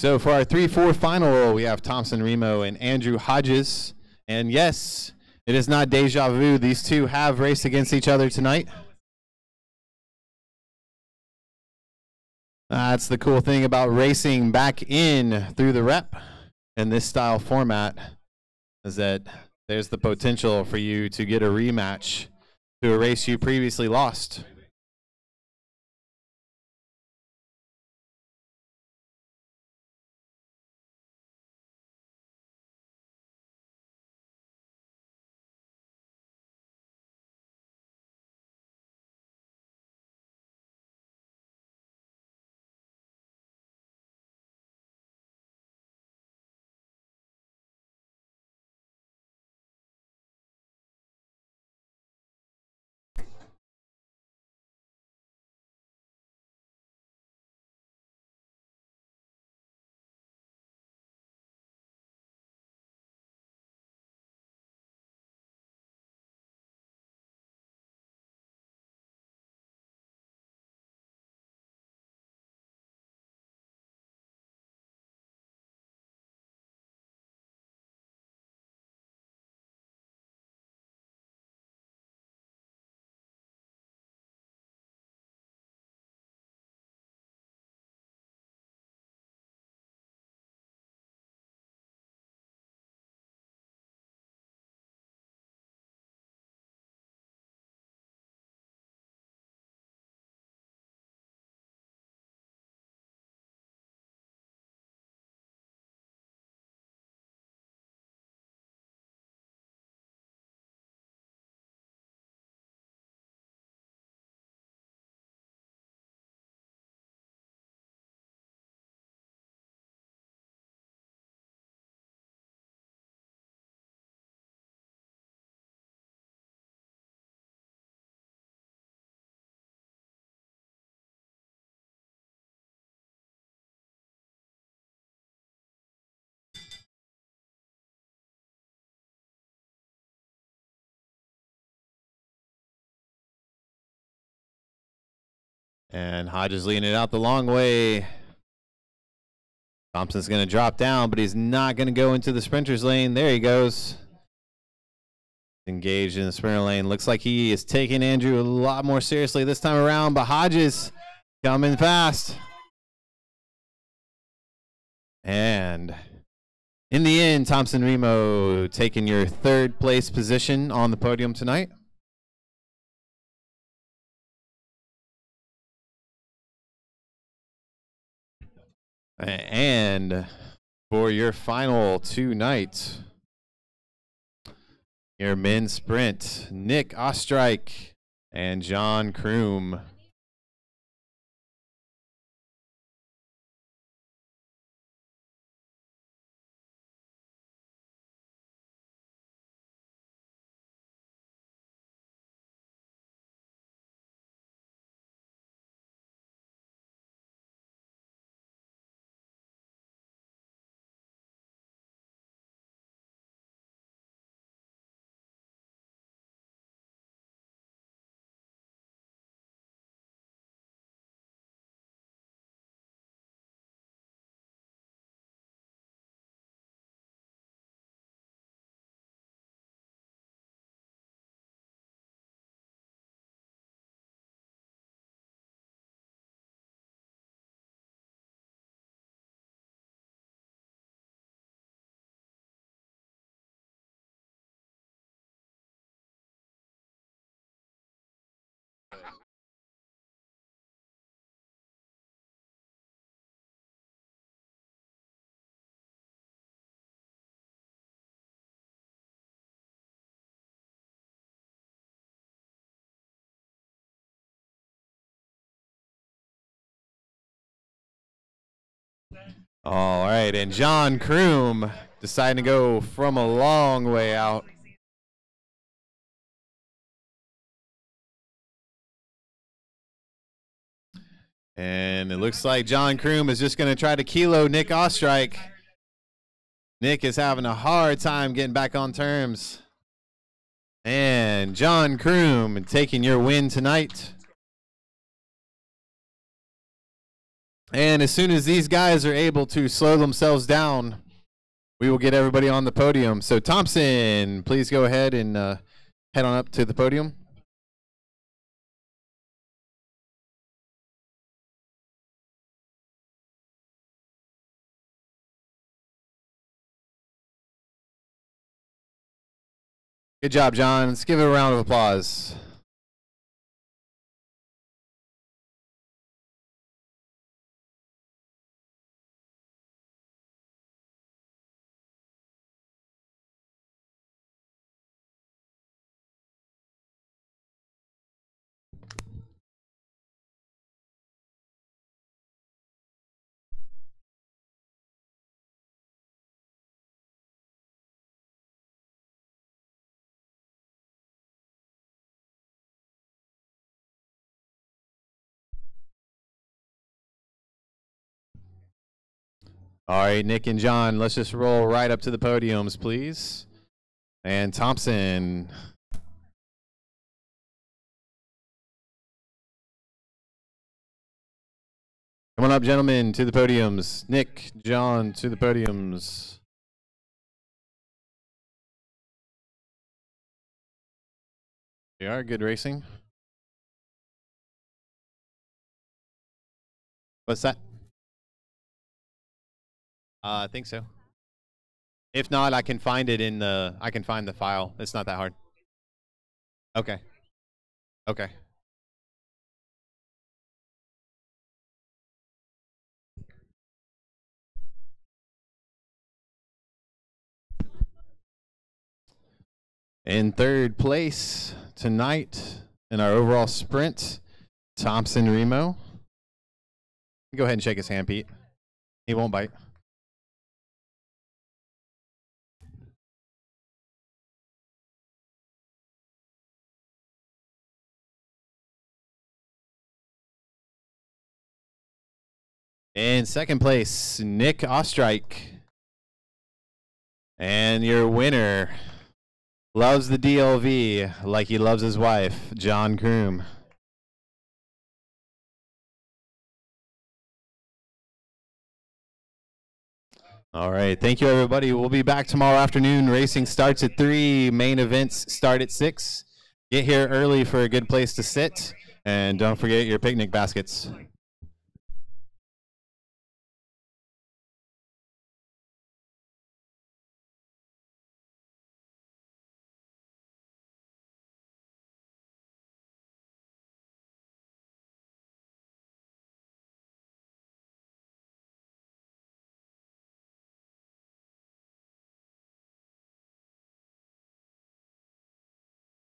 So for our 3-4 final, we have Thompson Remo and Andrew Hodges. And yes, it is not deja vu. These two have raced against each other tonight. That's the cool thing about racing back in through the rep in this style format, is that there's the potential for you to get a rematch to a race you previously lost. And Hodges leading it out the long way. Thompson's going to drop down, but he's not going to go into the sprinter's lane. There he goes. Engaged in the sprinter lane. Looks like he is taking Andrew a lot more seriously this time around, but Hodges coming fast. And in the end, Thompson Remo taking your 3rd place position on the podium tonight. And for your final tonight, your men's sprint, Nick Ostreich and John Kroom. All right, and John Kroom deciding to go from a long way out. And it looks like John Kroom is just going to try to kilo Nick Ostreich. Nick is having a hard time getting back on terms. And John Kroom taking your win tonight. And as soon as these guys are able to slow themselves down, we will get everybody on the podium. So Thompson, please go ahead and head on up to the podium. Good job, John. Let's give it a round of applause. All right, Nick and John, let's just roll right up to the podiums, please. And Thompson. Come on up, gentlemen, to the podiums. Nick, John, to the podiums. They are good racing. What's that? I think so. If not, I can find it in the. I can find the file. It's not that hard. Okay. Okay. In third place tonight in our overall sprint, Thompson Remo. Go ahead and shake his hand, Pete. He won't bite. In second place, Nick Ostrike. And your winner loves the DLV like he loves his wife, John Kroom. All right, thank you, everybody. We'll be back tomorrow afternoon. Racing starts at 3. Main events start at 6. Get here early for a good place to sit. And don't forget your picnic baskets.